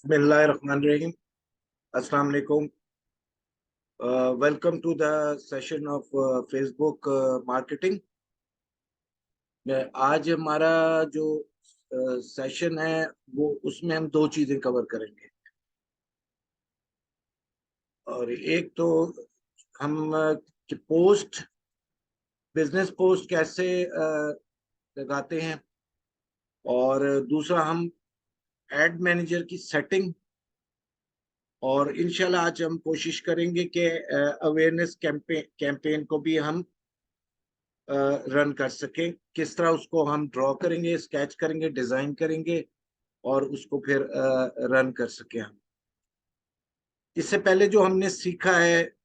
Bismillahirrahmanirrahim. Assalamu alaikum. Welcome to the session of Facebook marketing. आज हमारा जो session है वो उसमें हम दो चीजें कवर करेंगे। और एक तो हम पोस्ट बिजनेस पोस्ट कैसे लगाते हैं, और दूसरा हम एड मैनेजर की सेटिंग। और इंशाल्लाह आज हम कोशिश करेंगे कि अवेयरनेस कैंपेन को भी हम रन कर सकें। किस तरह उसको हम ड्रॉ करेंगे, स्केच करेंगे, डिजाइन करेंगे और उसको फिर रन कर सकें हम। इससे पहले जो हमने सीखा है,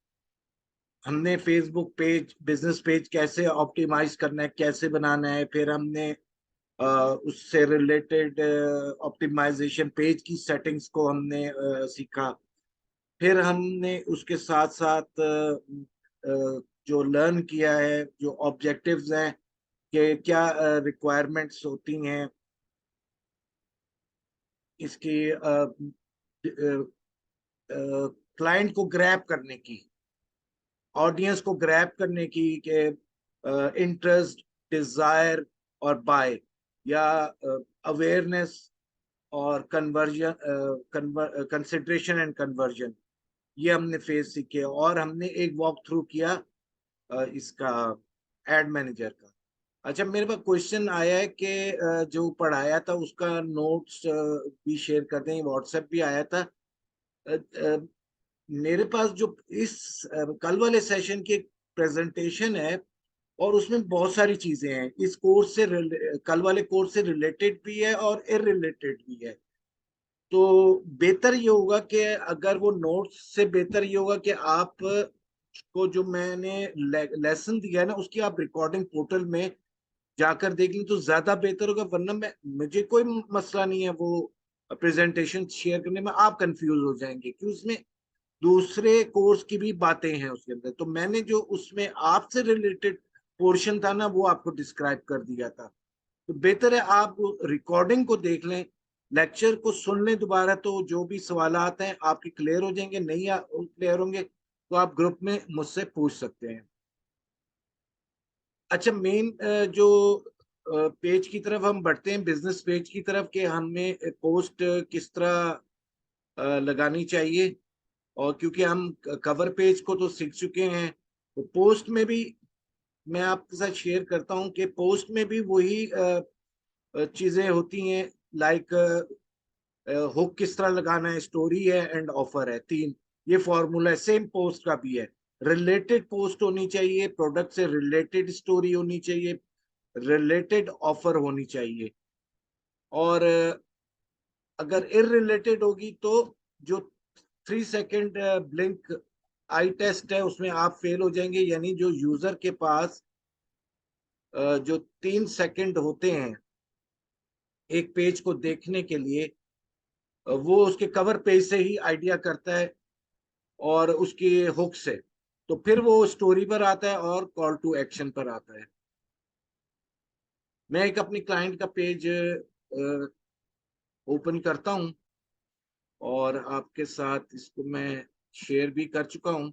हमने फेसबुक पेज, बिजनेस पेज कैसे ऑप्टिमाइज करना है, कैसे बनाना है। फिर हमने उससे रिलेटेड ऑप्टिमाइजेशन पेज की सेटिंग्स को हमने सीखा। फिर हमने उसके साथ साथ जो लर्न किया है, जो ऑब्जेक्टिव्स हैं कि क्या रिक्वायरमेंट्स होती हैं इसकी क्लाइंट को ग्रैब करने की, ऑडियंस को ग्रैब करने की, कि इंटरेस्ट, डिजायर और बाय, या अवेयरनेस और कन्वर्जन, कंसिडरेशन एंड कन्वर्जन। ये हमने फेज सीखे। और हमने एक वॉक थ्रू किया इसका एड मैनेजर का। अच्छा, मेरे पास क्वेश्चन आया है कि जो पढ़ाया था उसका नोट्स भी शेयर कर दें। व्हाट्सएप भी आया था। अ, अ, मेरे पास जो इस कल वाले सेशन की प्रेजेंटेशन है, और उसमें बहुत सारी चीजें हैं इस कोर्स से कल वाले कोर्स से रिलेटेड भी है और इररिलेटेड भी है। तो बेहतर ये होगा कि अगर वो नोट्स से बेहतर ये होगा कि आप को जो मैंने लेसन दिया है ना, उसकी आप रिकॉर्डिंग पोर्टल में जाकर देख लें तो ज्यादा बेहतर होगा। वरना मैं मुझे कोई मसला नहीं है वो प्रेजेंटेशन शेयर करने में, आप कंफ्यूज हो जाएंगे कि उसमें दूसरे कोर्स की भी बातें हैं उसके अंदर। तो मैंने जो उसमें आपसे रिलेटेड पोर्शन था ना, वो आपको डिस्क्राइब कर दिया था। तो बेहतर है आप रिकॉर्डिंग को देख लें, लेक्चर को सुन लें दोबारा, तो जो भी सवालात हैं आपके क्लियर हो जाएंगे। नहीं क्लियर होंगे तो आप ग्रुप में मुझसे पूछ सकते हैं। अच्छा, मेन जो पेज की तरफ हम बढ़ते हैं, बिजनेस पेज की तरफ, कि हमें पोस्ट किस तरह लगानी चाहिए। और क्योंकि हम कवर पेज को तो सीख चुके हैं, तो पोस्ट में भी मैं आपके साथ शेयर करता हूं कि पोस्ट में भी वही चीजें होती हैं। लाइक हुक किस तरह लगाना है, स्टोरी है एंड ऑफर है, तीन ये फॉर्मूला है। सेम पोस्ट का भी है। रिलेटेड पोस्ट होनी चाहिए, प्रोडक्ट से रिलेटेड स्टोरी होनी चाहिए, रिलेटेड ऑफर होनी चाहिए। और अगर इररिलेटेड होगी तो जो 3 सेकेंड ब्लिंक आई टेस्ट है उसमें आप फेल हो जाएंगे। यानी जो यूजर के पास जो 3 सेकेंड होते हैं एक पेज को देखने के लिए, वो उसके कवर पेज से ही आइडिया करता है और उसकी हुक से, तो फिर वो स्टोरी पर आता है और कॉल टू एक्शन पर आता है। मैं एक अपनी क्लाइंट का पेज ओपन करता हूं और आपके साथ इसको मैं शेयर भी कर चुका हूं।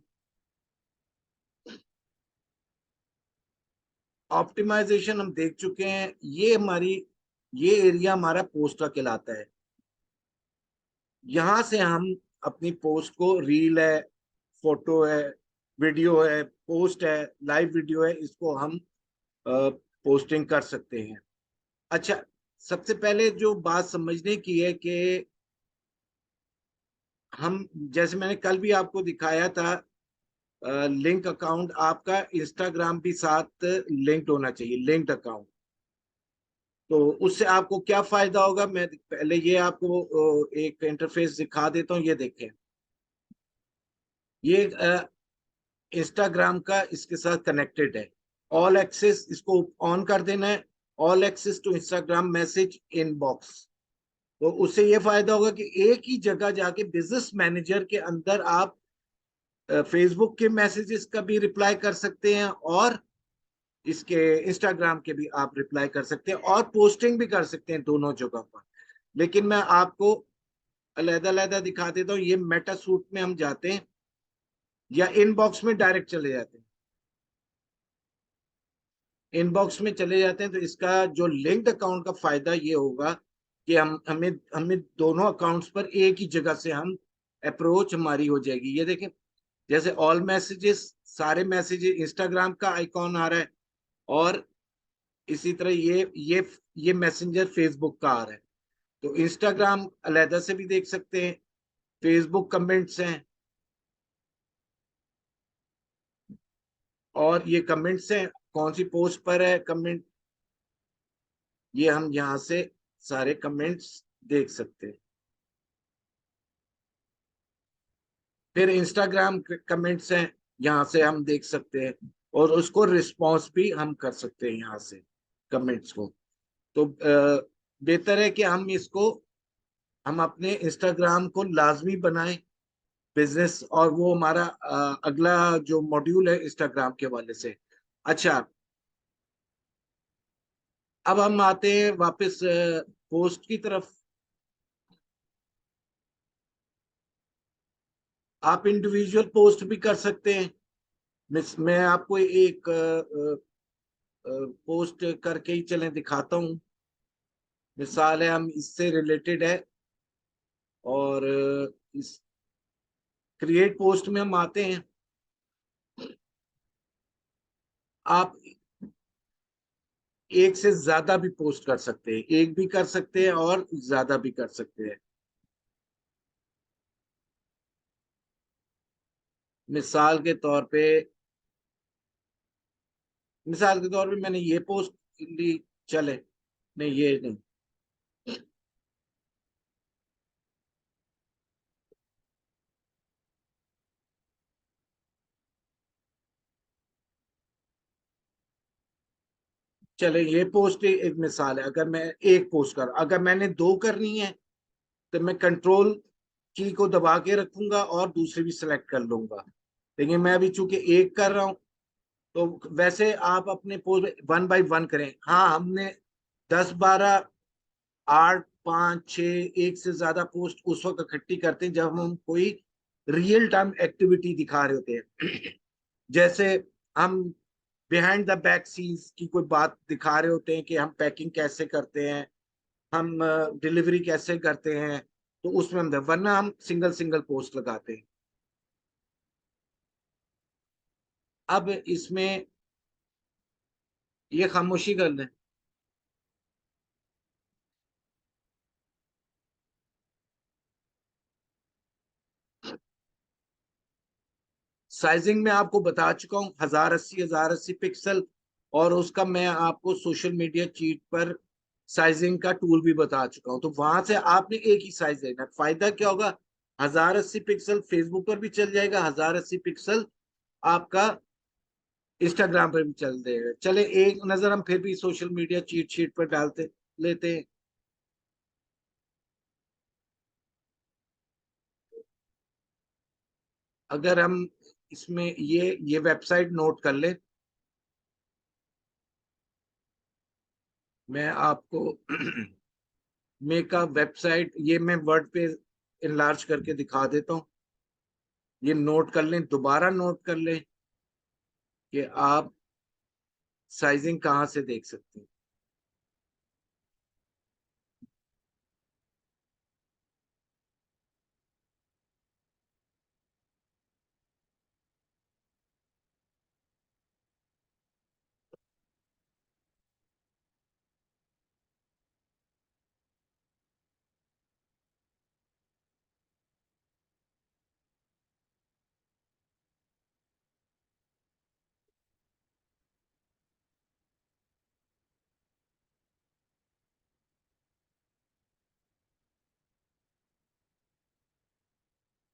ऑप्टिमाइजेशन हम देख चुके हैं। ये एरिया हमारा पोस्ट का कहलाता है। यहां से हम अपनी पोस्ट को, रील है, फोटो है, वीडियो है, पोस्ट है, लाइव वीडियो है, इसको हम पोस्टिंग कर सकते हैं। अच्छा, सबसे पहले जो बात समझने की है कि हम, जैसे मैंने कल भी आपको दिखाया था, लिंक अकाउंट आपका इंस्टाग्राम भी साथ लिंक्ड होना चाहिए, लिंक्ड अकाउंट। तो उससे आपको क्या फायदा होगा, मैं पहले ये आपको एक इंटरफेस दिखा देता हूँ। ये देखें, ये इंस्टाग्राम का इसके साथ कनेक्टेड है। ऑल एक्सेस इसको ऑन कर देना है। All access to Instagram message inbox. तो उससे ये फायदा होगा कि एक ही जगह जाके बिजनेस मैनेजर के अंदर आप फेसबुक के मैसेजेस का भी रिप्लाई कर सकते हैं और इसके इंस्टाग्राम के भी आप रिप्लाई कर सकते हैं और पोस्टिंग भी कर सकते हैं दोनों जगह पर। लेकिन मैं आपको अलग अलग दिखा देता हूँ। ये मेटा सूट में हम जाते हैं या इनबॉक्स में डायरेक्ट चले जाते हैं। इनबॉक्स में चले जाते हैं तो इसका जो लिंक्ड अकाउंट का फायदा ये होगा कि हम हमें हमें दोनों अकाउंट्स पर एक ही जगह से हम अप्रोच हमारी हो जाएगी। ये देखें, जैसे ऑल मैसेजेस, सारे मैसेजेस, इंस्टाग्राम का आइकॉन आ रहा है, और इसी तरह ये मैसेंजर फेसबुक का आ रहा है। तो इंस्टाग्राम अलहदा से भी देख सकते हैं, फेसबुक कमेंट्स हैं, और ये कमेंट्स हैं कौन सी पोस्ट पर है कमेंट, ये हम यहाँ से सारे कमेंट्स देख सकते हैं। फिर इंस्टाग्राम कमेंट्स हैं, यहाँ से हम देख सकते हैं, और उसको रिस्पॉन्स भी हम कर सकते हैं यहाँ से कमेंट्स को। तो बेहतर है कि हम अपने इंस्टाग्राम को लाजमी बनाएं बिजनेस, और वो हमारा अगला जो मॉड्यूल है इंस्टाग्राम के हवाले से। अच्छा, अब हम आते हैं वापस पोस्ट की तरफ। आप इंडिविजुअल पोस्ट भी कर सकते हैं। मैं आपको एक पोस्ट करके ही चलें दिखाता हूँ। मिसाल है, हम इससे रिलेटेड है, और इस क्रिएट पोस्ट में हम आते हैं। आप एक से ज्यादा भी पोस्ट कर सकते हैं, एक भी कर सकते हैं और ज्यादा भी कर सकते हैं। मिसाल के तौर पे मिसाल के तौर पे मैंने ये पोस्ट ली, चले, नहीं ये नहीं, चले ये पोस्ट एक मिसाल है। अगर मैं एक पोस्ट कर, अगर मैंने दो करनी है तो मैं कंट्रोल की को दबा के रखूंगा और दूसरी भी सिलेक्ट कर लूंगा। लेकिन मैं अभी चूंकि एक कर रहा हूं, तो वैसे आप अपने पोस्ट वन बाय वन करें। हाँ, हमने 10 12 8 5 6 एक से ज्यादा पोस्ट उस वक्त इकट्ठी करते हैं जब हम कोई रियल टाइम एक्टिविटी दिखा रहे होते हैं। जैसे हम बिहाइंड द बैक सीन्स की कोई बात दिखा रहे होते हैं कि हम पैकिंग कैसे करते हैं, हम डिलीवरी कैसे करते हैं, तो उसमें हम, वरना हम सिंगल सिंगल पोस्ट लगाते हैं। अब इसमें ये खामोशी कर लें। साइजिंग में आपको बता चुका हूँ, 1080 और उसका मैं आपको सोशल मीडिया चीट पर साइजिंग का टूल भी बता चुका हूँ। तो वहां से आपने एक ही साइज लेना है। फायदा क्या होगा, 1080 फेसबुक पर भी चल जाएगा, 1080 आपका इंस्टाग्राम पर भी चल देगा। चले एक नजर हम फिर भी सोशल मीडिया चीट शीट पर डालते लेते हैं। अगर हम इसमें ये वेबसाइट नोट कर ले, मैं आपको मेका वेबसाइट, ये मैं वर्ड पे इनलार्ज करके दिखा देता हूँ। ये नोट कर लें, दोबारा नोट कर लें कि आप साइजिंग कहाँ से देख सकते हैं।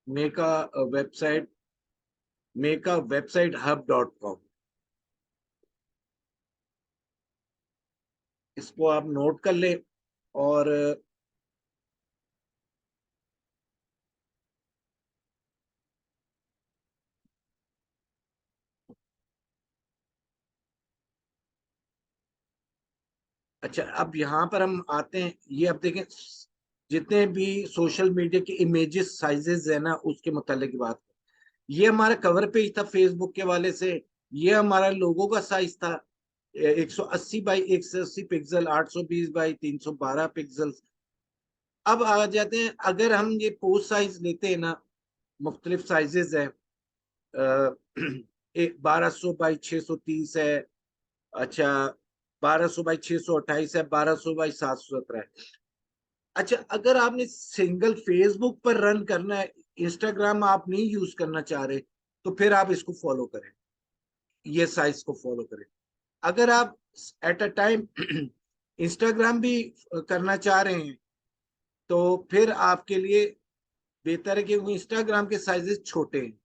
मेका वेबसाइट मेका वेबसाइट hub.com, इसको आप नोट कर ले। और अच्छा, अब यहाँ पर हम आते हैं। ये अब देखें, जितने भी सोशल मीडिया के इमेजेस साइजेस है ना, उसके मुतालिक की बात। ये हमारा कवर पेज था फेसबुक के वाले से, ये हमारा लोगो का साइज था 180 बाई 180 पिक्सल, 820 बाई 312 पिक्सल। अब आ जाते हैं, अगर हम ये पोस्ट साइज लेते हैं ना, मुख्तलिफ साइजेस है, 1200 बाई 630 है, अच्छा 1200 बाई 628 है, 1200 बाई 717 है। अच्छा, अगर आपने सिंगल फेसबुक पर रन करना है, इंस्टाग्राम आप नहीं यूज करना चाह रहे, तो फिर आप इसको फॉलो करें, ये साइज को फॉलो करें। अगर आप एट अ टाइम इंस्टाग्राम भी करना चाह रहे हैं, तो फिर आपके लिए बेहतर है कि वो इंस्टाग्राम के साइजेस छोटे हैं,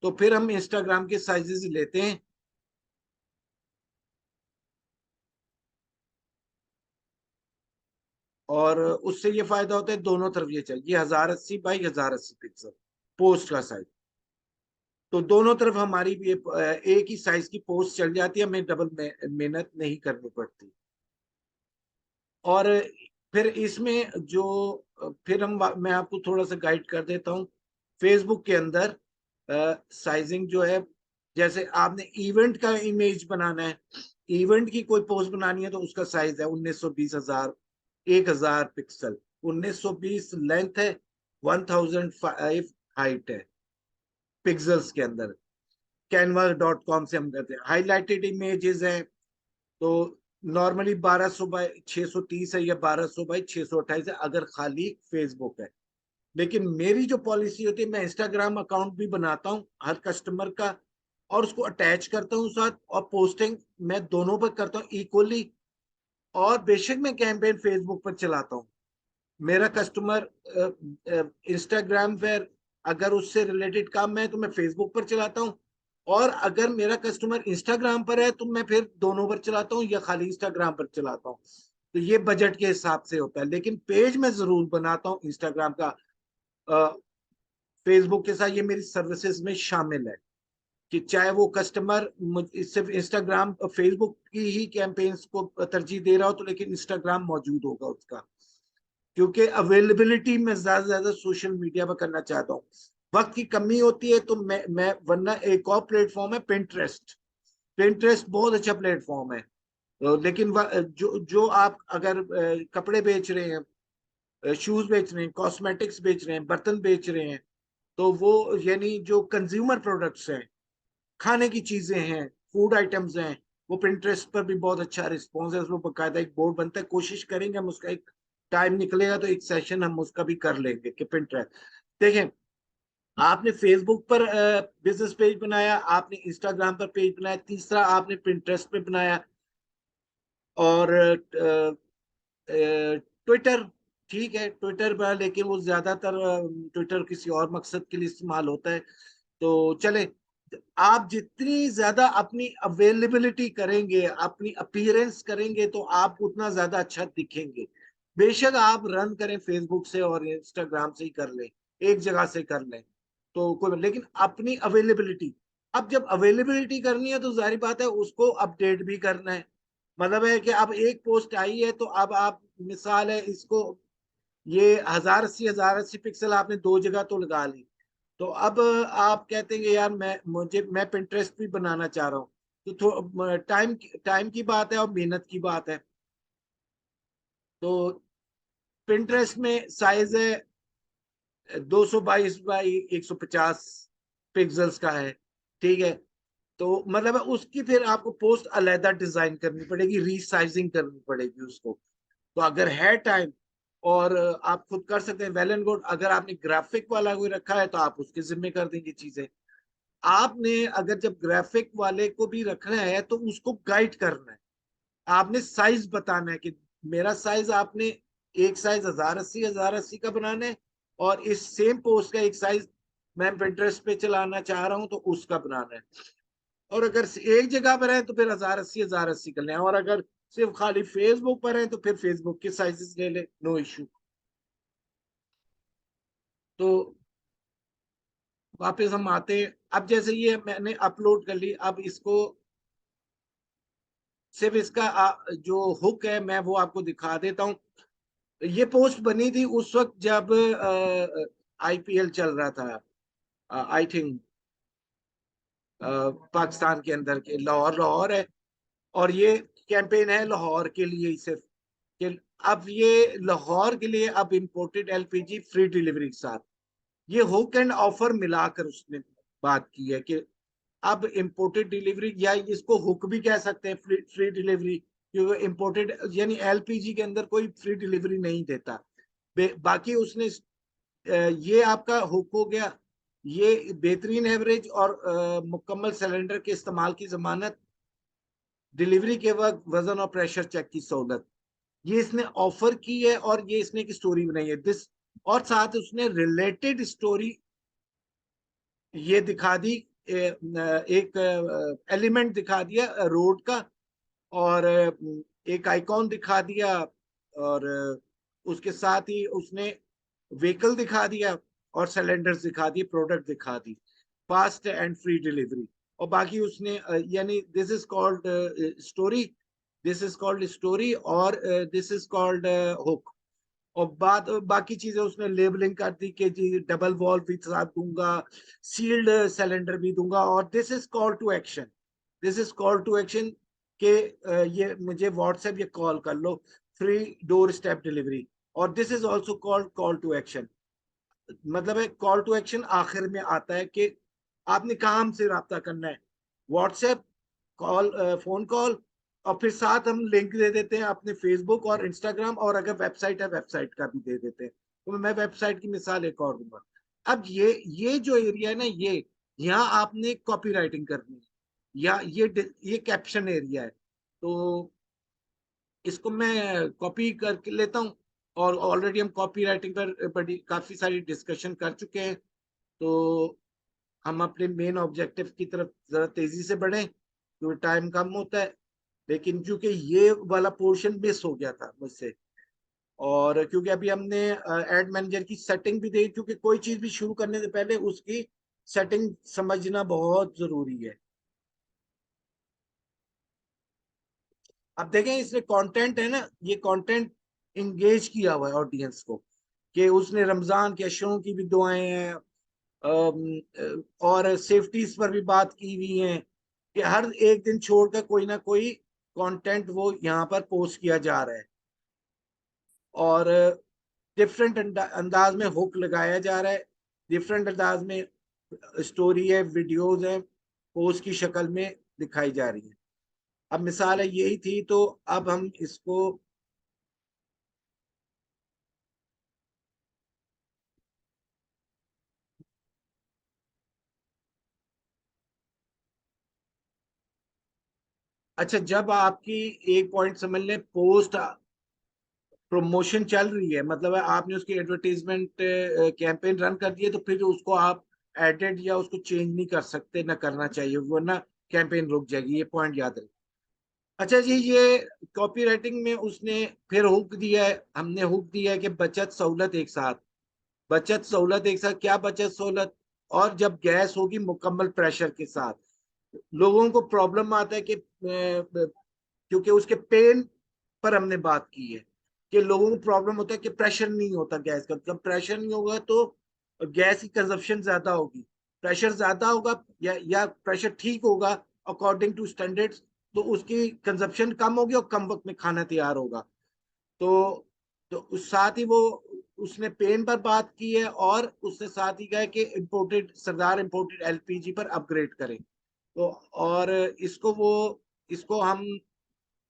तो फिर हम इंस्टाग्राम के साइजेस लेते हैं। और उससे ये फायदा होता है, दोनों तरफ ये चाहिए, ये 1080 बाई 1080 पिक्सल पोस्ट का साइज, तो दोनों तरफ हमारी भी एक ही साइज की पोस्ट चल जाती है, हमें डबल मेहनत नहीं करनी पड़ती। और फिर इसमें जो फिर हम मैं आपको थोड़ा सा गाइड कर देता हूँ। फेसबुक के अंदर साइजिंग जो है, जैसे आपने इवेंट का इमेज बनाना है, इवेंट की कोई पोस्ट बनानी है, तो उसका साइज है 1920 1000 पिक्सल, 1920 लेंथ है, 1005 हाइट है पिक्सल्स के अंदर। canva.com से हम करते हैं। हाईलाइटेड इमेजेस हैं, तो नॉर्मली 1200 बाई 630 है, या 1200 बाई 628 है अगर खाली फेसबुक है। लेकिन मेरी जो पॉलिसी होती है, मैं इंस्टाग्राम अकाउंट भी बनाता हूँ हर कस्टमर का, और उसको अटैच करता हूँ साथ, और पोस्टिंग मैं दोनों पर करता हूँ इक्वली। और बेशक मैं कैंपेन फेसबुक पर चलाता हूँ, मेरा कस्टमर इंस्टाग्राम पर अगर उससे रिलेटेड काम है तो मैं फेसबुक पर चलाता हूँ, और अगर मेरा कस्टमर इंस्टाग्राम पर है तो मैं फिर दोनों पर चलाता हूँ या खाली इंस्टाग्राम पर चलाता हूँ। तो ये बजट के हिसाब से होता है, लेकिन पेज मैं जरूर बनाता हूँ इंस्टाग्राम का। फेसबुक के साथ ये मेरी सर्विसेज में शामिल है, कि चाहे वो कस्टमर सिर्फ इंस्टाग्राम फेसबुक की ही कैंपेन्स को तरजीह दे रहा हो, तो लेकिन इंस्टाग्राम मौजूद होगा उसका, क्योंकि अवेलेबिलिटी में ज्यादा से ज्यादा सोशल मीडिया पर करना चाहता हूँ। वक्त की कमी होती है, तो मैं वरना एक और प्लेटफॉर्म है पिंटरेस्ट। पिंटरेस्ट बहुत अच्छा प्लेटफॉर्म है। लेकिन जो जो आप अगर कपड़े बेच रहे हैं, शूज बेच रहे हैं, कॉस्मेटिक्स बेच रहे हैं, बर्तन बेच रहे हैं, तो वो यानी जो कंज्यूमर प्रोडक्ट्स हैं, खाने की चीजें हैं, फूड आइटम्स हैं, वो पिंटरेस्ट पर भी बहुत अच्छा रिस्पॉन्स है। उसमें बकायदा एक बोर्ड बनता है, कोशिश करेंगे हम उसका एक टाइम निकलेगा तो एक सेशन हम उसका भी कर लेंगे कि पिंटरेस्ट देखें। आपने फेसबुक पर बिजनेस पेज बनाया, आपने इंस्टाग्राम पर पेज बनाया, तीसरा आपने पिंटरेस्ट पे बनाया, और ट्विटर, ठीक है ट्विटर पर, लेकिन वो ज्यादातर ट्विटर किसी और मकसद के लिए इस्तेमाल होता है, तो चले। आप जितनी ज्यादा अपनी अवेलेबिलिटी करेंगे, अपनी अपीयरेंस करेंगे, तो आप उतना ज्यादा अच्छा दिखेंगे। बेशक आप रन करें फेसबुक से और इंस्टाग्राम से ही कर लें, एक जगह से कर लें, तो कोई, लेकिन अपनी अवेलेबिलिटी, अब जब अवेलेबिलिटी करनी है तो जाहिर बात है उसको अपडेट भी करना है। मतलब है कि अब एक पोस्ट आई है, तो अब आप, मिसाल है इसको, ये 1080 पिक्सल आपने दो जगह तो लगा ली, तो अब आप कहते हैं यार मैं पिंटरेस्ट भी बनाना चाह रहा हूँ, तो टाइम टाइम की बात है और मेहनत की बात है। तो पिंटरेस्ट में साइज है 222 बाई 150 पिक्सल्स का है, ठीक है। तो मतलब है उसकी फिर आपको पोस्ट अलहदा डिजाइन करनी पड़ेगी, रीसाइजिंग करनी पड़ेगी उसको। तो अगर है टाइम और आप खुद कर सकते हैं, वेल एंड गुड। अगर आपने ग्राफिक वाला कोई रखा है तो आप उसके जिम्मे कर देंगे चीजें। आपने अगर जब ग्राफिक वाले को भी रखना है तो उसको गाइड करना है, आपने साइज बताना है कि मेरा साइज, आपने एक साइज 1080 का बनाना है, और इस सेम पोस्ट का एक साइज मैं पिंटरेस्ट पे चलाना चाह रहा हूं तो उसका बनाना है। और अगर एक जगह पर है तो फिर 1080 कर लें, और अगर सिर्फ खाली फेसबुक पर है तो फिर फेसबुक के साइजेस ले ले, नो इशू। तो वापस हम आते हैं, अब जैसे ये मैंने अपलोड कर ली, अब इसको सिर्फ इसका जो हुक है मैं वो आपको दिखा देता हूँ। ये पोस्ट बनी थी उस वक्त जब आईपीएल चल रहा था, आई थिंक पाकिस्तान के अंदर के लाहौर लाहौर है, और ये कैंपेन है लाहौर के लिए ही सिर्फ, कि अब ये लाहौर के लिए अब इम्पोर्टेड एलपीजी फ्री डिलीवरी के साथ, ये हुक एंड ऑफर मिलाकर उसने बात की है कि अब इम्पोर्टेड डिलीवरी, या इसको हुक भी कह सकते हैं, फ्री फ्री डिलीवरी, क्योंकि इम्पोर्टेड यानी एलपीजी के अंदर कोई फ्री डिलीवरी नहीं देता। बाकी उसने ये आपका हुक हो गया, ये बेहतरीन एवरेज और मुकम्मल सिलेंडर के इस्तेमाल की जमानत, डिलीवरी के वक्त वजन और प्रेशर चेक की सहूलत, ये इसने ऑफर की है, और ये इसने एक स्टोरी बनाई है दिस, और साथ उसने रिलेटेड स्टोरी ये दिखा दी, एक एलिमेंट दिखा दिया रोड का, और एक आइकॉन दिखा दिया, और उसके साथ ही उसने व्हीकल दिखा दिया, और सिलेंडर्स दिखा दिए, प्रोडक्ट दिखा दी, फास्ट एंड फ्री डिलीवरी। और बाकी उसने यानी this is called story, this is called story, और दिस इज कॉल्ड हुक। और बाकी चीजें उसने लेबलिंग कर दी कि जी डबल वॉल्व भी साथ दूंगा, सील्ड सिलेंडर भी दूंगा, और this is call to action, this is call to action के ये मुझे व्हाट्सएप या कॉल कर लो, फ्री डोर स्टेप डिलीवरी। और this is also called call to action, मतलब है कॉल टू एक्शन आखिर में आता है कि आपने कहाँ हमसे रब्ता करना है, व्हाट्सएप कॉल, फोन कॉल, और फिर साथ हम लिंक दे देते हैं अपने फेसबुक और इंस्टाग्राम, और अगर वेबसाइट है वेबसाइट का भी दे देते हैं। तो मैं वेबसाइट की मिसाल एक और दूंगा। अब ये जो एरिया है ना, ये यहाँ आपने कॉपी राइटिंग करनी है, या ये कैप्शन एरिया है, तो इसको मैं कॉपी करके लेता हूँ। और ऑलरेडी हम कॉपी राइटिंग पर बड़ी काफी सारी डिस्कशन कर चुके हैं, तो हम अपने मेन ऑब्जेक्टिव की तरफ जरा तेजी से बढ़ें, क्योंकि टाइम कम होता है। लेकिन क्योंकि ये वाला पोर्शन मिस हो गया था मुझसे, और क्योंकि अभी हमने एड मैनेजर की सेटिंग भी देखी, क्योंकि कोई चीज भी शुरू करने से पहले उसकी सेटिंग समझना बहुत जरूरी है। अब देखें इसमें कंटेंट है ना, ये कंटेंट इंगेज किया हुआ है ऑडियंस को, कि उसने रमजान के अशरों की भी दुआएं हैं, और सेफ्टीज पर भी बात की हुई है, कि हर एक दिन छोड़कर कोई ना कोई कंटेंट वो यहाँ पर पोस्ट किया जा रहा है, और डिफरेंट अंदाज में हुक लगाया जा रहा है, डिफरेंट अंदाज में स्टोरी है, वीडियोस है, पोस्ट की शक्ल में दिखाई जा रही है। अब मिसाल है यही थी, तो अब हम इसको, अच्छा जब आपकी एक पॉइंट समझ लें, पोस्ट प्रमोशन चल रही है, मतलब है आपने उसकी एडवर्टीजमेंट कैंपेन रन कर दिए, तो फिर उसको आप एडिट या उसको चेंज नहीं कर सकते, ना करना चाहिए, वरना कैंपेन रुक जाएगी, ये पॉइंट याद रखें। अच्छा जी, ये कॉपी राइटिंग में उसने फिर हुक दिया है, हमने हुक दिया है कि बचत सहूलत एक साथ, बचत सहूलत एक साथ, क्या बचत सहूलत, और जब गैस होगी मुकम्मल प्रेशर के साथ। लोगों को प्रॉब्लम आता है कि क्योंकि उसके पेन पर हमने बात की है, कि लोगों को प्रॉब्लम होता है कि प्रेशर नहीं होता गैस का, जब प्रेशर नहीं होगा तो गैस की कंजप्शन ज्यादा होगी, प्रेशर ज्यादा होगा, या प्रेशर ठीक होगा अकॉर्डिंग टू स्टैंडर्ड्स, तो उसकी कंजप्शन कम होगी और कम वक्त में खाना तैयार होगा। तो उस साथ ही वो उसने पेन पर बात की है, और उसने साथ ही कहा है कि इम्पोर्टेड सरदार इम्पोर्टेड एलपीजी पर अपग्रेड करें। तो और इसको हम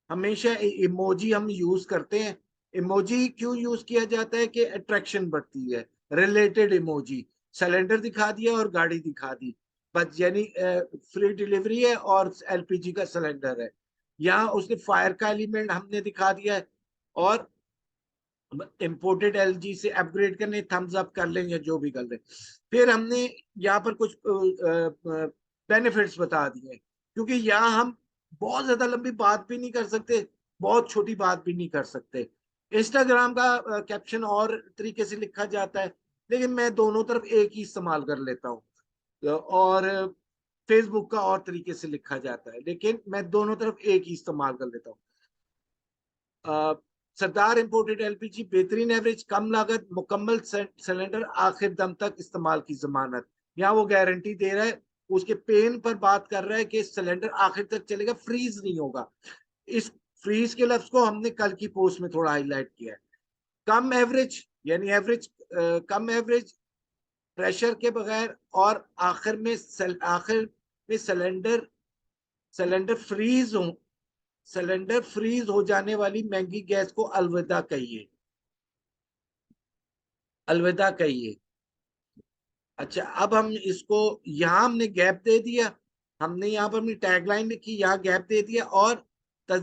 हमेशा इमोजी हम यूज करते हैं। इमोजी क्यों यूज किया जाता है कि अट्रैक्शन बढ़ती है, रिलेटेड इमोजी, सिलेंडर दिखा दिया और गाड़ी दिखा दी, बस यानी फ्री डिलीवरी है और एलपीजी का सिलेंडर है। यहाँ उसने फायर का एलिमेंट हमने दिखा दिया है, और इम्पोर्टेड एलजी से अपग्रेड करने, थम्स अप कर लें या जो भी कर लें। फिर हमने यहाँ पर कुछ बेनिफिट्स बता दिए, क्योंकि यहाँ हम बहुत ज्यादा लंबी बात भी नहीं कर सकते, बहुत छोटी बात भी नहीं कर सकते। इंस्टाग्राम का कैप्शन और तरीके से लिखा जाता है, लेकिन मैं दोनों तरफ एक ही इस्तेमाल कर लेता हूँ, और फेसबुक का और तरीके से लिखा जाता है, लेकिन मैं दोनों तरफ एक ही इस्तेमाल कर लेता हूँ। सरदार इंपोर्टेड एलपीजी, बेहतरीन एवरेज, कम लागत, मुकम्मल सिलेंडर, आखिर दम तक इस्तेमाल की जमानत। यहाँ वो गारंटी दे रहा है, उसके पेन पर बात कर रहा है कि सिलेंडर आखिर तक चलेगा, फ्रीज नहीं होगा। इस फ्रीज के लफ्ज को हमने कल की पोस्ट में थोड़ा हाईलाइट किया है। कम एवरेज यानी एवरेज, कम एवरेज प्रेशर के बगैर, और आखिर में सिलेंडर सिलेंडर फ्रीज हो सिलेंडर फ्रीज हो जाने वाली महंगी गैस को अलविदा कहिए, अलविदा कहिए। अच्छा, अब हम इसको, यहाँ हमने गैप दे दिया, हमने यहाँ पर अपनी टैगलाइन लिखी, यहाँ गैप दे दिया, और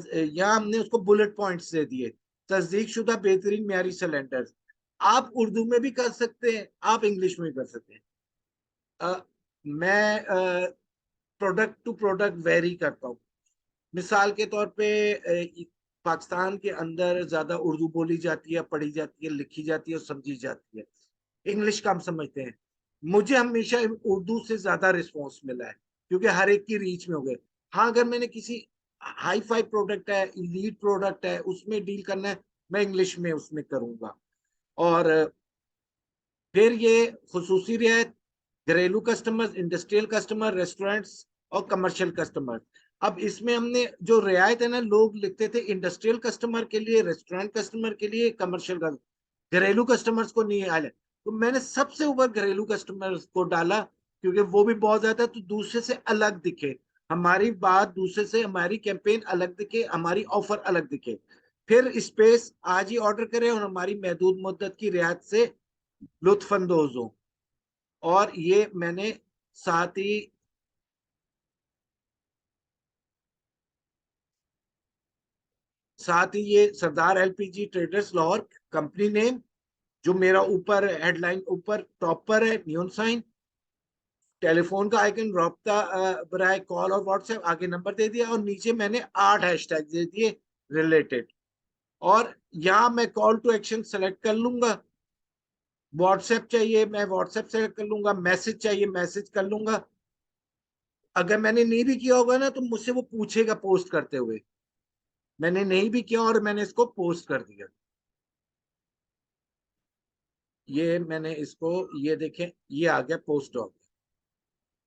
यहाँ हमने उसको बुलेट पॉइंट्स दे दिए। तस्दीक शुदा बेहतरीन म्यारी सिलेंडर, आप उर्दू में भी कर सकते हैं, आप इंग्लिश में भी कर सकते हैं। मैं प्रोडक्ट टू प्रोडक्ट वेरी करता हूँ। मिसाल के तौर पे पाकिस्तान के अंदर ज्यादा उर्दू बोली जाती है, पढ़ी जाती है, लिखी जाती है और समझी जाती है, इंग्लिश कम समझते हैं। मुझे हमेशा उर्दू से ज्यादा रिस्पॉन्स मिला है, क्योंकि हर एक की रीच में हो गए। हाँ, अगर मैंने किसी हाई फाई प्रोडक्ट है, लीड प्रोडक्ट है, उसमें डील करना है, मैं इंग्लिश में उसमें करूंगा। और फिर ये खुसूसी रियायत, घरेलू कस्टमर, इंडस्ट्रियल कस्टमर, रेस्टोरेंट्स और कमर्शियल कस्टमर। अब इसमें हमने जो रियायत है ना, लोग लिखते थे इंडस्ट्रियल कस्टमर के लिए, रेस्टोरेंट कस्टमर के लिए, कमर्शियल, घरेलू कस्टमर्स को नहीं आया। तो मैंने सबसे ऊपर घरेलू कस्टमर्स को डाला, क्योंकि वो भी बहुत ज्यादा, तो दूसरे से अलग दिखे, हमारी बात दूसरे से, हमारी कैंपेन अलग दिखे, हमारी ऑफर अलग दिखे। फिर स्पेस आज ही ऑर्डर करें और हमारी महदूद मुद्दत की रियायत से लुत्फानंदोज हो। और ये मैंने साथ ही ये Sardar LPG traders Lahore company name, जो मेरा ऊपर हेडलाइन ऊपर टॉप पर है, नियॉन साइन, टेलीफोन का आइकन, रब्ता बराए कॉल और व्हाट्सएप, आगे नंबर दे दिया, और नीचे मैंने 8 हैशटैग दे दिए रिलेटेड। और यहाँ मैं कॉल टू एक्शन सेलेक्ट कर लूंगा, व्हाट्सएप चाहिए मैं व्हाट्सएप सेलेक्ट कर लूंगा, मैसेज चाहिए मैसेज कर लूंगा। अगर मैंने नहीं भी किया होगा ना, तो मुझसे वो पूछेगा पोस्ट करते हुए, मैंने नहीं भी किया और मैंने इसको पोस्ट कर दिया। ये मैंने इसको, ये देखें, ये आ गया, पोस्ट हो गया।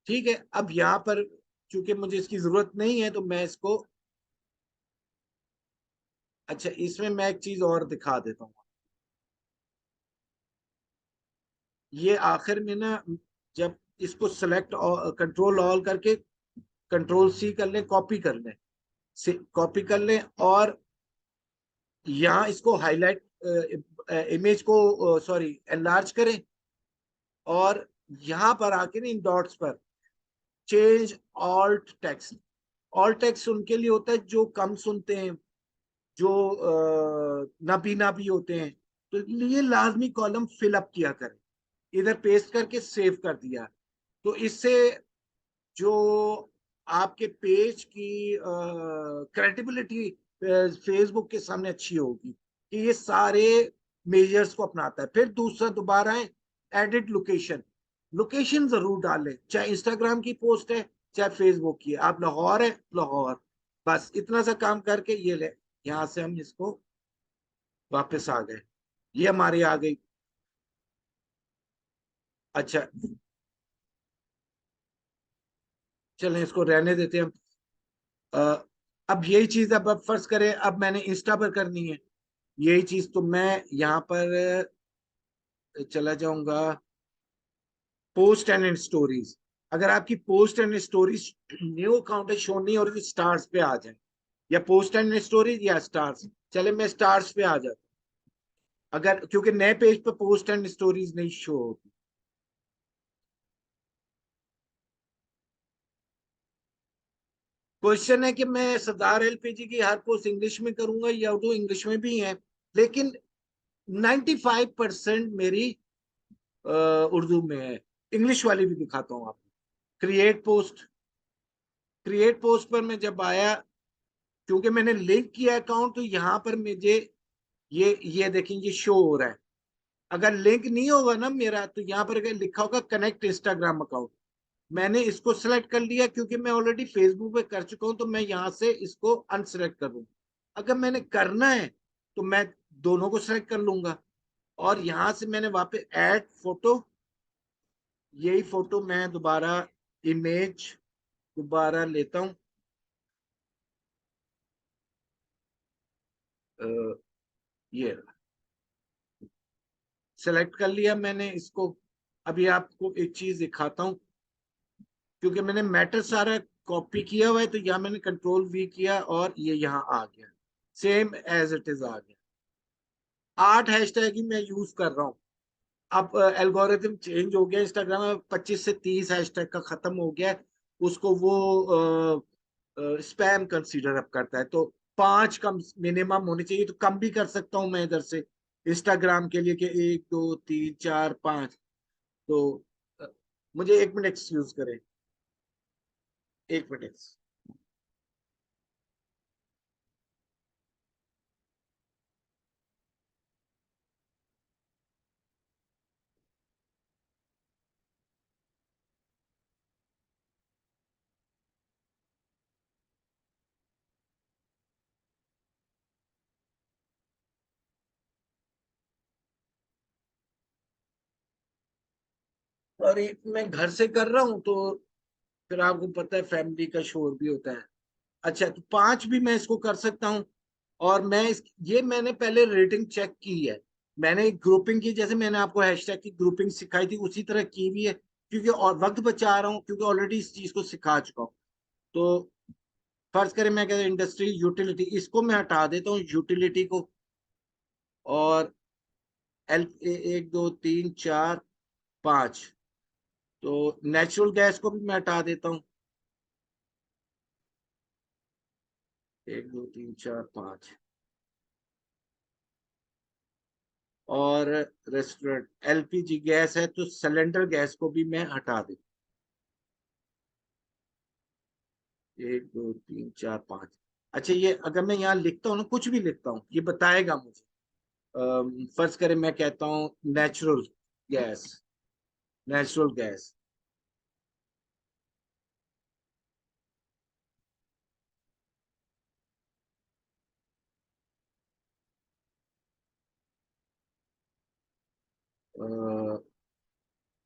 ठीक है, अब यहाँ पर चूंकि मुझे इसकी जरूरत नहीं है, तो मैं इसको, अच्छा इसमें मैं एक चीज और दिखा देता हूँ। ये आखिर में ना, जब इसको सेलेक्ट, कंट्रोल ऑल करके कंट्रोल सी कर लें, कॉपी कर लें, कॉपी कर लें, और यहाँ इसको हाईलाइट, इमेज को सॉरी एनलार्ज करें, और यहाँ पर आके ना इन डॉट्स पर change alt text. Alt text उनके लिए होता है जो कम सुनते हैं, जो नाबीना भी होते हैं, तो ये लाजमी कॉलम फिल अप किया करें। इधर पेस्ट करके सेव कर दिया, तो इससे जो आपके पेज की क्रेडिबिलिटी फेसबुक के सामने अच्छी होगी, कि ये सारे मेजर्स को अपनाता है। फिर दूसरा दोबारा है, एडिट लोकेशन, लोकेशन जरूर डालें, चाहे इंस्टाग्राम की पोस्ट है चाहे फेसबुक की है, आप लाहौर है लाहौर, बस इतना सा काम करके ये ले, यहाँ से हम इसको वापस आ गए, ये हमारी आ गई। अच्छा, चलें इसको रहने देते हैं हम। अ, अब यही चीज, अब फर्ज करें अब मैंने इंस्टा पर करनी है यही चीज, तो मैं यहाँ पर चला जाऊंगा, पोस्ट एंड स्टोरीज। अगर आपकी post and stories new account है, शो नहीं, और स्टार्स पे आ जाए, या पोस्ट एंड स्टोरीज या स्टार्स, चले मैं स्टार्स पे आ जाता, अगर क्योंकि नए पेज पे पोस्ट एंड स्टोरीज नहीं शो होती। क्वेश्चन है कि मैं सरदार एलपीजी की हर पोस्ट इंग्लिश में करूंगा, या उर्दू, इंग्लिश में भी है, लेकिन 95% मेरी उर्दू में है। इंग्लिश वाली भी दिखाता हूँ आपको। क्रिएट पोस्ट, क्रिएट पोस्ट पर मैं जब आया, क्योंकि मैंने लिंक किया अकाउंट, तो यहाँ पर मुझे ये देखें, ये शो हो रहा है। अगर लिंक नहीं होगा ना मेरा, तो यहाँ पर लिखा होगा कनेक्ट इंस्टाग्राम अकाउंट, मैंने इसको सिलेक्ट कर लिया, क्योंकि मैं ऑलरेडी फेसबुक पे कर चुका हूं, तो मैं यहाँ से इसको अनसिलेक्ट कर दूं। अगर मैंने करना है तो मैं दोनों को सेलेक्ट कर लूंगा, और यहां से मैंने वापस ऐड फोटो, यही फोटो मैं दोबारा इमेज दोबारा लेता हूं। ये सेलेक्ट कर लिया मैंने इसको। अभी आपको एक चीज दिखाता हूँ, क्योंकि मैंने मैटर सारा कॉपी किया हुआ है, तो यहाँ मैंने कंट्रोल वी किया और ये यहाँ आ गया, सेम एज इट इज आ गया। 8 हैशटैग ही मैं यूज कर रहा हूँ। अब एल्गोरिथम चेंज हो गया, इंस्टाग्राम में 25 से 30 हैशटैग का खत्म हो गया है। उसको वो स्पैम कंसीडर अप करता है, तो 5 कम मिनिमम होनी चाहिए। तो कम भी कर सकता हूँ मैं इधर से इंस्टाग्राम के लिए कि 1 2 3 4 5। तो अ, मुझे 1 मिनट एक्सक्यूज करें, 1 मिनट। और ये मैं घर से कर रहा हूँ, तो फिर आपको पता है फैमिली का शोर भी होता है। अच्छा, तो 5 भी मैं इसको कर सकता हूँ। और ये मैंने पहले रेटिंग चेक की है। मैंने ग्रुपिंग की, जैसे मैंने आपको हैशटैग की ग्रुपिंग सिखाई थी, उसी तरह की भी है, क्योंकि और वक्त बचा रहा हूँ, क्योंकि ऑलरेडी इस चीज को सिखा चुका हूँ। तो फर्ज करें मैं कहता इंडस्ट्री यूटिलिटी, इसको मैं हटा देता हूँ यूटिलिटी को। और 1 2 3 4 5, तो नेचुरल गैस को भी मैं हटा देता हूँ। 1 2 3 4 5। और रेस्टोरेंट एलपीजी गैस है, तो सिलेंडर गैस को भी मैं हटा देता 1 2 3 4 5। अच्छा, ये अगर मैं यहाँ लिखता हूँ ना, कुछ भी लिखता हूँ, ये बताएगा मुझे। फर्ज करें मैं कहता हूँ गैस नेचुरल गैस।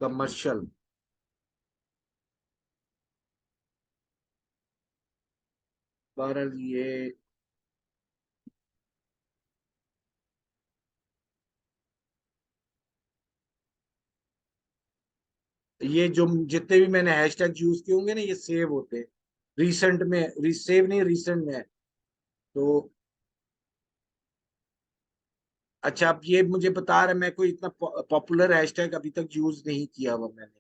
कमर्शियल। बहरहाल ये जो जितने भी मैंने हैशटैग यूज किए होंगे ना, ये सेव होते हैं रिसेंट में, सेव नहीं, रिसेंट में है। तो अच्छा, अब ये मुझे बता रहा है, मैं कोई इतना पॉपुलर हैशटैग अभी तक यूज नहीं किया हुआ मैंने।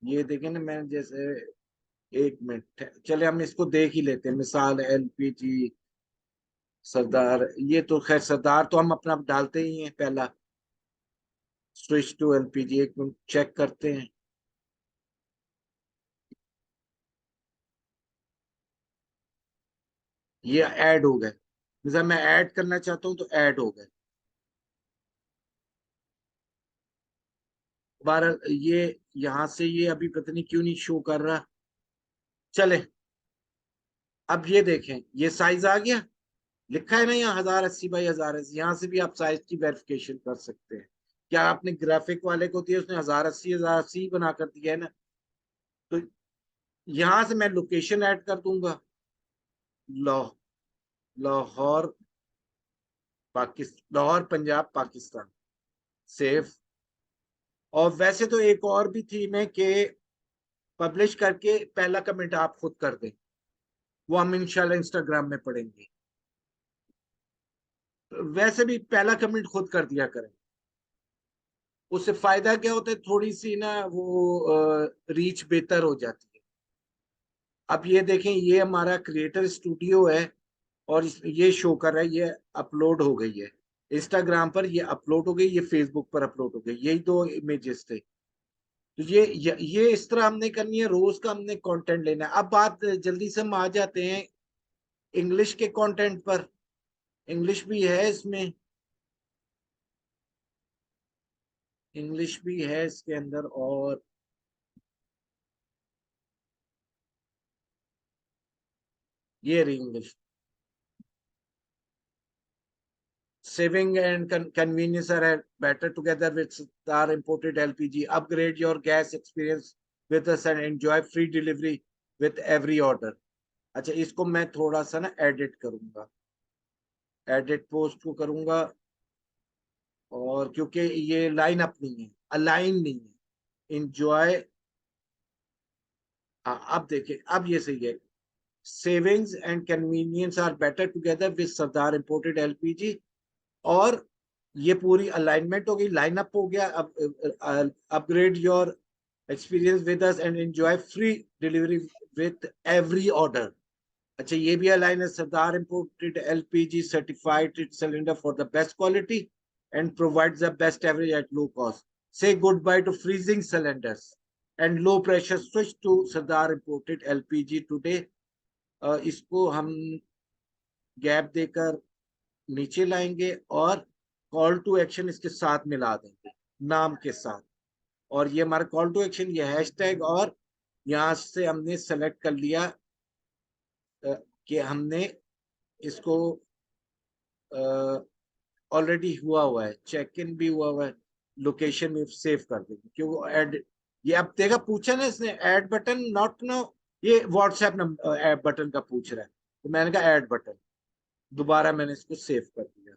ये देखें ना, मैं जैसे 1 मिनट, चले हम इसको देख ही लेते हैं। मिसाल एलपीजी सरदार, ये तो खैर सरदार तो हम अपना डालते ही हैं पहला। Switch to LPG, 1 minute check करते हैं। ये ऐड हो गए, जैसे मैं ऐड करना चाहता हूँ तो ऐड हो गए। बहरहाल ये यहाँ से ये अभी पता नहीं क्यों नहीं शो कर रहा। चले, अब ये देखें, ये साइज आ गया। लिखा है ना यहाँ 1080 बाई 1080, यहाँ से भी आप साइज की वेरिफिकेशन कर सकते हैं। क्या आपने ग्राफिक वाले को दिया, उसने 1080 बना कर दिया है ना। तो यहाँ से मैं लोकेशन ऐड कर दूंगा, ला लाहौर लाहौर पंजाब पाकिस्तान। सेव। और वैसे तो एक और भी थी मैं कि पब्लिश करके पहला कमेंट आप खुद कर दें, वो हम इंशाल्लाह इंस्टाग्राम में पढ़ेंगे। वैसे भी पहला कमेंट खुद कर दिया करें, उससे फायदा क्या होता है, थोड़ी सी ना वो रीच बेहतर हो जाती है। अब ये देखें, ये हमारा क्रिएटर स्टूडियो है, और ये शो कर रहा है, ये अपलोड हो गई है इंस्टाग्राम पर, ये अपलोड हो गई, ये फेसबुक पर अपलोड हो गई, यही 2 इमेजेस थे। तो ये इस तरह हमने करनी है, रोज का हमने कंटेंट लेना है। अब बात जल्दी से हम आ जाते हैं इंग्लिश के कंटेंट पर। इंग्लिश भी है इसमें, इंग्लिश भी है इसके अंदर। और ये रही English. Saving and convenience are better together with Star imported LPG. Upgrade your gas experience with us and enjoy free delivery with every order. अच्छा, इसको मैं थोड़ा सा ना एडिट करूंगा, एडिट पोस्ट को करूंगा, और क्योंकि ये लाइन अप नहीं है, अलाइन नहीं है, इंजॉय। अब देखिए, अब ये सही है। Savings and convenience are better together with Sardar imported LPG. और ये पूरी अलाइनमेंट हो गई, लाइनअप हो गया। अब upgrade your experience with us and enjoy free delivery with every order. अच्छा, ये भी अलाइन है। Sardar imported LPG certified it cylinder for the best quality and provides the best average at low cost. Say goodbye to freezing cylinders and low pressure switch to Sardar imported LPG today. इसको हम gap देकर नीचे लाएंगे और call to action इसके साथ मिला देंगे, नाम के साथ। और ये हमारा कॉल टू एक्शन, ये हैशटैग, और यहाँ से हमने सेलेक्ट कर लिया कि हमने इसको ऑलरेडी हुआ है, चेक इन भी हुआ है, लोकेशन में सेव कर देंगे। क्योंकि ऐड, ये अब देखा पूछा ना इसने, ऐड बटन नॉट नो, ये व्हाट्सएप नंबर ऐड बटन का पूछ रहा है, तो मैंने कहा ऐड बटन, दोबारा मैंने इसको सेव कर दिया।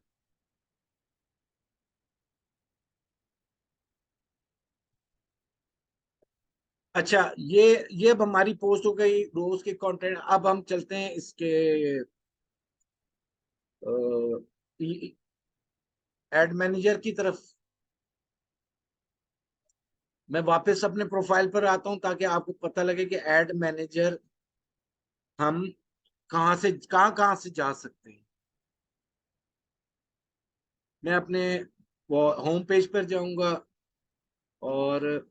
अच्छा, ये अब हमारी पोस्ट हो गई रोज के कंटेंट। अब हम चलते हैं इसके एड मैनेजर की तरफ। मैं वापस अपने प्रोफाइल पर आता हूं ताकि आपको पता लगे कि एड मैनेजर हम कहां से जा सकते हैं। मैं अपने होम पेज पर जाऊंगा, और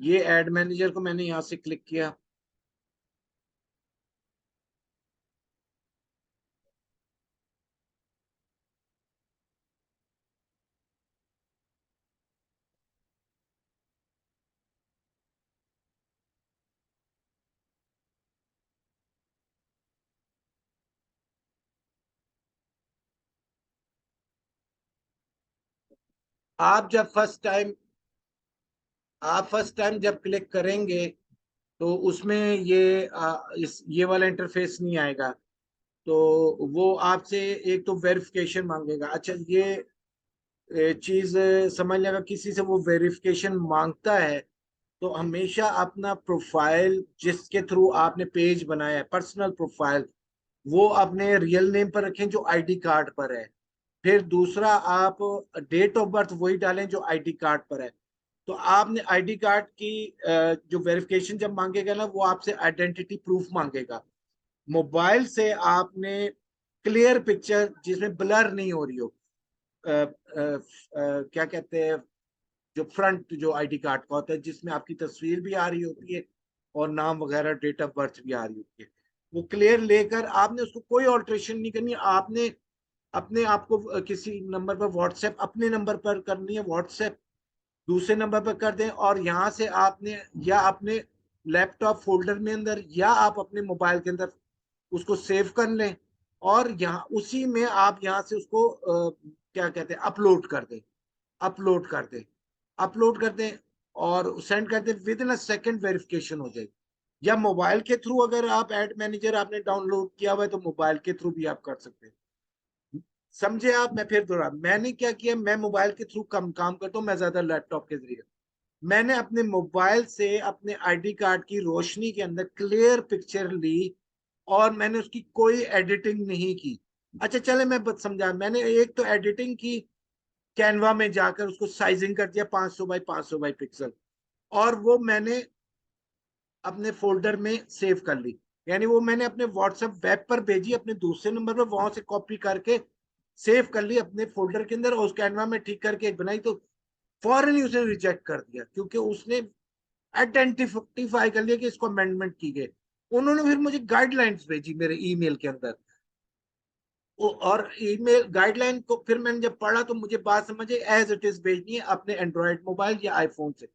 ये एड मैनेजर को मैंने यहां से क्लिक किया। आप जब फर्स्ट टाइम आप फर्स्ट टाइम जब क्लिक करेंगे तो उसमें ये वाला इंटरफेस नहीं आएगा। तो वो आपसे एक तो वेरिफिकेशन मांगेगा। अच्छा, ये चीज समझ लेगा, किसी से वो वेरिफिकेशन मांगता है तो हमेशा अपना प्रोफाइल जिसके थ्रू आपने पेज बनाया है, पर्सनल प्रोफाइल, वो अपने रियल नेम पर रखें जो आईडी कार्ड पर है। फिर दूसरा, आप डेट ऑफ बर्थ वही डालें जो आईडी कार्ड पर है। तो आपने आईडी कार्ड की जो वेरिफिकेशन जब मांगेगा ना, वो आपसे आइडेंटिटी प्रूफ मांगेगा। मोबाइल से आपने क्लियर पिक्चर जिसमें ब्लर नहीं हो रही हो, क्या कहते हैं, जो फ्रंट जो आईडी कार्ड का होता है जिसमें आपकी तस्वीर भी आ रही होती है और नाम वगैरह डेट ऑफ बर्थ भी आ रही होती है, वो क्लियर लेकर आपने उसको कोई ऑल्ट्रेशन नहीं करनी। आपने अपने आप को किसी नंबर पर व्हाट्सएप, अपने नंबर पर करनी है व्हाट्सएप, दूसरे नंबर पर कर दें, और यहाँ से आपने या अपने लैपटॉप फोल्डर में अंदर या आप अपने मोबाइल के अंदर उसको सेव कर लें, और यहाँ उसी में आप यहाँ से उसको क्या कहते हैं, अपलोड कर दें, अपलोड कर दें, अपलोड कर दें, और सेंड कर दें। With in a second verification हो जाएगी। या मोबाइल के थ्रू, अगर आप एड मैनेजर आपने डाउनलोड किया हुआ है तो मोबाइल के थ्रू भी आप कर सकते हैं। समझे आप? मैं फिर दोहरा, मैंने क्या किया, मैं मोबाइल के थ्रू कम काम करता हूँ, मैं ज्यादा लैपटॉप के जरिए। मैंने अपने मोबाइल से अपने आईडी कार्ड की रोशनी के अंदर क्लियर पिक्चर ली, और मैंने उसकी कोई एडिटिंग नहीं की। अच्छा चले, मैं समझा। मैंने एक तो एडिटिंग की, कैनवा में जाकर उसको साइजिंग कर दिया 500 बाई 500 बाई पिक्सल, और वो मैंने अपने फोल्डर में सेव कर ली। यानी वो मैंने अपने व्हाट्सएप वेब पर भेजी, अपने दूसरे नंबर पर, वहां से कॉपी करके सेव कर ली अपने फोल्डर के अंदर, और उस कैनवा में ठीक करके एक बनाई। तो फौरन ही उसने रिजेक्ट कर दिया, क्योंकि उसने आइडेंटिफाई कर लिया कि इसको अमेंडमेंट की गई। उन्होंने फिर मुझे गाइडलाइंस भेजी मेरे ईमेल के अंदर, और ईमेल गाइडलाइन को फिर मैंने जब पढ़ा तो मुझे बात समझ आई, एज इट इज भेजनी है अपने एंड्रॉयड मोबाइल या आईफोन से।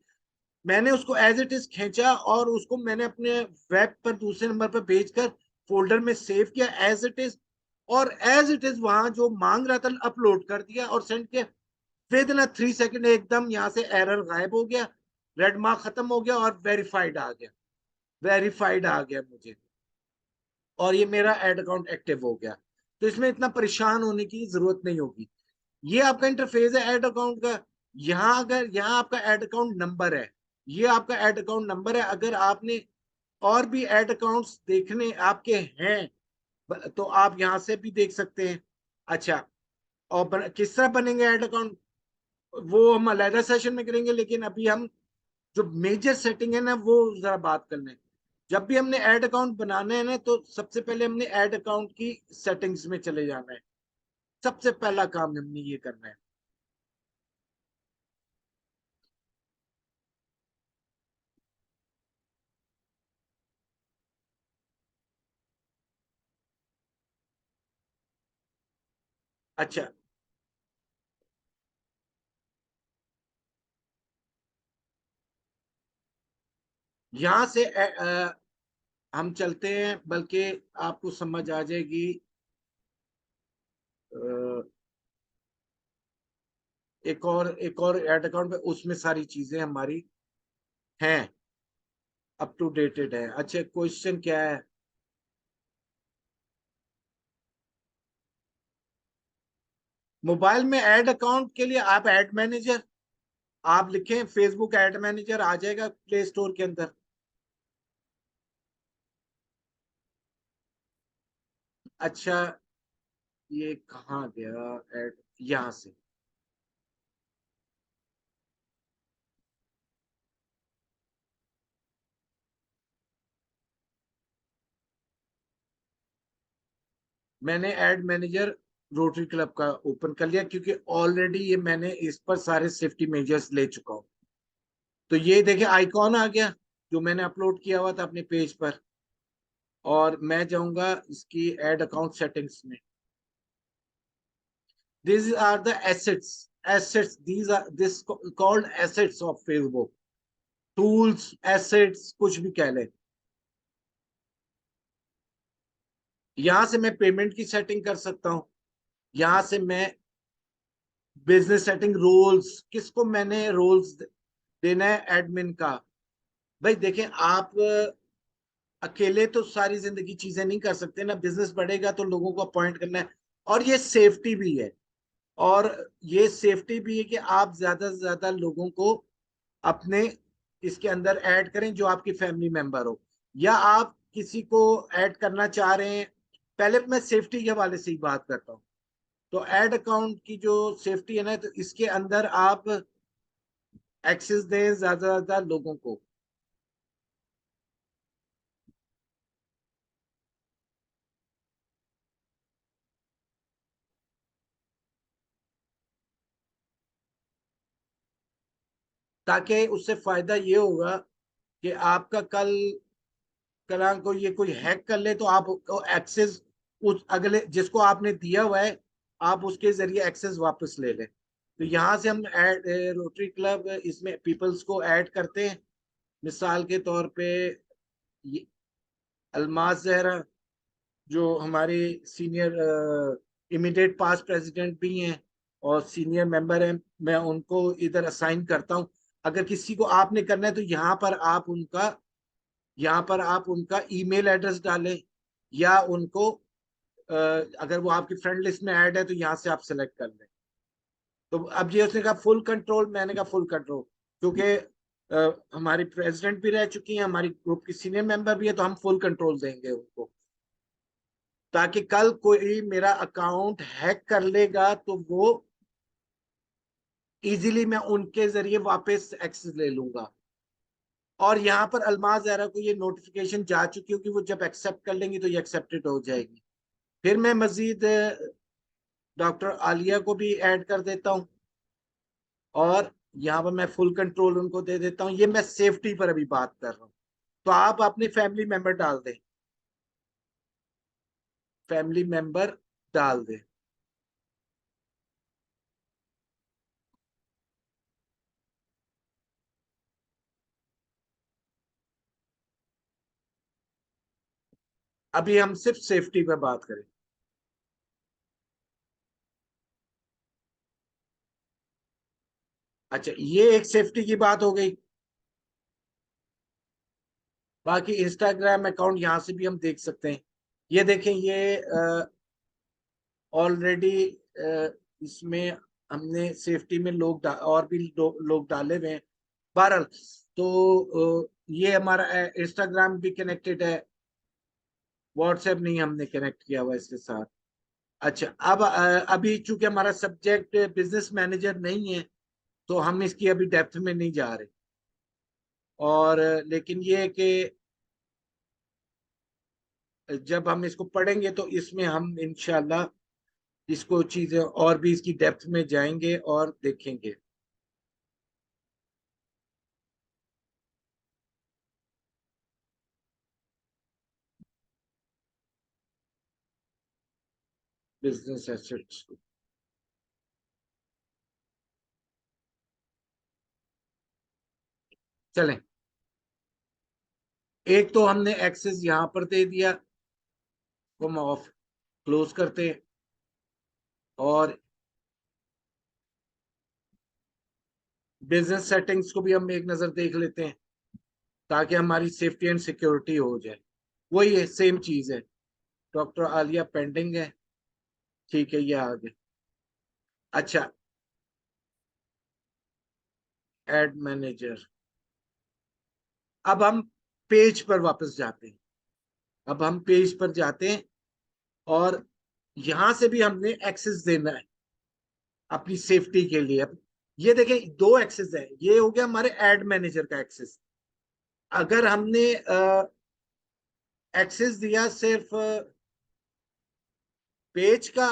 मैंने उसको एज इट इज खींचा और उसको मैंने अपने वेब पर दूसरे नंबर पर भेजकर फोल्डर में सेव किया एज इट इज, और एज इट इज वहां जो मांग रहा था अपलोड कर दिया और सेंड किया। विद इन 3 सेकंड एकदम यहाँ से एरर गायब हो गया, रेड मार्क खत्म हो गया और वेरीफाइड आ गया, वेरीफाइड आ गया मुझे, और ये मेरा एड अकाउंट एक्टिव हो गया। तो इसमें इतना परेशान होने की जरूरत नहीं होगी। ये आपका इंटरफेस है एड अकाउंट का। यहाँ अगर यहाँ आपका एड अकाउंट नंबर है, ये आपका एड अकाउंट नंबर है। अगर आपने और भी एड अकाउंट्स देखने आपके हैं तो आप यहाँ से भी देख सकते हैं। अच्छा, और किस तरह बनेंगे एड अकाउंट, वो हम अलहदा सेशन में करेंगे, लेकिन अभी हम जो मेजर सेटिंग है ना वो जरा बात कर लें। जब भी हमने ऐड अकाउंट बनाना है ना, तो सबसे पहले हमने ऐड अकाउंट की सेटिंग्स में चले जाना है। सबसे पहला काम हमने ये करना है। अच्छा, यहां से हम चलते हैं, बल्कि आपको समझ आ जाएगी। अ, एक और ऐड अकाउंट पे उसमें सारी चीजें हमारी हैं, अप टू डेटेड है। अच्छा, क्वेश्चन क्या है? मोबाइल में ऐड अकाउंट के लिए आप ऐड मैनेजर आप लिखें, फेसबुक ऐड मैनेजर आ जाएगा प्ले स्टोर के अंदर। अच्छा, ये कहाँ गया ऐड? यहां से मैंने ऐड मैनेजर रोटरी क्लब का ओपन कर लिया, क्योंकि ऑलरेडी ये मैंने इस पर सारे सेफ्टी मेजर्स ले चुका हूं। तो ये देखिए आइकॉन आ गया जो मैंने अपलोड किया हुआ था अपने पेज पर। और मैं जाऊंगा इसकी ऐड अकाउंट सेटिंग्स में। This are the assets, assets these are this called assets of Facebook. Tools, assets, कुछ भी कह ले। यहां से मैं पेमेंट की सेटिंग कर सकता हूँ। यहां से मैं बिजनेस सेटिंग, रोल्स, किसको मैंने रोल्स देना है एडमिन का। भाई देखें, आप अकेले तो सारी जिंदगी चीजें नहीं कर सकते ना, बिजनेस बढ़ेगा तो लोगों को अपॉइंट करना है। और ये सेफ्टी भी है, और ये सेफ्टी भी है कि आप ज्यादा से ज्यादा लोगों को अपने इसके अंदर ऐड करें जो आपकी फैमिली मेंबर हो, या आप किसी को ऐड करना चाह रहे हैं। पहले मैं सेफ्टी के हवाले से ही बात करता हूँ। तो ऐड अकाउंट की जो सेफ्टी है ना, तो इसके अंदर आप एक्सेस दें ज्यादा से ज्यादा लोगों को। ताकि उससे फायदा ये होगा कि आपका कल कल को ये कोई हैक कर ले तो आप एक्सेस उस अगले जिसको आपने दिया हुआ है, आप उसके जरिए एक्सेस वापस ले लें। तो यहाँ से हम ऐड रोटरी क्लब इसमें पीपल्स को ऐड करते हैं। मिसाल के तौर पे ये अल्माज जहरा जो हमारे सीनियर इमीडिएट पास्ट प्रेसिडेंट भी हैं और सीनियर मेंबर हैं, मैं उनको इधर असाइन करता हूँ। अगर किसी को आपने करना है तो यहाँ पर आप उनका ईमेल एड्रेस डालें, या उनको अगर वो आपकी फ्रेंड लिस्ट में ऐड है तो यहाँ से आप सेलेक्ट कर लें। तो अब ये उसने कहा फुल कंट्रोल, मैंने कहा फुल कंट्रोल, क्योंकि हमारी प्रेसिडेंट भी रह चुकी हैं, हमारी ग्रुप की सीनियर मेंबर भी है, तो हम फुल कंट्रोल देंगे उनको। ताकि कल कोई मेरा अकाउंट हैक कर लेगा तो वो इजीली मैं उनके जरिए वापस एक्सेस ले लूंगा। और यहाँ पर अल्माज जहरा को ये नोटिफिकेशन जा चुकी होगी, वो जब एक्सेप्ट कर लेंगी तो ये एक्सेप्टेड हो जाएगी। फिर मैं मजीद डॉक्टर आलिया को भी ऐड कर देता हूँ, और यहाँ पर मैं फुल कंट्रोल उनको दे देता हूँ। ये मैं सेफ्टी पर अभी बात कर रहा हूँ। तो आप अपनी फैमिली मेंबर डाल दें, फैमिली मेंबर डाल दें। अभी हम सिर्फ सेफ्टी पे बात करें। अच्छा, ये एक सेफ्टी की बात हो गई। बाकी इंस्टाग्राम अकाउंट यहाँ से भी हम देख सकते हैं। ये देखें, ये ऑलरेडी इसमें हमने सेफ्टी में और भी लोग डाले हुए हैं। बहरहाल, तो ये हमारा इंस्टाग्राम भी कनेक्टेड है, व्हाट्सएप नहीं हमने कनेक्ट किया हुआ इसके साथ। अच्छा, अब अभी चूंकि हमारा सब्जेक्ट बिजनेस मैनेजर नहीं है, तो हम इसकी अभी डेप्थ में नहीं जा रहे। और लेकिन ये है कि जब हम इसको पढ़ेंगे तो इसमें हम इंशाल्लाह इसको चीजें और भी इसकी डेप्थ में जाएंगे और देखेंगे। बिजनेस एसेट्स को चलें। एक तो हमने एक्सेस यहां पर दे दिया, तो हम ऑफ क्लोज करते हैं। और बिजनेस सेटिंग्स को भी हम एक नजर देख लेते हैं, ताकि हमारी सेफ्टी एंड सिक्योरिटी हो जाए। वही है, सेम चीज है। डॉक्टर आलिया पेंडिंग है। ठीक है, ये आ गया। अच्छा, एड मैनेजर। अब हम पेज पर वापस जाते हैं। अब हम पेज पर जाते हैं, और यहां से भी हमने एक्सेस देना है अपनी सेफ्टी के लिए। अब ये देखें, दो एक्सेस है। ये हो गया हमारे एड मैनेजर का एक्सेस। अगर हमने एक्सेस दिया सिर्फ पेज का,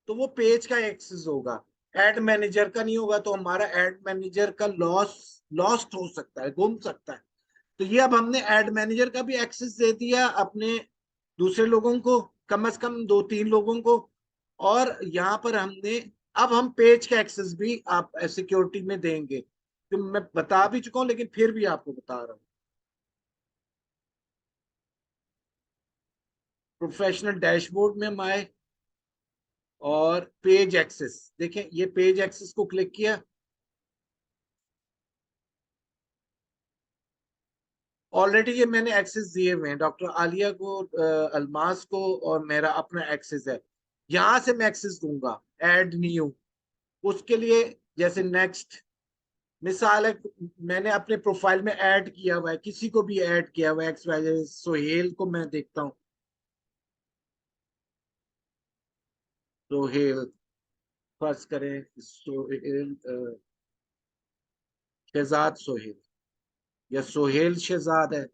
तो वो पेज का एक्सेस होगा, एड मैनेजर का नहीं होगा। तो हमारा एड मैनेजर का लॉस्ट हो सकता है, गुम सकता है। तो ये अब हमने एड मैनेजर का भी एक्सेस दे दिया अपने दूसरे लोगों को, कम से कम दो तीन लोगों को। और यहाँ पर हमने, अब हम पेज का एक्सेस भी आप सिक्योरिटी में देंगे, तो मैं बता भी चुका हूँ लेकिन फिर भी आपको बता रहा हूँ। प्रोफेशनल डैशबोर्ड में हम आए, और पेज एक्सेस देखें, ये पेज एक्सेस को क्लिक किया। ऑलरेडी ये मैंने एक्सेस दिए हुए हैं, डॉक्टर आलिया को, अल्मास को, और मेरा अपना एक्सेस है। यहां से मैं एक्सेस दूंगा ऐड न्यू, उसके लिए जैसे नेक्स्ट, मिसाल है, मैंने अपने प्रोफाइल में ऐड किया हुआ है, किसी को भी ऐड किया हुआ है, एक्स वाई जेड, सोहेल को मैं देखता हूँ। सोहेल, फर्ज करें सोहेल, शहजाद सोहेल, या सोहेल शहजाद है।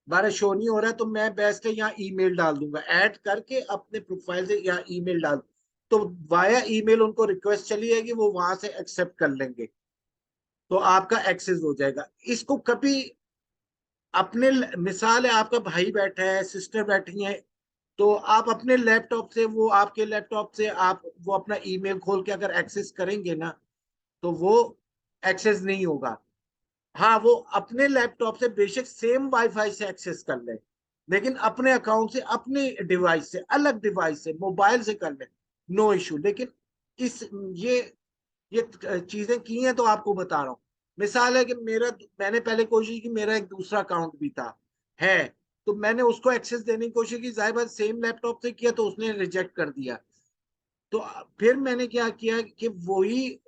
बारह शो नहीं हो रहा है, तो मैं बेस्ट है यहाँ ईमेल डाल दूंगा, ऐड करके अपने प्रोफाइल से यहाँ ईमेल डाल, तो वाया ईमेल उनको रिक्वेस्ट चली है कि वो वहां से एक्सेप्ट कर लेंगे, तो आपका एक्सेस हो जाएगा। इसको कभी अपने, मिसाल है आपका भाई बैठा है, सिस्टर बैठी है, तो आप अपने लैपटॉप से, वो आपके लैपटॉप से आप वो अपना ईमेल खोल के अगर एक्सेस करेंगे ना, तो वो एक्सेस नहीं होगा। हाँ, वो अपने लैपटॉप से बेशक सेम वाईफाई से एक्सेस कर ले, लेकिन अपने अकाउंट से, अपने डिवाइस से, अलग डिवाइस से, मोबाइल से कर ले, नो इशू। लेकिन इस ये चीजें की हैं तो आपको बता रहा हूँ। मिसाल है कि मैंने पहले कोशिश की, मेरा एक दूसरा अकाउंट भी था, है, तो मैंने उसको एक्सेस देने की कोशिश की, जाहिर बात सेम लैपटॉप से किया, तो उसने रिजेक्ट कर दिया। तो फिर मैंने क्या किया कि वही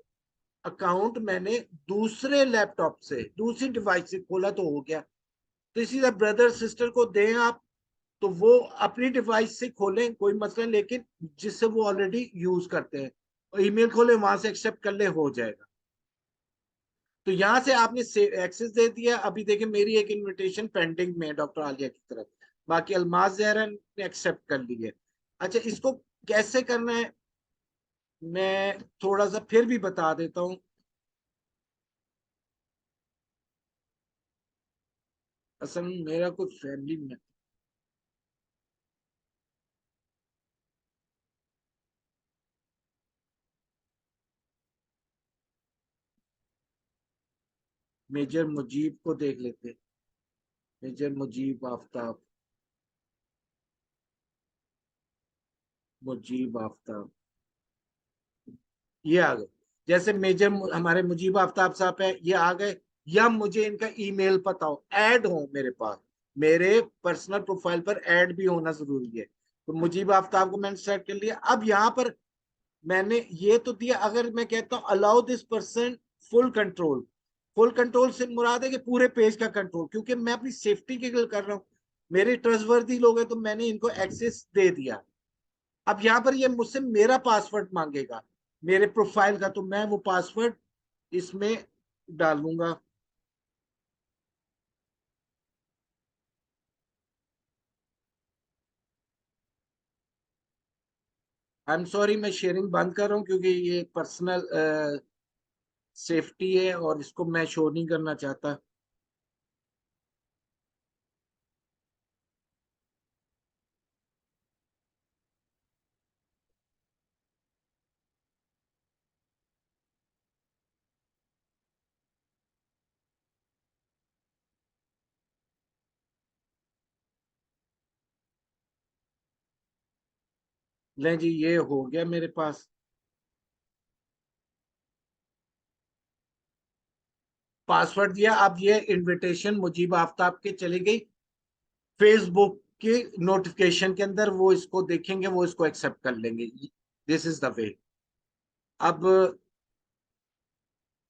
अकाउंट मैंने दूसरे लैपटॉप से, दूसरी डिवाइस से खोला, तो हो गया। तो इसी तरह ब्रदर सिस्टर को दें आप, तो वो अपनी डिवाइस से खोलें, कोई मसला नहीं, लेकिन जिससे वो ऑलरेडी यूज करते हैं, और ईमेल खोले, वहां से एक्सेप्ट कर ले, हो जाएगा। तो यहां से आपने एक्सेस दे दिया। अभी देखिए, मेरी एक इनविटेशन पेंडिंग में है डॉक्टर आलिया की तरफ, बाकी अल्माज जहरा ने एक्सेप्ट कर ली है। अच्छा, इसको कैसे करना है, मैं थोड़ा सा फिर भी बता देता हूँ। असल में मेरा कुछ फैमिली में मेजर मुजीब को देख लेते हैं। मेजर मुजीब आफ्ताब, मुजीब आफ्ताब, ये आ गए। जैसे मेजर हमारे मुजीब आफ्ताब साहब है, ये आ गए। या मुझे इनका ईमेल पता हो, ऐड हो मेरे पास, मेरे पर्सनल प्रोफाइल पर ऐड भी होना जरूरी है। तो मुजीब आफ्ताब को मैंने सेट कर लिया। अब यहाँ पर मैंने ये तो दिया, अगर मैं कहता हूँ allow this person full control, full control से मुराद है कि पूरे पेज का कंट्रोल, क्योंकि मैं अपनी सेफ्टी के लिए कर रहा हूँ, मेरे ट्रस्टवर्दी लोग हैं, तो मैंने इनको एक्सेस दे दिया। अब यहाँ पर ये मुझसे मेरा पासवर्ड मांगेगा, मेरे प्रोफाइल का, तो मैं वो पासवर्ड इसमें डालूंगा। आई एम सॉरी, मैं शेयरिंग बंद कर रहा हूँ क्योंकि ये पर्सनल सेफ्टी है और इसको मैं शो नहीं करना चाहता। ले जी, ये हो गया मेरे पास पासवर्ड दिया। अब ये इनविटेशन मुजीब आफ्ताब के चली गई फेसबुक की नोटिफिकेशन के अंदर, वो इसको देखेंगे, वो इसको एक्सेप्ट कर लेंगे। This is the way. अब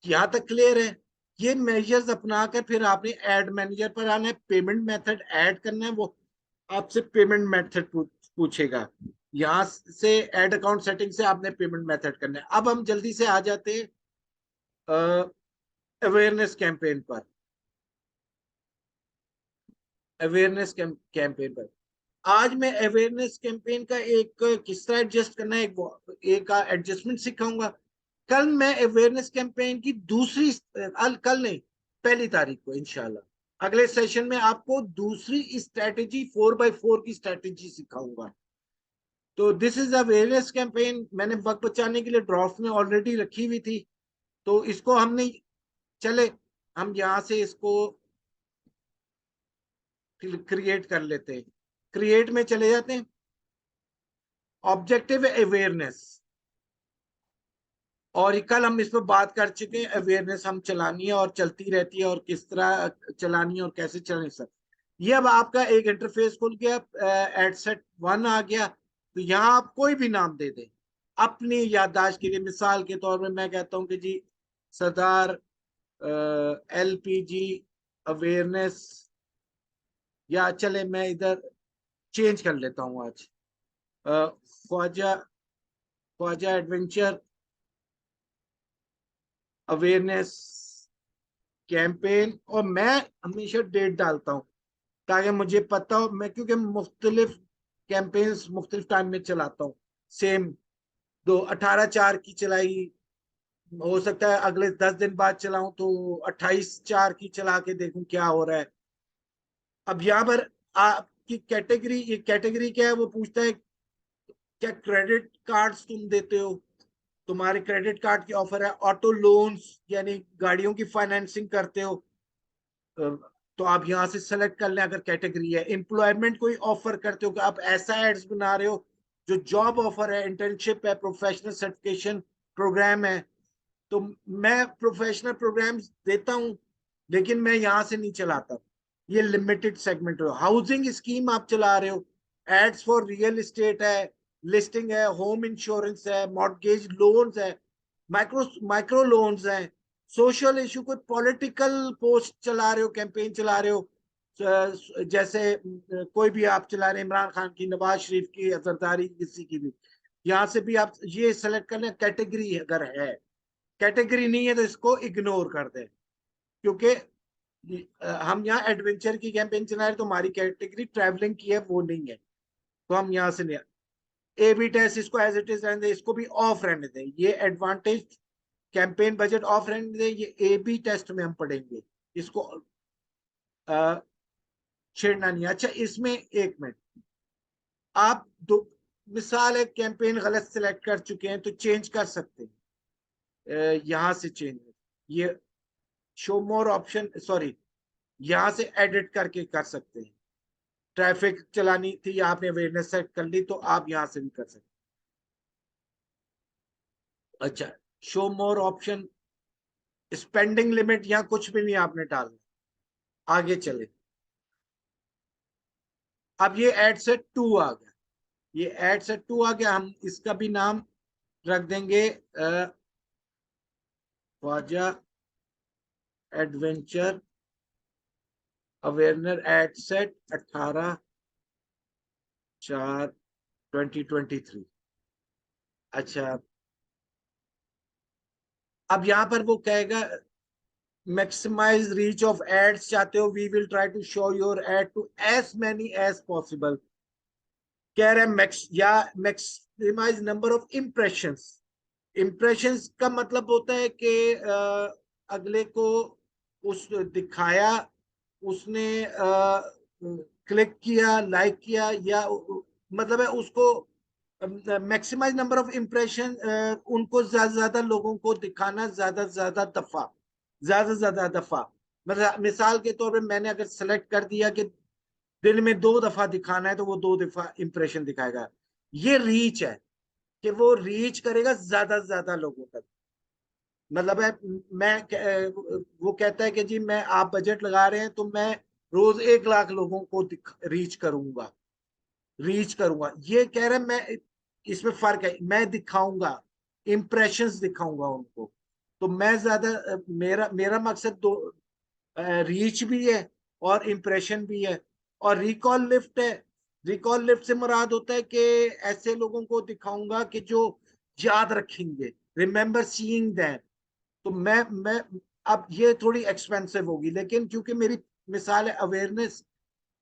यहाँ तक क्लियर है। ये मेजर्स अपना कर फिर आपने ऐड मैनेजर पर आना है, पेमेंट मेथड ऐड करना है, वो आपसे पेमेंट मेथड पूछेगा। यहाँ से ऐड अकाउंट सेटिंग से आपने पेमेंट मेथड करना है। अब हम जल्दी से आ जाते हैं अवेयरनेस कैंपेन पर। अवेयरनेस कैंपेन पर आज मैं अवेयरनेस कैंपेन का एक किस तरह एडजस्ट करना है, एक एडजस्टमेंट सिखाऊंगा। कल मैं अवेयरनेस कैंपेन की दूसरी कल नहीं, 1 तारीख को इंशाल्लाह अगले सेशन में आपको दूसरी स्ट्रेटेजी, 4x4 की स्ट्रेटेजी सिखाऊंगा। तो दिस इज अवेयरनेस कैंपेन, मैंने वक्त बचाने के लिए ड्राफ्ट में ऑलरेडी रखी हुई थी। तो इसको हमने, चले हम यहाँ से इसको क्रिएट कर लेते हैं। क्रिएट में चले जाते हैं, ऑब्जेक्टिव अवेयरनेस। और कल हम इस पर बात कर चुके हैं, अवेयरनेस हम चलानी है और चलती रहती है, और किस तरह चलानी है और कैसे चलानी है। ये अब आपका एक इंटरफेस खुल गया, एडसेट 1 आ गया। तो यहाँ आप कोई भी नाम दे दें अपनी याददाश्त के लिए। मिसाल के तौर में मैं कहता हूँ कि जी सरदार एलपीजी अवेयरनेस, या चले मैं इधर चेंज कर लेता हूँ आज, uh, Khwaja Khwaja adventure awareness campaign. और मैं हमेशा डेट डालता हूँ ताकि मुझे पता हो, मैं क्योंकि मुख्तलिफ कैंपेन्स मुख्तलिफ टाइम में चलाता हूँ। सेम 18/4 की चलाई, हो सकता है अगले 10 दिन बाद चलाऊं, तो 28/4 की चला के देखूं क्या हो रहा है। अब यहाँ पर आपकी कैटेगरी, ये कैटेगरी क्या है, वो पूछता है क्या क्रेडिट कार्ड्स तुम देते हो, तुम्हारे क्रेडिट कार्ड की ऑफर है, ऑटो लोन्स यानी गाड़ियों की फाइनेंसिंग करते हो। तो आप यहाँ से सेलेक्ट कर लें अगर कैटेगरी है। एम्प्लॉयमेंट कोई ऑफर करते हो कि आप ऐसा एड्स बना रहे हो जो जॉब ऑफर है, इंटर्नशिप है, प्रोफेशनल सर्टिफिकेशन प्रोग्राम है। तो मैं प्रोफेशनल प्रोग्राम्स देता हूँ, लेकिन मैं यहाँ से नहीं चलाता। ये लिमिटेड सेगमेंट हो। हाउसिंग स्कीम आप चला रहे हो, एड्स फॉर रियल एस्टेट है, लिस्टिंग है, होम इंश्योरेंस है, मॉर्गेज लोन्स है, माइक्रो माइक्रो लोन्स है, सोशल इशू, कोई पॉलिटिकल पोस्ट चला रहे हो, कैंपेन चला रहे हो, जैसे कोई भी आप चला रहे हैं, इमरान खान की, नवाज शरीफ की, जरदारी, किसी की भी, यहाँ से भी आप ये सेलेक्ट कर लें कैटेगरी अगर है। कैटेगरी नहीं है तो इसको इग्नोर कर दें, क्योंकि हम यहाँ एडवेंचर की कैंपेन चला रहे, तो हमारी कैटेगरी ट्रैवलिंग की है, वो नहीं है। तो हम यहाँ से नहीं, ए बी टेस्ट इसको एज इट इज रहने दें, इसको भी ऑफ रहने दें। ये एडवांटेज कैंपेन बजट ऑफ रहने दें, ये ए बी टेस्ट में हम पढ़ेंगे, इसको छेड़ना नहीं। अच्छा, इसमें एक मिनट, आप दो मिसाल है कैंपेन गलत सिलेक्ट कर चुके हैं तो चेंज कर सकते हैं। यहाँ से चेंज, ये शो मोर ऑप्शन, सॉरी, यहाँ से एडिट करके कर सकते हैं। ट्रैफिक चलानी थी, आपने अवेयरनेस सेट कर ली, तो आप यहाँ से भी कर सकते हैं। अच्छा, शो मोर ऑप्शन, स्पेंडिंग लिमिट, यहाँ कुछ भी नहीं आपने डालना। आगे चले, अब ये एड सेट 2 आ गया। ये एड सेट 2 आ गया, हम इसका भी नाम रख देंगे Khwaja adventure awareness ad set 18/4/2023। अच्छा, अब यहां पर वो कहेगा मैक्सिमाइज रीच ऑफ एड्स चाहते हो, we will try to show your ad to as many as possible. कह रहे हैं मैक्स या maximize number of impressions. Impressions का मतलब होता है कि अगले को उस दिखाया, उसने क्लिक किया, लाइक किया, या मतलब है उसको मैक्सिमाइज नंबर ऑफ इम्प्रेशन, उनको ज्यादा से ज्यादा लोगों को दिखाना, ज्यादा से ज्यादा दफा, ज्यादा से ज्यादा दफा। मतलब मिसाल के तौर पे मैंने अगर सेलेक्ट कर दिया कि दिन में 2 दफा दिखाना है, तो वो 2 दफा इंप्रेशन दिखाएगा। ये रीच है कि वो रीच करेगा ज्यादा से ज्यादा लोगों तक। मतलब है, मैं वो कहता है कि जी मैं, आप बजट लगा रहे हैं तो मैं रोज 1 लाख लोगों को रीच करूंगा, रीच करूंगा। ये कह रहे हैं मैं, इसमें फर्क है, मैं दिखाऊंगा, इंप्रेशंस दिखाऊंगा उनको। तो मैं ज्यादा, मेरा मेरा मकसद दो, रीच भी है और इम्प्रेशन भी है। और रिकॉल लिफ्ट है। रिकॉल लिफ्ट से मुराद होता है कि ऐसे लोगों को दिखाऊंगा कि जो याद रखेंगे, रिमेंबर सीइंग दैट। तो मैं अब ये थोड़ी एक्सपेंसिव होगी, लेकिन क्योंकि मेरी मिसाल है अवेयरनेस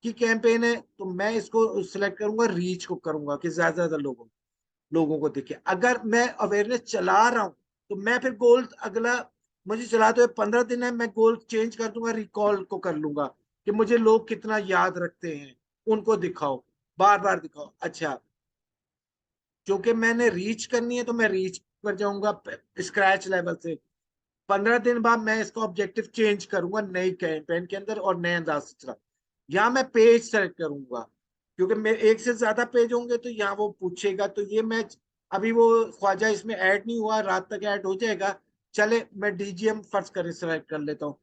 की कैंपेन है, तो मैं इसको सिलेक्ट करूंगा, रीच को करूंगा कि ज्यादा से ज्यादा लोगों को दिखे। अगर मैं अवेयरनेस चला रहा हूं, तो मैं फिर गोल अगला, मुझे चलाते हुए 15 दिन है, मैं गोल चेंज कर दूंगा, रिकॉल को कर लूंगा कि मुझे लोग कितना याद रखते हैं, उनको दिखाओ, बार बार दिखाओ। अच्छा, क्योंकि मैंने रीच करनी है, तो मैं रीच पर जाऊंगा स्क्रैच लेवल से। 15 दिन बाद मैं इसका ऑब्जेक्टिव चेंज करूंगा नई कैंपेन के अंदर और नए अंदाज से चला। यहाँ मैं पेज सेलेक्ट करूंगा, क्योंकि मेरे एक से ज्यादा पेज होंगे तो यहाँ वो पूछेगा। तो ये मैं अभी, वो ख्वाजा इसमें ऐड नहीं हुआ, रात तक ऐड हो जाएगा। चले, मैं डीजीएम फर्स्ट कर सेलेक्ट कर लेता हूँ,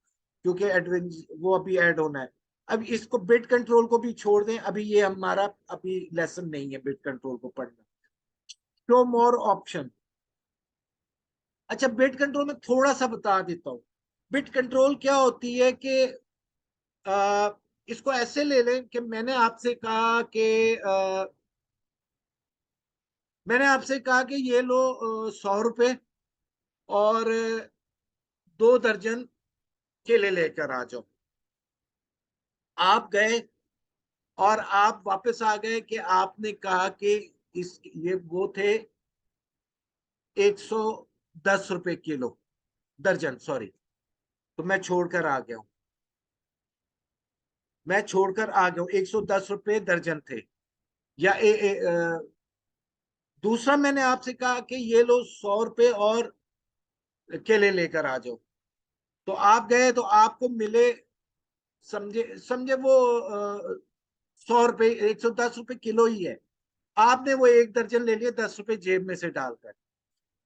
क्योंकि एडवेंच वो अभी ऐड होना है। अब इसको बिट कंट्रोल को भी छोड़ दें, अभी ये हमारा अभी लेसन नहीं है बिट कंट्रोल को पढ़ना। शो मोर ऑप्शन। अच्छा, बिट कंट्रोल में थोड़ा सा बता देता हूँ। बिट कंट्रोल क्या होती है कि आ, इसको ऐसे ले लें कि मैंने आपसे कहा कि ये लो 100 रुपए और 2 दर्जन केले लेकर आ जाओ। आप गए और आप वापस आ गए कि आपने कहा कि इस ये वो थे 110 रुपए किलो, दर्जन, सॉरी। तो मैं छोड़कर आ गया हूँ, मैं छोड़कर आ गया हूँ, 110 रुपए दर्जन थे। या दूसरा मैंने आपसे कहा कि ये लो 100 रुपए और केले लेकर आ जाओ। तो आप गए तो आपको मिले, समझे समझे वो 100 रुपए, 110 रुपए किलो ही है। आपने वो 1 दर्जन ले लिए 10 रुपए जेब में से डालकर।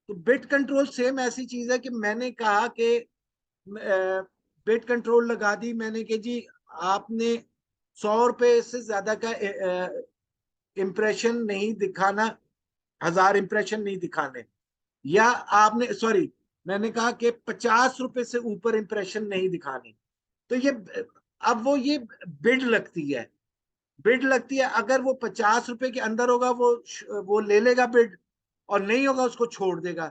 तो बिट कंट्रोल सेम ऐसी चीज है कि मैंने कहा कि बिट कंट्रोल लगा दी मैंने कि जी आपने 100 रुपए से ज्यादा का इम्प्रेशन नहीं दिखाना, 1000 इम्प्रेशन नहीं दिखाने। या आपने, सॉरी, मैंने कहा कि 50 रुपए से ऊपर इंप्रेशन नहीं दिखाने। तो ये, अब वो ये बिड लगती है, बिड लगती है। अगर वो 50 रुपए के अंदर होगा, वो ले लेगा बिड, और नहीं होगा उसको छोड़ देगा।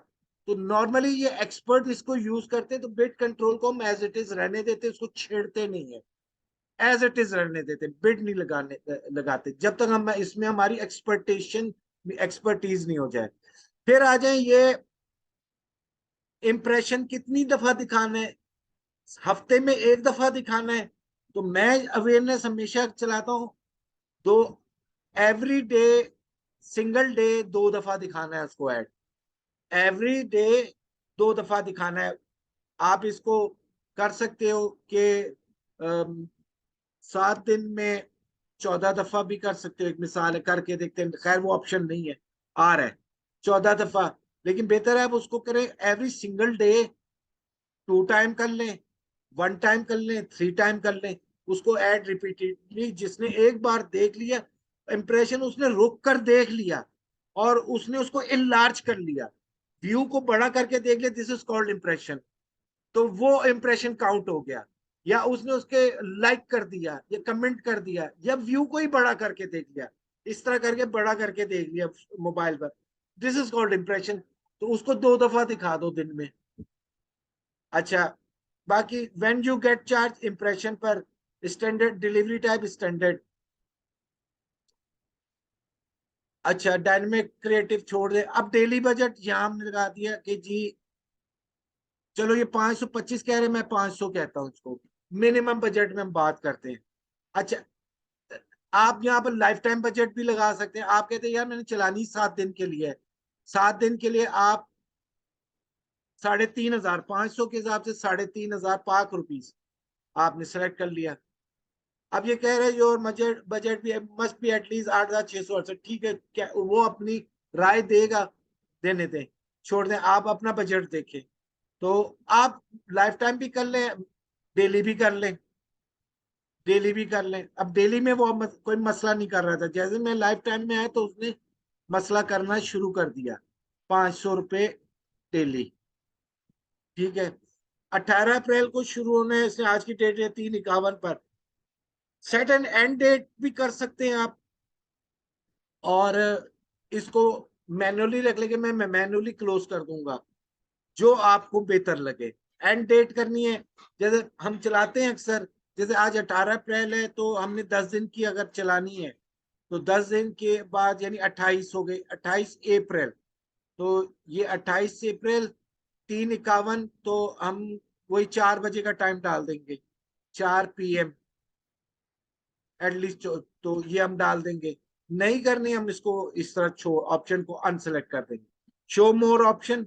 तो नॉर्मली ये एक्सपर्ट इसको यूज करते हैं। तो बिड कंट्रोल को हम एज इट इज रहने देते, उसको छेड़ते नहीं है, एज इट इज रहने देते, बिड नहीं लगाते जब तक हम इसमें हमारी एक्सपर्टीज नहीं हो जाए। फिर आ जाए ये, इंप्रेशन कितनी दफा दिखाना है, हफ्ते में 1 दफा दिखाना है। तो मैं अवेयरनेस हमेशा चलाता हूँ, दो, एवरी डे, सिंगल डे 2 दफा दिखाना है उसको ऐड, एवरी डे 2 दफा दिखाना है। आप इसको कर सकते हो कि 7 दिन में 14 दफा भी कर सकते हो, एक मिसाल है, करके देखते हैं। खैर वो ऑप्शन नहीं है, आ रहा है 14 दफा, लेकिन बेहतर है आप उसको करें एवरी सिंगल डे। 2 टाइम कर लें, 1 टाइम कर लें, 3 टाइम कर लें। उसको ऐड रिपीटेडली, जिसने एक बार देख लिया इंप्रेशन, उसने रुक कर देख लिया और उसने उसको इनलार्ज कर लिया, व्यू को बड़ा करके देख लिया, दिस इज कॉल्ड इंप्रेशन। तो वो इंप्रेशन काउंट हो गया। या उसने उसके लाइक कर दिया या कमेंट कर दिया या व्यू को ही बड़ा करके देख लिया, इस तरह करके बड़ा करके देख लिया मोबाइल पर, दिस इज कॉल्ड इंप्रेशन। तो उसको 2 दफा दिखा दो दिन में। अच्छा, बाकी when you get charge impression पर, स्टैंडर्ड डिलीवरी टाइप स्टैंडर्ड। अच्छा, डायनेमिक क्रिएटिव छोड़ दे। अब डेली बजट यहाँ हमने लगा दिया कि जी चलो ये 525 कह रहे हैं, मैं 500 कहता हूँ इसको। मिनिमम बजट में हम बात करते हैं। अच्छा, आप यहाँ पर लाइफ टाइम बजट भी लगा सकते हैं। आप कहते हैं यार मैंने चलानी 7 दिन के लिए है, 7 दिन के लिए आप 3,500, 500 के हिसाब से 3,500 पाक रुपीज आपने सेलेक्ट कर लिया। अब ये कह रहे हैं योर बजट बजट भी मस्ट बी एटलीस्ट 8,668। ठीक है, क्या वो अपनी राय देगा, देने दें, छोड़ दें, आप अपना बजट देखें। तो आप लाइफ टाइम भी कर लें, डेली भी कर लें, डेली भी कर लें। अब डेली में वो कोई मसला नहीं कर रहा था, जैसे मैं लाइफ टाइम में आया तो उसने मसला करना शुरू कर दिया। 500 रुपये डेली, ठीक है। 18 अप्रैल को शुरू होने से आज की डेट है 3/51 पर। सेट एंड एंड डेट भी कर सकते हैं आप, और इसको मैनुअली रख लेंगे, मैं मैनुअली क्लोज कर दूंगा, जो आपको बेहतर लगे। एंड डेट करनी है, जैसे हम चलाते हैं अक्सर, जैसे आज 18 अप्रैल है तो हमने 10 दिन की अगर चलानी है, तो 10 दिन के बाद यानी 28 हो गई, 28 अप्रैल। तो ये 28 अप्रैल 3/51, तो हम वही 4 बजे का टाइम डाल देंगे, 4 PM एटलीस्ट। तो ये हम डाल देंगे। नहीं करनी, हम इसको इस तरह शो ऑप्शन को अनसेलेक्ट कर देंगे, शो मोर ऑप्शन।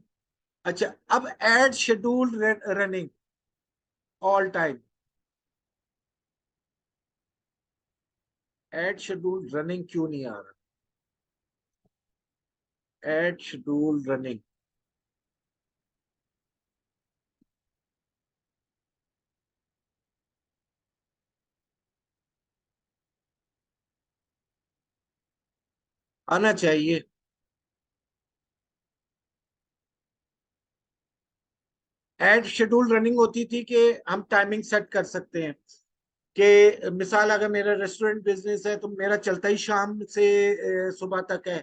अच्छा, अब ad schedule running all time, ad schedule running क्यों नहीं आ रहा? एड शेड्यूल रनिंग, आना चाहिए। एड शेड्यूल रनिंग होती थी कि हम टाइमिंग सेट कर सकते हैं कि मिसाल अगर मेरा रेस्टोरेंट बिजनेस है तो मेरा चलता ही शाम से सुबह तक है,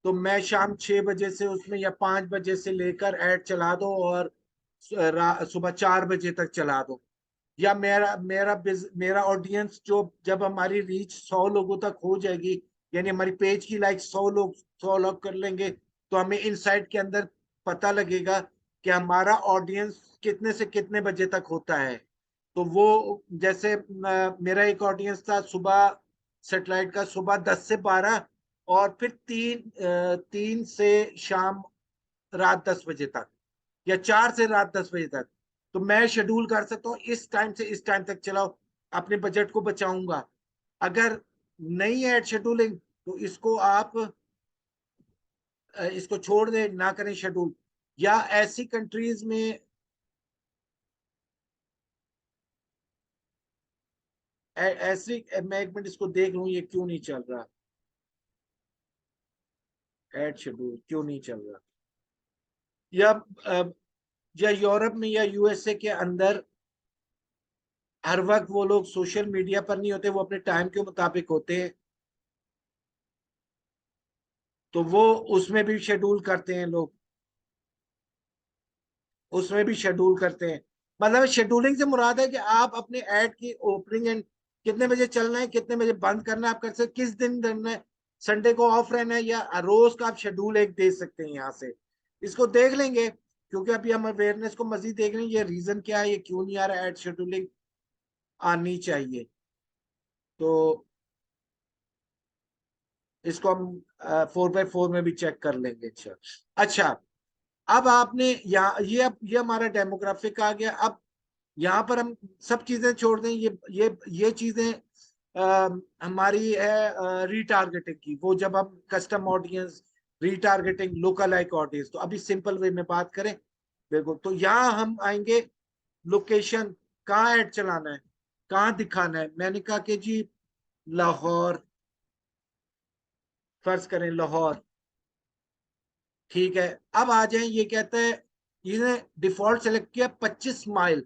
तो मैं शाम 6 बजे से उसमें या 5 बजे से लेकर ऐड चला दो और सुबह 4 बजे तक चला दो। या मेरा ऑडियंस जो, जब हमारी रीच 100 लोगों तक हो जाएगी, यानी हमारी पेज की लाइक 100 लोग कर लेंगे, तो हमें इनसाइट के अंदर पता लगेगा कि हमारा ऑडियंस कितने से कितने बजे तक होता है। तो वो जैसे मेरा एक ऑडियंस था सुबह, सेटेलाइट का सुबह 10 से 12, और फिर 3 से शाम रात 10 बजे तक, या 4 से रात 10 बजे तक। तो मैं शेड्यूल कर सकता हूँ इस टाइम से इस टाइम तक चलाओ, अपने बजट को बचाऊंगा। अगर नहीं है शेड्यूलिंग, तो इसको आप इसको छोड़ दें, ना करें शेड्यूल। या ऐसी कंट्रीज में ऐसी, मैं एक मिनट इसको देख लूं ये क्यों नहीं चल रहा, एड शेड्यूल क्यों नहीं चल रहा। या या यूरोप में या यूएसए के अंदर हर वक्त वो लोग सोशल मीडिया पर नहीं होते, वो अपने टाइम के मुताबिक होते हैं, तो वो उसमें भी शेड्यूल करते हैं लोग, उसमें भी शेड्यूल करते हैं। मतलब शेड्यूलिंग से मुराद है कि आप अपने ऐड की ओपनिंग एंड कितने बजे चलना है, कितने बजे बंद करना है, आप कर सकते, किस दिन करना है, संडे को ऑफ रहना है, या रोज का आप शेड्यूल एक दे सकते हैं यहाँ से। इसको देख लेंगे, क्योंकि अभी हम अवेयरनेस को मजीद देख रहे हैं, ये रीजन क्या है, ये क्यों नहीं आ रहा है, एड शेड्यूलिंग आनी चाहिए। तो इसको हम 4x4 में भी चेक कर लेंगे। अच्छा, अच्छा, अब आपने यहाँ ये, अब ये हमारा डेमोग्राफिक आ गया। अब यहाँ पर हम सब चीजें छोड़ दें, ये चीजें हमारी है रीटारगेटिंग की, वो जब हम custom audience, retargeting, local like audience. तो अभी सिंपल वे में बात करें, देखो तो यहाँ हम आएंगे लोकेशन, कहाँ ऐड चलाना है, कहाँ दिखाना है। मैंने कहा कि जी लाहौर, फर्ज करें लाहौर, ठीक है। अब आ जाए, ये कहता है, इसने डिफॉल्ट सेलेक्ट किया 25 माइल।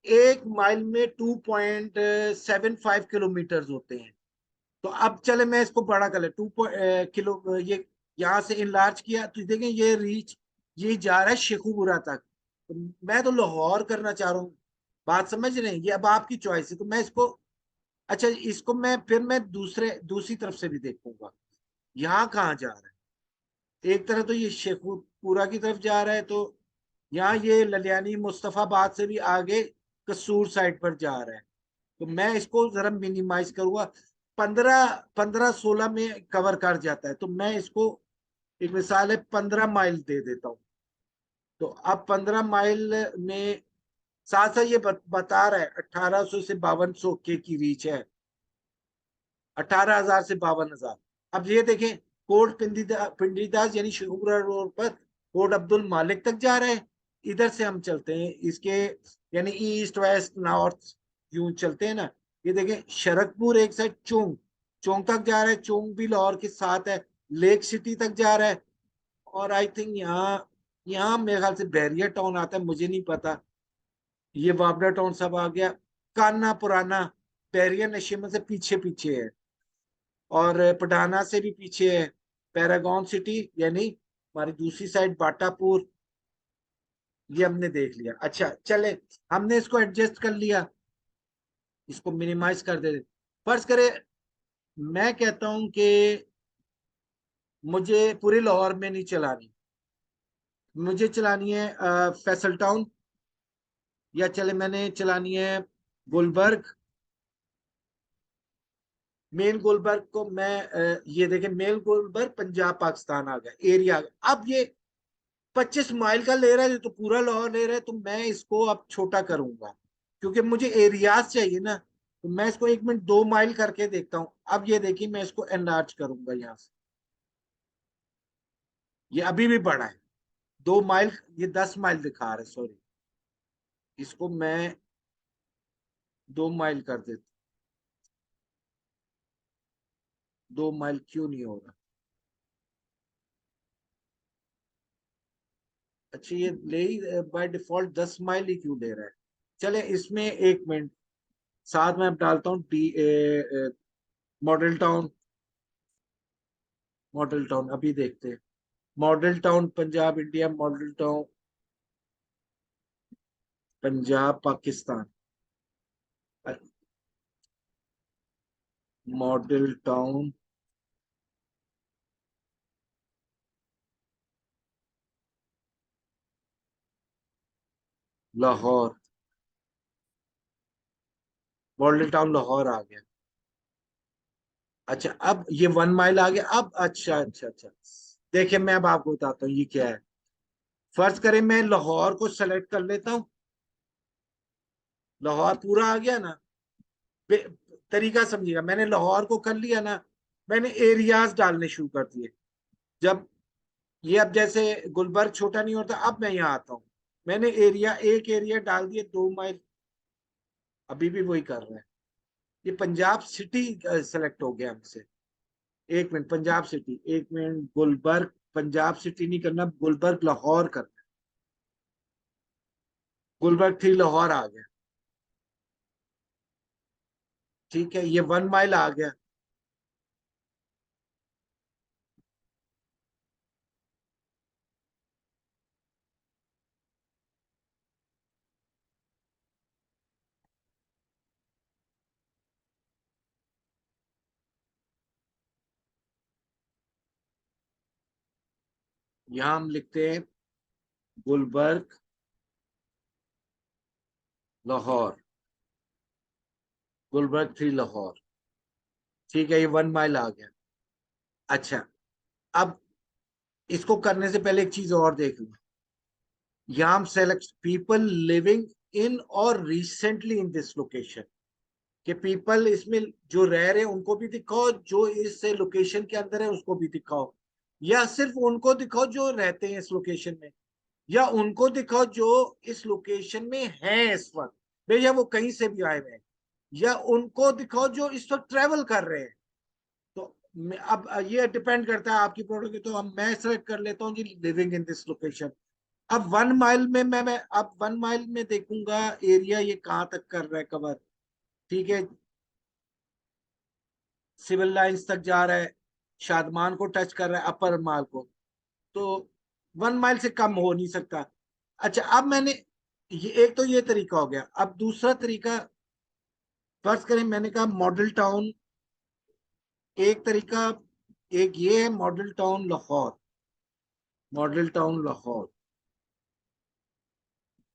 1 माइल में 2.75 किलोमीटर होते हैं। तो अब चले मैं इसको बड़ा कर ले, 2 किलो, ये यहाँ से इनलार्ज किया तो देखें ये रीच, ये जा रहा है शेखुपुरा तक। तो मैं तो लाहौर करना चाह रहा हूँ, बात समझ रहे हैं? ये अब आपकी चॉइस है, तो मैं इसको, अच्छा इसको मैं फिर मैं दूसरी तरफ से भी देखूंगा, यहाँ कहाँ जा रहा है। एक तरह तो ये शेखुपुरा की तरफ जा रहा है, तो यहाँ ये ललियानी मुस्तफाबाद से भी आगे कसूर साइड पर जा रहा है। तो मैं इसको जरा मिनिमाइज करूंगा, 15-16 में कवर कर जाता है। तो मैं इसको, एक मिसाल है, 15 माइल दे देता हूँ। तो अब 15 माइल में साथ साथ ये बता रहा है 1800 से 5200 की रीच है, 18,000 से 52,000। अब ये देखें, कोट पिंडीदास यानी शेखुपुरा रोड पर कोट अब्दुल मालिक तक जा रहा है। इधर से हम चलते हैं इसके, यानी ईस्ट वेस्ट नॉर्थ, यूं चलते हैं ना। ये देखें शरकपुर एक साइड, चोंग, चोंग तक जा रहा है, चोंग भी लाहौर के साथ है। लेक सिटी तक जा रहा है। और आई थिंक यहाँ, यहाँ मेरे ख्याल से बैरियर टाउन आता है, मुझे नहीं पता। ये वाबरा टाउन सब आ गया। काना पुराना बैरियर नशीमा से पीछे पीछे है, और पठाना से भी पीछे है। पैरागॉन सिटी यानी हमारी दूसरी साइड बाटापुर, ये हमने देख लिया। अच्छा चले, हमने इसको एडजस्ट कर लिया, इसको मिनिमाइज कर दे। फर्ज करे मैं कहता हूं कि मुझे पूरे लाहौर में नहीं चलानी, मुझे चलानी है फैसल टाउन, या चले मैंने चलानी है गुलबर्ग। मेन गुलबर्ग को मैं ये देखें, मेन गुलबर्ग पंजाब पाकिस्तान आ गया, एरिया आ गया। अब ये 25 माइल का ले रहा है, तो पूरा लाहौर ले रहा है, तो मैं इसको अब छोटा करूंगा, क्योंकि मुझे एरियाज चाहिए ना। तो मैं इसको 1 मिनट 2 माइल करके देखता हूँ। अब ये देखिए, मैं इसको एनलार्ज करूंगा यहाँ से, ये अभी भी बड़ा है, 2 माइल, ये 10 माइल दिखा रहा है, सॉरी। इसको मैं 2 माइल कर देता, 2 माइल क्यों नहीं हो रहा? अच्छा ये ले ही, बाय डिफॉल्ट 10 माइल ही क्यों ले रहा है? चले इसमें 1 मिनट, साथ में अब डालता हूँ D, model town, model town अभी देखते हैं। Model town Punjab India, model town Punjab Pakistan, model town Lahore, model town Lahore आ गया। अच्छा अब ये 1 माइल आ गया। अब अच्छा अच्छा अच्छा, देखिए मैं अब आपको बताता हूँ ये क्या है। फर्ज करें मैं लाहौर को सेलेक्ट कर लेता हूँ, लाहौर पूरा आ गया ना। तरीका समझिएगा, मैंने लाहौर को कर लिया ना, मैंने एरियाज डालने शुरू कर दिए। जब ये, अब जैसे गुलबर्ग छोटा नहीं होता, अब मैं यहाँ आता हूँ, मैंने एरिया, एक एरिया डाल दिए 2 माइल, अभी भी वही कर रहा है। ये पंजाब सिटी सेलेक्ट हो गया हमसे। 1 minute, Punjab city, 1 minute, Gulberg Punjab city नहीं करना, गुलबर्ग लाहौर करना। गुलबर्ग थी लाहौर आ गया, ठीक है, ये 1 माइल आ गया। यहाँ हम लिखते हैं गुलबर्ग लाहौर, गुलबर्ग थी लाहौर, ठीक है, ये 1 माइल आ गया। अच्छा अब इसको करने से पहले एक चीज और देख लो, यहाँ हम सेलेक्ट पीपल लिविंग इन और रिसेंटली इन दिस लोकेशन, कि पीपल इसमें जो रह रहे हैं उनको भी दिखाओ, जो इस लोकेशन के अंदर है उसको भी दिखाओ, या सिर्फ उनको दिखाओ जो रहते हैं इस लोकेशन में, या उनको दिखाओ जो इस लोकेशन में हैं इस वक्त, भैया वो कहीं से भी आए हुए हैं, या उनको दिखाओ जो इस वक्त ट्रेवल कर रहे हैं। तो अब ये डिपेंड करता है आपकी प्रोडक्ट। तो अब मैं सेलेक्ट कर लेता हूँ जी लिविंग इन दिस लोकेशन। अब 1 माइल में मैं अब 1 माइल में देखूंगा एरिया ये कहाँ तक कर रहा है कवर। ठीक है, सिविल लाइंस तक जा रहा है, शादमान को टच कर रहा है, अपर माल को, तो 1 माइल से कम हो नहीं सकता। अच्छा, अब मैंने ये एक तो ये तरीका हो गया। अब दूसरा तरीका, फर्ज करें मैंने कहा मॉडल टाउन, एक तरीका, एक ये है model town Lahore, model town Lahore,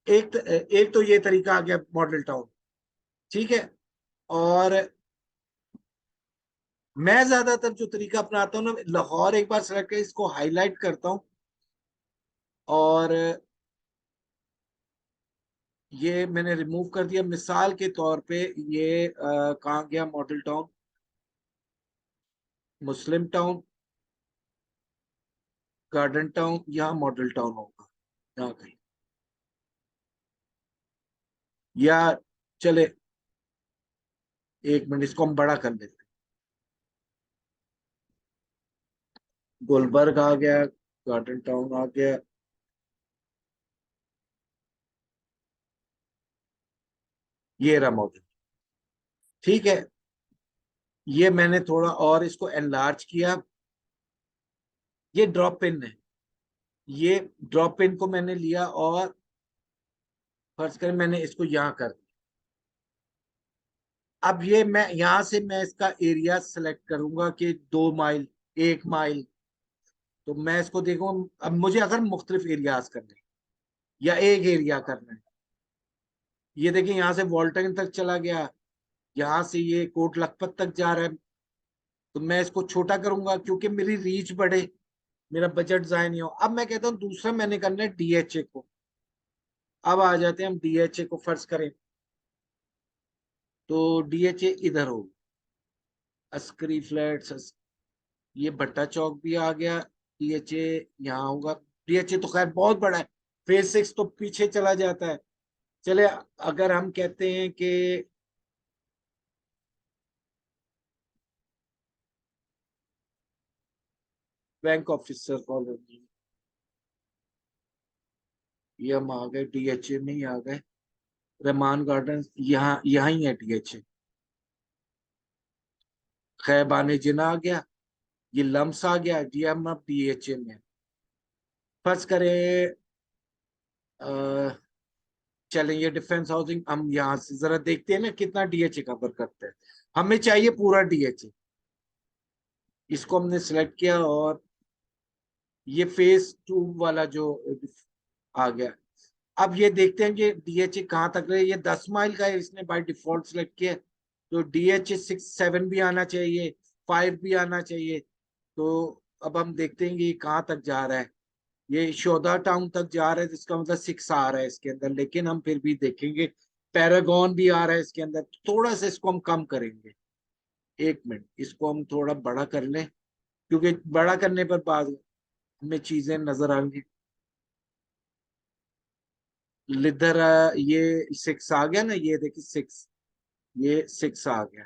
एक तो ये तरीका आ गया मॉडल टाउन। ठीक है, और मैं ज्यादातर जो तरीका अपनाता हूँ ना, लाहौर एक बार सेलेक्ट कर इसको हाईलाइट करता हूँ, और ये मैंने रिमूव कर दिया। मिसाल के तौर पे ये कहाँ गया मॉडल टाउन, मुस्लिम टाउन, गार्डन टाउन, यहाँ मॉडल टाउन होगा, यहाँ कहीं, या चले एक मिनट इसको हम बड़ा कर लेते हैं। गुलबर्ग आ गया, गार्डन टाउन आ गया, ये रहा मॉडल। ठीक है, ये मैंने थोड़ा और इसको एनलार्ज किया, ये ड्रॉप पिन है, ये ड्रॉप पिन को मैंने लिया और फर्ज करें मैंने इसको यहाँ कर दिया। अब ये मैं यहाँ से मैं इसका एरिया सेलेक्ट करूंगा कि 2 माइल, 1 माइल, तो मैं इसको देखूंगा। अब मुझे अगर मुख्तलिफ एरियाज करने हैं या एक एरिया करना है, ये देखिए यहाँ से वॉल्टन तक चला गया, यहाँ से ये कोट लखपत तक जा रहा है, तो मैं इसको छोटा करूंगा क्योंकि मेरी रीच बढ़े, मेरा बजट जाया नहीं हो। अब मैं कहता हूँ दूसरा मैंने करना है डीएचए को। अब आ जाते हैं हम डीएचए को, फर्ज करें तो डीएचए इधर हो, अस्करी फ्लैट्स, ये भट्टा चौक भी आ गया, डीएचए यहाँ होगा। डीएचए तो खैर बहुत बड़ा है, फेज 6 तो पीछे चला जाता है। चले, अगर हम कहते हैं कि बैंक ऑफिसर कॉलोनी, ये हम आ गए डीएचए में ही आ गए। रहमान गार्डन यहाँ यहाँ ही है डीएचए। खैबान जिना आ गया, ये लम्स आ गया, जी हम अब डीएचए में हैं। फर्ज करें चलें ये डिफेंस हाउसिंग, हम यहाँ से जरा देखते हैं ना कितना डीएचए कवर करते हैं। हमें चाहिए पूरा डीएचए, इसको हमने सिलेक्ट किया, और ये फेज 2 वाला जो आ गया। अब ये देखते हैं कि डीएचए कहाँ तक रहे। ये 10 माइल का है, इसने बाय डिफॉल्ट सिलेक्ट किया, तो डीएचए 6 7 भी आना चाहिए, 5 भी आना चाहिए। तो अब हम देखते हैं कि ये कहाँ तक जा रहा है। ये शोधा टाउन तक जा रहा है, जिसका मतलब 6 आ रहा है इसके अंदर, लेकिन हम फिर भी देखेंगे। पैरागॉन भी आ रहा है इसके अंदर, थोड़ा सा इसको हम कम करेंगे। एक मिनट, इसको हम थोड़ा बड़ा कर लें, क्योंकि बड़ा करने पर बाद में चीजें नजर आएंगी। लिदर ये 6 आ गया ना, ये देखिए 6, ये 6 आ गया,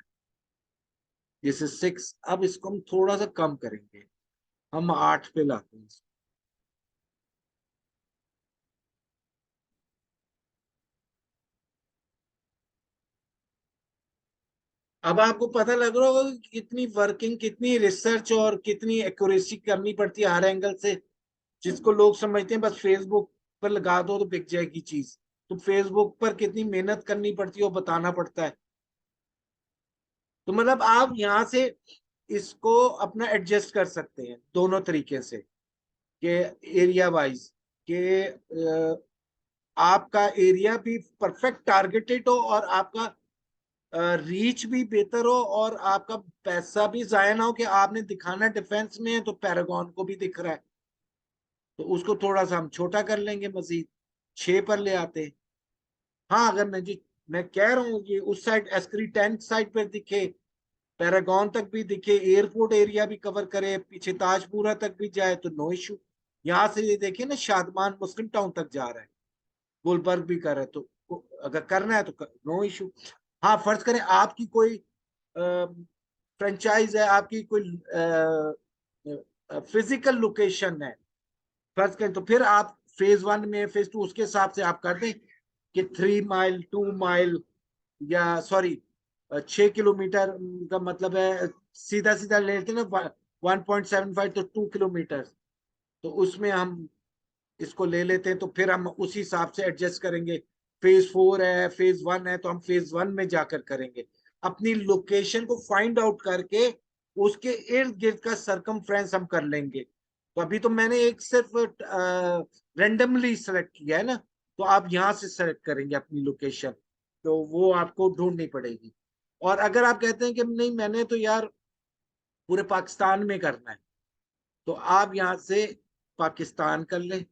जैसे 6। अब इसको हम थोड़ा सा कम करेंगे, हम 8 पे लाते हैं इसको। अब आपको पता लग रहा होगा कि कितनी वर्किंग, कितनी रिसर्च और कितनी एक्यूरेसी करनी पड़ती है हर एंगल से। जिसको लोग समझते हैं बस फेसबुक पर लगा दो तो बिक जाएगी चीज, तो फेसबुक पर कितनी मेहनत करनी पड़ती है वो बताना पड़ता है। तो मतलब आप यहाँ से इसको अपना एडजस्ट कर सकते हैं दोनों तरीके से, कि एरिया वाइज, कि आपका एरिया भी परफेक्ट टारगेटेड हो, और आपका रीच भी बेहतर हो, और आपका पैसा भी जाया ना हो, कि आपने दिखाना डिफेंस में है तो पैरागॉन को भी दिख रहा है। तो उसको थोड़ा सा हम छोटा कर लेंगे, मजीद 6 पर ले आते हैं। हाँ, अगर मैं कह रहा हूँ ये उस साइड एस्क्री 10 साइड पे दिखे, पैरागॉन तक भी दिखे, एयरपोर्ट एरिया भी कवर करे, पीछे ताजपुरा तक भी जाए तो नो इशू। यहाँ से ये देखिए ना, शादमान मुस्लिम टाउन तक जा रहा है, गुलबर्ग भी कर रहा है, तो अगर करना है तो नो इशू। हाँ, फर्ज करें आपकी कोई फ्रेंचाइज है, आपकी कोई फिजिकल लोकेशन है, फर्ज करें, तो फिर आप फेज 1 में, फेज 2 उसके हिसाब से आप कर दें कि 3 माइल, 2 माइल, या सॉरी 6 किलोमीटर का मतलब है, सीधा सीधा ले लेते हैं ना, 1.75 तो 2 किलोमीटर, तो उसमें हम इसको ले लेते हैं, तो फिर हम उसी हिसाब से एडजस्ट करेंगे। फेज 4 है, फेज 1 है, तो हम फेज 1 में जाकर करेंगे, अपनी लोकेशन को फाइंड आउट करके उसके इर्द गिर्द का सरकमफ्रेंस हम कर लेंगे। तो अभी तो मैंने एक सिर्फ रेंडमली सेलेक्ट किया है ना, तो आप यहाँ से सेलेक्ट करेंगे अपनी लोकेशन, तो वो आपको ढूंढनी पड़ेगी। और अगर आप कहते हैं कि नहीं मैंने तो यार पूरे पाकिस्तान में करना है, तो आप यहाँ से पाकिस्तान कर लें,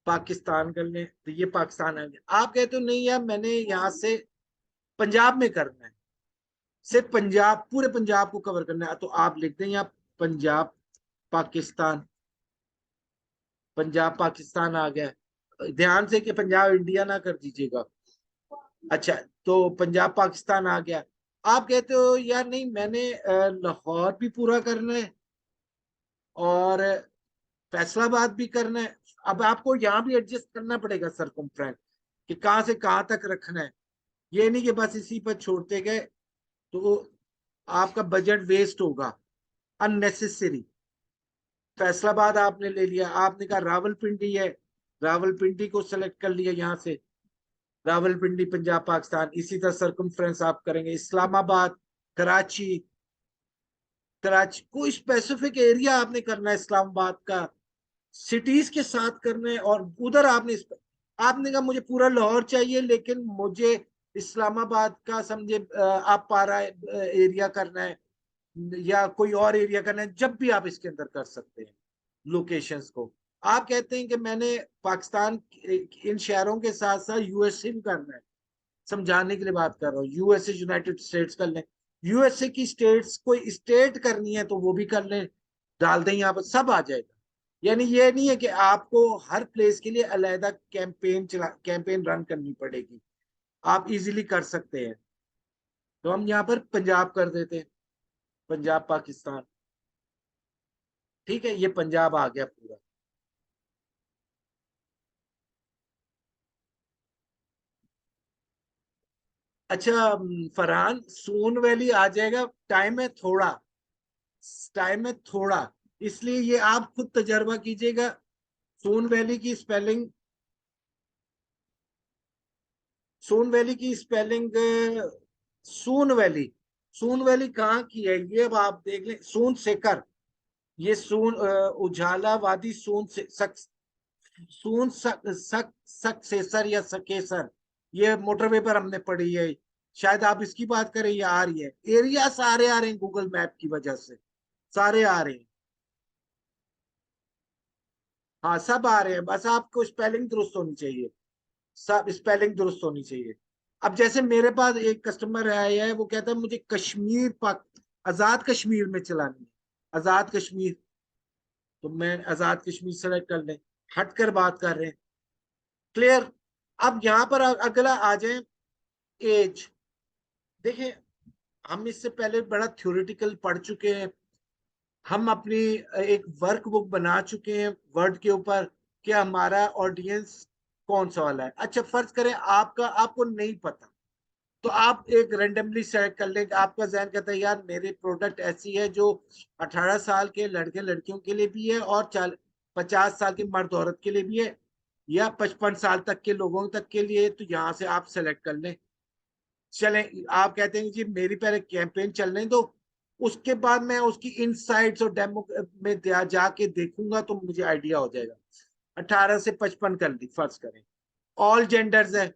पाकिस्तान कर लें, तो ये पाकिस्तान आ गया। आप कहते हो नहीं यार मैंने यहाँ से पंजाब में करना है, सिर्फ पंजाब, पूरे पंजाब को कवर करना है, तो आप लिख दें यहाँ पंजाब पाकिस्तान, पंजाब पाकिस्तान आ गया। ध्यान से कि पंजाब इंडिया ना कर दीजिएगा। अच्छा, तो पंजाब पाकिस्तान आ गया। आप कहते हो यार नहीं मैंने लाहौर भी पूरा करना है और फैसलाबाद भी करना है। अब आपको यहाँ भी एडजस्ट करना पड़ेगा सरकमफ्रेंस, कि कहाँ से कहाँ तक रखना है। ये नहीं कि बस इसी पर छोड़ते गए, तो आपका बजट वेस्ट होगा अननेसेसरी। फैसलाबाद आपने ले लिया, आपने कहा रावलपिंडी है, रावलपिंडी को सेलेक्ट कर लिया यहाँ से, रावलपिंडी पंजाब पाकिस्तान। इसी तरह सरकमफ्रेंस आप करेंगे इस्लामाबाद, कराची, कराची कोई स्पेसिफिक एरिया आपने करना है इस्लामाबाद का, सिटीज के साथ करना है। और उधर आपने कहा मुझे पूरा लाहौर चाहिए लेकिन मुझे इस्लामाबाद का समझे आप पारा एरिया करना है, या कोई और एरिया करना है, जब भी आप इसके अंदर कर सकते हैं लोकेशंस को। आप कहते हैं कि मैंने पाकिस्तान इन शहरों के साथ साथ यूएसए भी करना है, समझाने के लिए बात कर रहा हूँ, यूएसए यूनाइटेड स्टेट्स कर लें, यूएसए की स्टेट्स कोई स्टेट करनी है तो वो भी कर लें, डाल दें यहाँ पर सब आ जाएगा। यानी ये नहीं है कि आपको हर प्लेस के लिए अलहदा कैंपेन रन करनी पड़ेगी, आप इजीली कर सकते हैं। तो हम यहाँ पर पंजाब कर देते हैं, पंजाब पाकिस्तान। ठीक है, ये पंजाब आ गया पूरा। अच्छा फरहान, सोन वैली आ जाएगा, टाइम है थोड़ा, टाइम है थोड़ा, इसलिए ये आप खुद तजर्बा कीजिएगा। सोन वैली की स्पेलिंग, सोन वैली की स्पेलिंग सून वैली, सून वैली कहाँ की है ये अब आप देख लें, सून सेकर, ये सून उजाला वादी, सून से सून सक्सेसर या सकेसर, ये मोटरवे पर हमने पढ़ी है, शायद आप इसकी बात करें, ये आ रही है, एरिया सारे आ रहे हैं गूगल मैप की वजह से, सारे आ रहे हैं। हाँ सब आ रहे हैं, बस आपको स्पेलिंग दुरुस्त होनी चाहिए, सब स्पेलिंग दुरुस्त होनी चाहिए। अब जैसे मेरे पास एक कस्टमर आया है, वो कहता है मुझे कश्मीर पाक, आजाद कश्मीर में चलानी है, आजाद कश्मीर, तो मैं आजाद कश्मीर सेलेक्ट कर लें, हटकर बात कर रहे हैं, क्लियर। अब यहाँ पर अगला आ जाए, एज। देखिए, हम इससे पहले बड़ा थ्योरेटिकल पढ़ चुके हैं, हम अपनी एक वर्क बुक बना चुके हैं वर्ड के ऊपर कि हमारा ऑडियंस कौन सा वाला है। अच्छा फर्ज करें आपका, आपको नहीं पता, तो आप एक रेंडमली सेलेक्ट कर लें, आपका जहन कहता है यार मेरी प्रोडक्ट ऐसी है जो 18 साल के लड़के लड़कियों के लिए भी है, और 50 साल के मर्द औरत के लिए भी है, या 55 साल तक के लोगों तक के लिए, तो यहाँ से आप सेलेक्ट कर लें। चलें, आप कहते हैं जी मेरी पहले कैंपेन चलने दो, उसके बाद मैं उसकी इनसाइट्स और डेमो में जाके देखूंगा तो मुझे आइडिया हो जाएगा। 18 से 55 कर ली फर्ज करें, ऑल जेंडर्स है,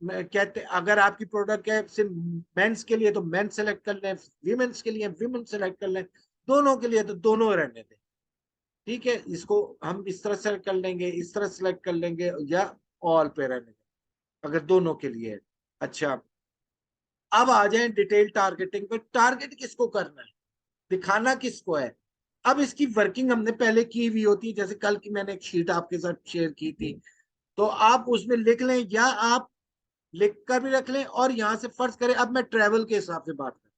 मैं कहते अगर आपकी प्रोडक्ट है सिर्फ मेंस के लिए तो मेन सेलेक्ट कर लें, वीमेंस के लिए वीमेन सेलेक्ट कर लें, दोनों के लिए तो दोनों रहने दें। ठीक है, इसको हम इस तरह सेलेक्ट कर लेंगे, इस तरह सेलेक्ट कर लेंगे, या ऑल पे रहने दें। अगर दोनों के लिए है। अच्छा, अब आ जाए डिटेल टारगेटिंग पे। टारगेट किसको करना है, दिखाना किसको है। अब इसकी वर्किंग हमने पहले की हुई होती है, जैसे कल की मैंने एक शीट आपके साथ शेयर की थी, तो आप उसमें लिख लें, या आप लिख कर भी रख लें, और यहां से फर्ज करें अब मैं ट्रेवल के हिसाब से बात करूं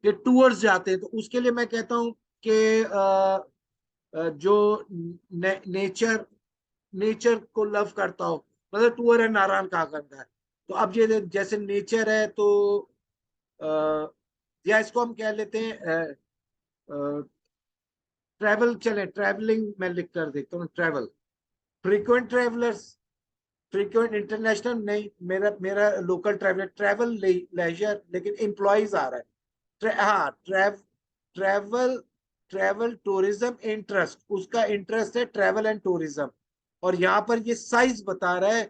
कि टूर्स जाते हैं, तो उसके लिए मैं कहता हूं कि जो नेचर नेचर को लव करता हो, मतलब टूर है नारायण कहा करता है। तो अब ये जैसे नेचर है, तो या इसको हम कह लेते हैं ट्रैवल, चले ट्रैवलिंग मैं लिख कर देखता हूँ, travel. Frequent travellers, frequent international नहीं, मेरा मेरा लोकल ट्रैवलर, ट्रैवल लेजर, लेकिन एम्प्लॉयज आ रहा है। हाँ, ट्रैवल, ट्रैवल टूरिज्म इंटरेस्ट, उसका इंटरेस्ट है ट्रैवल एंड टूरिज्म। और यहाँ पर ये साइज बता रहा है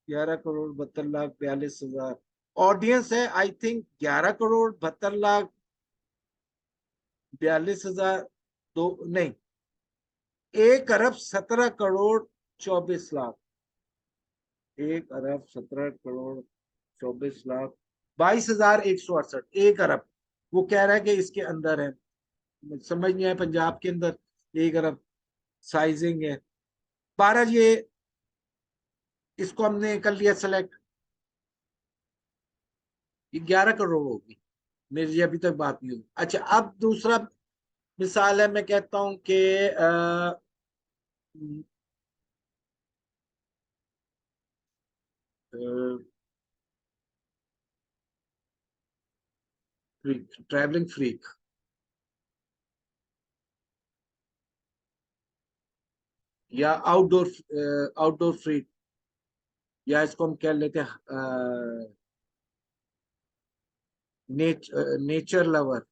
11 करोड़ 72 लाख 42 हजार। ऑडियंस है आई थिंक 11 करोड़ 72 लाख 42 हजार, दो नहीं, 1 अरब 17 करोड़ 24 लाख, 1 अरब 17 करोड़ 24 लाख 22,168, 1 अरब। वो कह रहा है कि इसके अंदर है, समझ नहीं आया, पंजाब के अंदर 1 अरब साइजिंग है। 12, ये इसको हमने कर लिया सेलेक्ट, ये 11 करोड़ होगी। मेरी अभी तक बात नहीं हुई। अच्छा, अब दूसरा मिसाल है, मैं कहता हूं कि फ्रीक, ट्रैवलिंग फ्रीक, या आउटडोर, आउटडोर फ्रीक, या इसको हम कह लेते हैं नेचर लवर,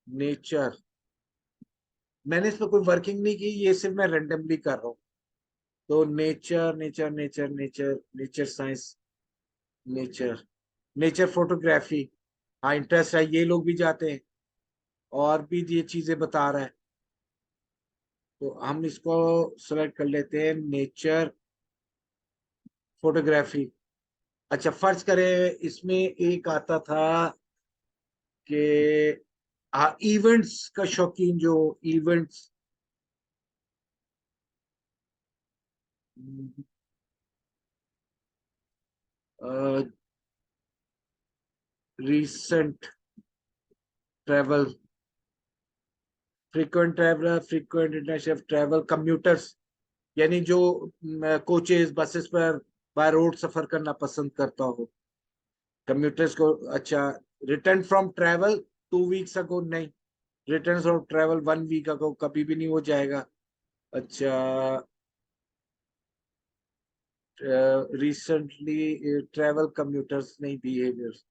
नेचर। मैंने इस पर कोई वर्किंग नहीं की, ये सिर्फ मैं रेंडमली कर रहा हूँ। तो nature nature nature nature nature science, nature, nature photography, हाँ इंटरेस्ट है, ये लोग भी जाते हैं, और भी ये चीजें बता रहा है। तो हम इसको सेलेक्ट कर लेते हैं, नेचर फोटोग्राफी। अच्छा, फर्ज करें इसमें एक आता था कि हाँ, इवेंट्स का शौकीन, जो events, recent travel, frequent traveller, frequent international travel, commuters, यानी जो कोचेस बसेस पर बाय रोड सफर करना पसंद करता हो, कम्यूटर्स को। अच्छा, return from travel 2 weeks ago, नहीं, return from travel 1 week ago कभी भी नहीं हो जाएगा। अच्छा, रिसेंटली ट्रेवल कम्यूटर्स नहीं, बिहेवियर्स,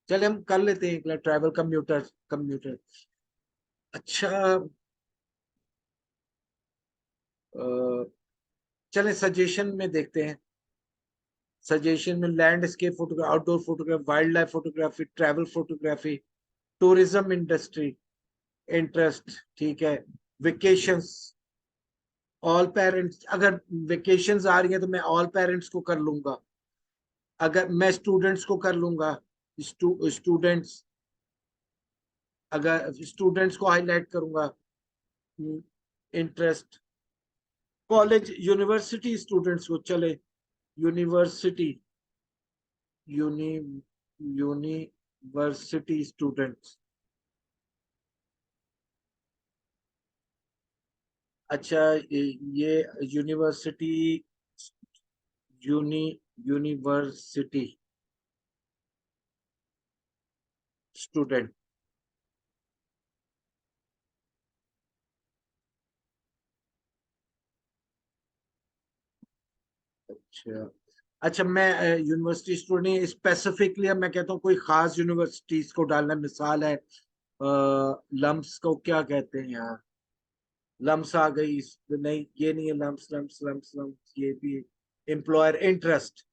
चले हम कर लेते हैं ट्रैवल कम्यूटर्स, कम्यूटर। अच्छा, चले सजेशन में देखते हैं। सजेशन में landscape photograph, outdoor photograph, wild life photography, travel photography, tourism industry interest, ठीक है, वेकेशंस, ऑल पेरेंट्स, अगर वेकेशंस आ रही है तो मैं ऑल पेरेंट्स को कर लूंगा, अगर मैं स्टूडेंट्स को कर लूंगा, स्टूडेंट्स, अगर स्टूडेंट्स को हाईलाइट करूंगा, इंटरेस्ट, कॉलेज यूनिवर्सिटी स्टूडेंट्स को, चले यूनिवर्सिटी, यूनि यूनिवर्सिटी स्टूडेंट्स। अच्छा, ये यूनिवर्सिटी, यूनि यूनिवर्सिटी स्टूडेंट। अच्छा, अच्छा, मैं यूनिवर्सिटी स्टूडेंट स्पेसिफिकली, अब मैं कहता हूँ कोई खास यूनिवर्सिटीज को डालना, मिसाल है लम्स को क्या कहते हैं यहाँ, लम्स आ गई, नहीं ये नहीं है, लम्स लम्स लम्स लम्स, ये भी एम्प्लॉयर इंटरेस्ट।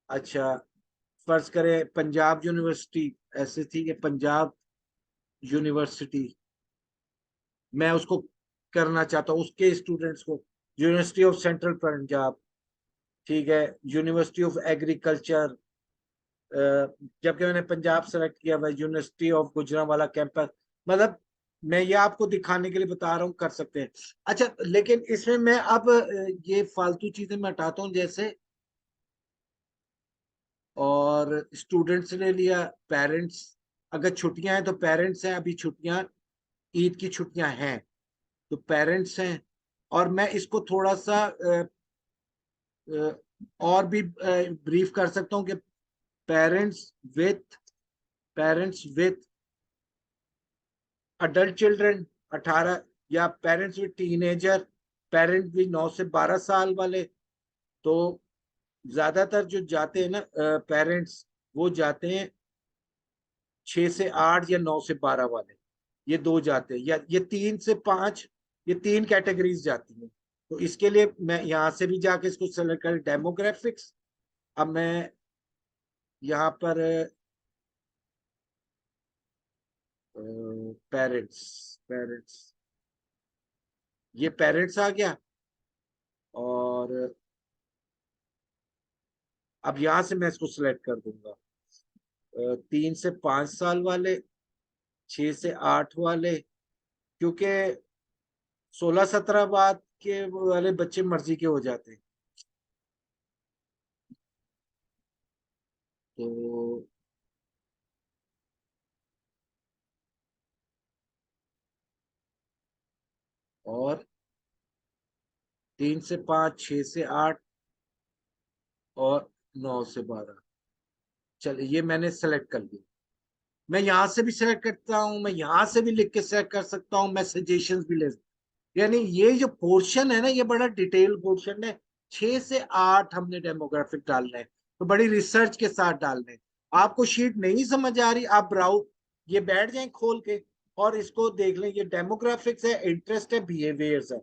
अच्छा, फर्ज करें पंजाब यूनिवर्सिटी, ऐसे थी कि पंजाब यूनिवर्सिटी, मैं उसको करना चाहता हूँ उसके स्टूडेंट्स को, यूनिवर्सिटी ऑफ सेंट्रल पंजाब, ठीक है, यूनिवर्सिटी ऑफ एग्रीकल्चर, जबकि मैंने पंजाब सेलेक्ट किया हुआ, यूनिवर्सिटी ऑफ गुजरांवाला कैंपस, मतलब मैं ये आपको दिखाने के लिए बता रहा हूँ, कर सकते हैं। अच्छा, लेकिन इसमें मैं अब ये फालतू चीजें मैं हटाता हूँ जैसे, और स्टूडेंट्स ने लिया, पेरेंट्स, अगर छुट्टियां हैं तो पेरेंट्स हैं, अभी छुट्टियां, ईद की छुट्टियां हैं तो पेरेंट्स हैं। और मैं इसको थोड़ा सा और भी ब्रीफ कर सकता हूँ कि parents with parents with adult children 18, या पेरेंट्स विथ टीनेजर, पेरेंट भी 9 से 12 साल वाले। तो ज्यादातर जो जाते हैं ना पेरेंट्स, वो जाते हैं 6 से 8 या 9 से 12 वाले, ये दो जाते हैं, या ये 3 से 5, ये तीन कैटेगरीज जाती हैं। तो इसके लिए मैं यहाँ से भी जाके इसको सेलेक्ट कर, डेमोग्राफिक्स। अब मैं यहाँ पर पेरेंट्स पेरेंट्स ये पेरेंट्स आ गया, और अब यहाँ से मैं इसको सिलेक्ट कर दूंगा 3 से 5 साल वाले, 6 से 8 वाले, क्योंकि 16-17 बाद के वाले बच्चे मर्जी के हो जाते हैं। तो और 3 से 5, 6 से 8, और 9 से 12, चलिए ये मैंने सेलेक्ट कर लिया। मैं यहाँ से भी सेलेक्ट करता हूँ, मैं यहाँ से भी लिख के सेलेक्ट कर सकता हूँ, मैं सजेशंस भी ले, यानी ये जो पोर्शन है ना, ये बड़ा डिटेल पोर्शन है। 6 से 8 हमने डेमोग्राफिक डालना है, तो बड़ी रिसर्च के साथ डालना है। आपको शीट नहीं समझ आ रही, आप ब्राउज, ये बैठ जाएं खोल के और इसको देख लें। ये डेमोग्राफिक्स है, इंटरेस्ट है, बिहेवियर्स है।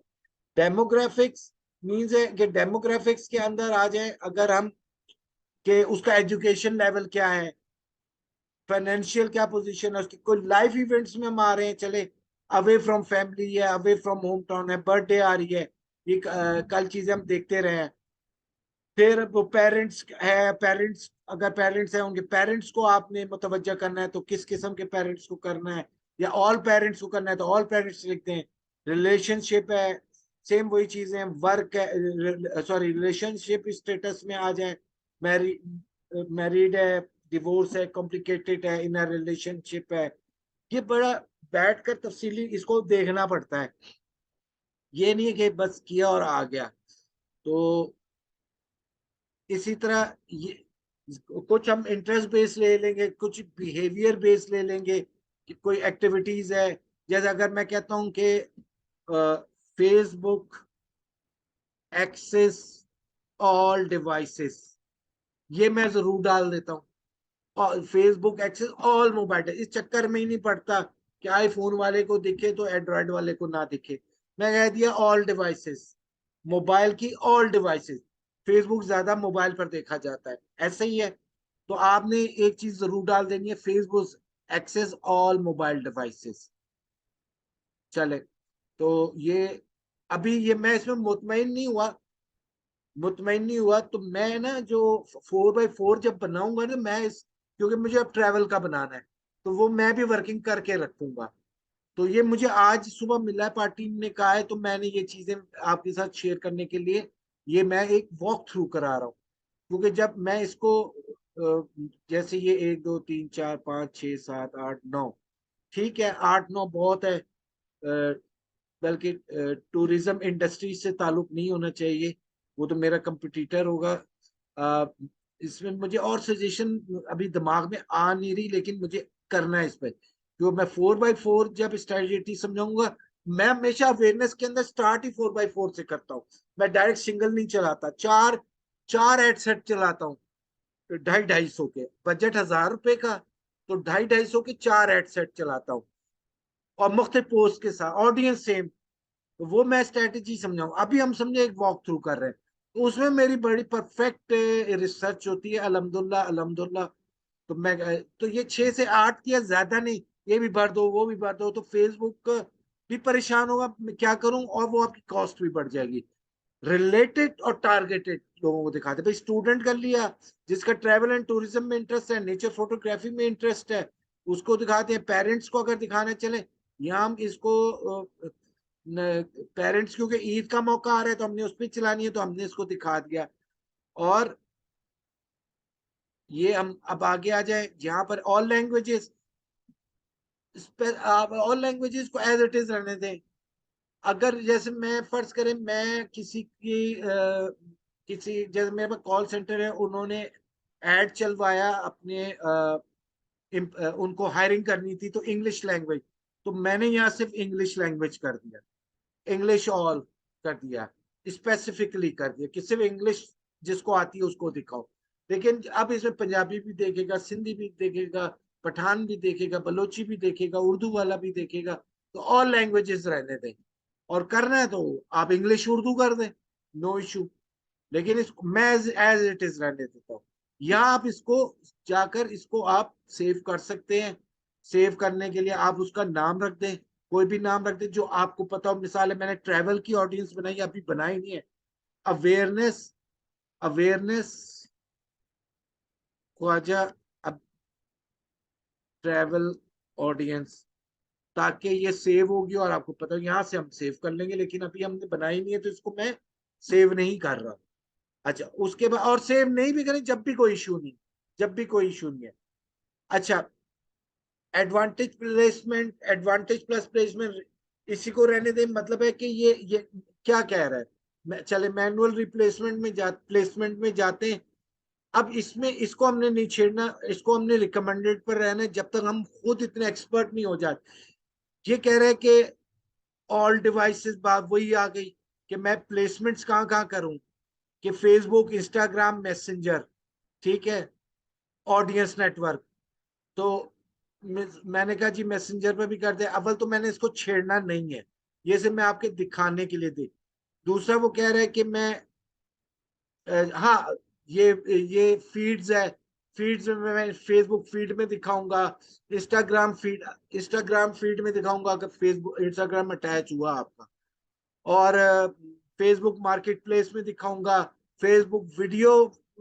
डेमोग्राफिक्स मीन्स है कि डेमोग्राफिक्स के अंदर आ जाए अगर हम, कि उसका एजुकेशन लेवल क्या है, फाइनेंशियल क्या पोजीशन है उसकी, कोई लाइफ इवेंट्स में हम आ रहे हैं, चले अवे फ्रॉम फैमिली है, अवे फ्रॉम होम टाउन है, बर्थडे आ रही है, ये कल चीजें हम देखते रहे हैं। फिर वो पेरेंट्स है, पेरेंट्स, अगर पेरेंट्स है उनके पेरेंट्स को आपने मुतवज्जा करना है तो किस किस्म के पेरेंट्स को करना है, या ऑल पेरेंट्स को करना है तो ऑल पेरेंट्स लिखते हैं। रिलेशनशिप है, सेम वही चीजें, वर्क है, सॉरी, रिलेशनशिप स्टेटस में आ जाए, मैरी मैरिड है, डिवोर्स है, कॉम्प्लिकेटेड है, इन रिलेशनशिप है। ये बड़ा बैठकर तफसीली इसको देखना पड़ता है, ये नहीं है कि बस किया और आ गया। तो इसी तरह ये कुछ हम इंटरेस्ट बेस ले लेंगे, कुछ बिहेवियर बेस ले लेंगे, कि कोई एक्टिविटीज है, जैसे अगर मैं कहता हूं कि फेसबुक एक्सेस ऑल डिवाइसेस, ये मैं जरूर डाल देता हूँ। और फेसबुक एक्सेस ऑल मोबाइल, इस चक्कर में ही नहीं पड़ता कि आईफोन वाले को दिखे तो एंड्रॉयड वाले को ना दिखे। मैं कह दिया ऑल डिवाइसेस, मोबाइल की ऑल डिवाइसेस, फेसबुक ज्यादा मोबाइल पर देखा जाता है, ऐसे ही है। तो आपने एक चीज जरूर डाल देनी है, Facebook access all mobile devices. चले, तो ये अभी ये मैं इसमें मुतमईन नहीं हुआ तो मैं ना जो 4x4 जब बनाऊंगा ना मैं इस, क्योंकि मुझे अब ट्रैवल का बनाना है, तो वो मैं भी वर्किंग करके रखूंगा। तो ये मुझे आज सुबह मिला है, पार्टी ने कहा है, तो मैंने ये चीजें आपके साथ शेयर करने के लिए ये मैं एक वॉक थ्रू करा रहा हूँ। क्योंकि जब मैं इसको जैसे ये 1 2 3 4 5 6 7 8 9, ठीक है, 8 9 बहुत है, बल्कि टूरिज्म इंडस्ट्री से ताल्लुक नहीं होना चाहिए, वो तो मेरा कंपटीटर होगा। अ, इसमें मुझे और सजेशन अभी दिमाग में आ नहीं रही, लेकिन मुझे करना है इस पर, क्योंकि मैं 4x4 जब स्ट्रेटेजी समझाऊंगा, मैं हमेशा अवेयरनेस के अंदर स्टार्ट ही 4x4 से करता हूँ। मैं डायरेक्ट सिंगल नहीं चलाता, चार चार हेडसेट चलाता हूँ, 250-250 के, बजट 1000 रुपए का, तो 250-250 के 4 हेडसेट चलाता हूँ, और मुख्तलिफ पोस्ट के साथ, ऑडियंस सेम। तो वो मैं स्ट्रेटेजी समझाऊं, अभी हम समझे एक वॉक थ्रू कर रहे हैं, तो उसमें मेरी बड़ी परफेक्ट रिसर्च होती है, अल्हम्दुलिल्लाह अल्हम्दुलिल्लाह। तो मैं तो ये 6 से 8 किया, ज्यादा नहीं, ये भी भर दो वो भी भर दो, तो फेसबुक भी परेशान होगा मैं क्या करूं, और वो आपकी कॉस्ट भी बढ़ जाएगी। रिलेटेड और टारगेटेड लोगों को दिखाते, भाई स्टूडेंट कर लिया, जिसका ट्रैवल एंड टूरिज्म में इंटरेस्ट है, नेचर फोटोग्राफी में इंटरेस्ट है, उसको दिखाते हैं। पेरेंट्स को अगर दिखाने चले, यहाँ हम इसको पेरेंट्स, क्योंकि ईद का मौका आ रहा है तो हमने उस पर चलानी है, तो हमने इसको दिखा दिया। और ये हम अब आगे आ जाए जहां पर ऑल लैंग्वेजेस, ऑल लैंग्वेजेस को एज इट इज रहने दें। अगर जैसे मैं फर्ज करें, मैं किसी की किसी, जैसे मेरे पास कॉल सेंटर है, उन्होंने एड चलवाया अपने उनको हायरिंग करनी थी तो इंग्लिश लैंग्वेज, तो मैंने यहाँ सिर्फ इंग्लिश लैंग्वेज कर दिया, इंग्लिश ऑल कर दिया, स्पेसिफिकली कर दिया कि सिर्फ इंग्लिश जिसको आती है उसको दिखाओ। लेकिन अब इसमें पंजाबी भी देखेगा, सिंधी भी देखेगा, पठान भी देखेगा, बलोची भी देखेगा, उर्दू वाला भी देखेगा, तो ऑल लैंग्वेजेस रहने दें। और करना है तो आप इंग्लिश उर्दू कर दें, नो इशू। लेकिन इसको मैं एज इट इज रहने देता हूँ। या आप इसको जाकर इसको आप सेव कर सकते हैं। सेव करने के लिए आप उसका नाम रख दें, कोई भी नाम रख दें जो आपको पता हो। मिसाल है, मैंने ट्रैवल की ऑडियंस बनाई, अभी बनाई नहीं है। अवेयरनेस, अवेयरनेस ख्वाजा, अब ट्रैवल ऑडियंस, ताकि ये सेव होगी और आपको पता हो। यहाँ से हम सेव कर लेंगे, लेकिन अभी हमने बनाई नहीं है तो इसको मैं सेव नहीं कर रहा। अच्छा, उसके बाद और सेव नहीं भी करें जब भी कोई इशू नहीं, जब भी कोई इशू नहीं है। अच्छा, advantage placement, advantage plus placement, इसी को रहने दें। मतलब है कि ये क्या कह रहा है, चले मैनुअल रिप्लेसमेंट में प्लेसमेंट में जाते हैं। अब इसमें इसको हमने नहीं छेड़ना, इसको हमने रिकमेंडेड पर रहना है जब तक हम खुद इतने एक्सपर्ट नहीं हो जाते। ये कह रहे हैं कि ऑल डिवाइसेस, बात वही आ गई कि मैं प्लेसमेंट्स कहाँ कहाँ करूं, कि फेसबुक, इंस्टाग्राम, मैसेंजर, ठीक है, ऑडियंस नेटवर्क। तो मैंने कहा जी मैसेंजर पे भी कर दे। अव्वल तो मैंने इसको छेड़ना नहीं है, ये सिर्फ मैं आपके दिखाने के लिए दे। दूसरा वो कह रहा है कि मैं हाँ, ये फीड्स है, फीड्स में मैं फेसबुक फीड में दिखाऊंगा, इंस्टाग्राम फीड, इंस्टाग्राम फीड में दिखाऊंगा अगर फेसबुक इंस्टाग्राम अटैच हुआ आपका। और फेसबुक मार्केट प्लेस में दिखाऊंगा, फेसबुक वीडियो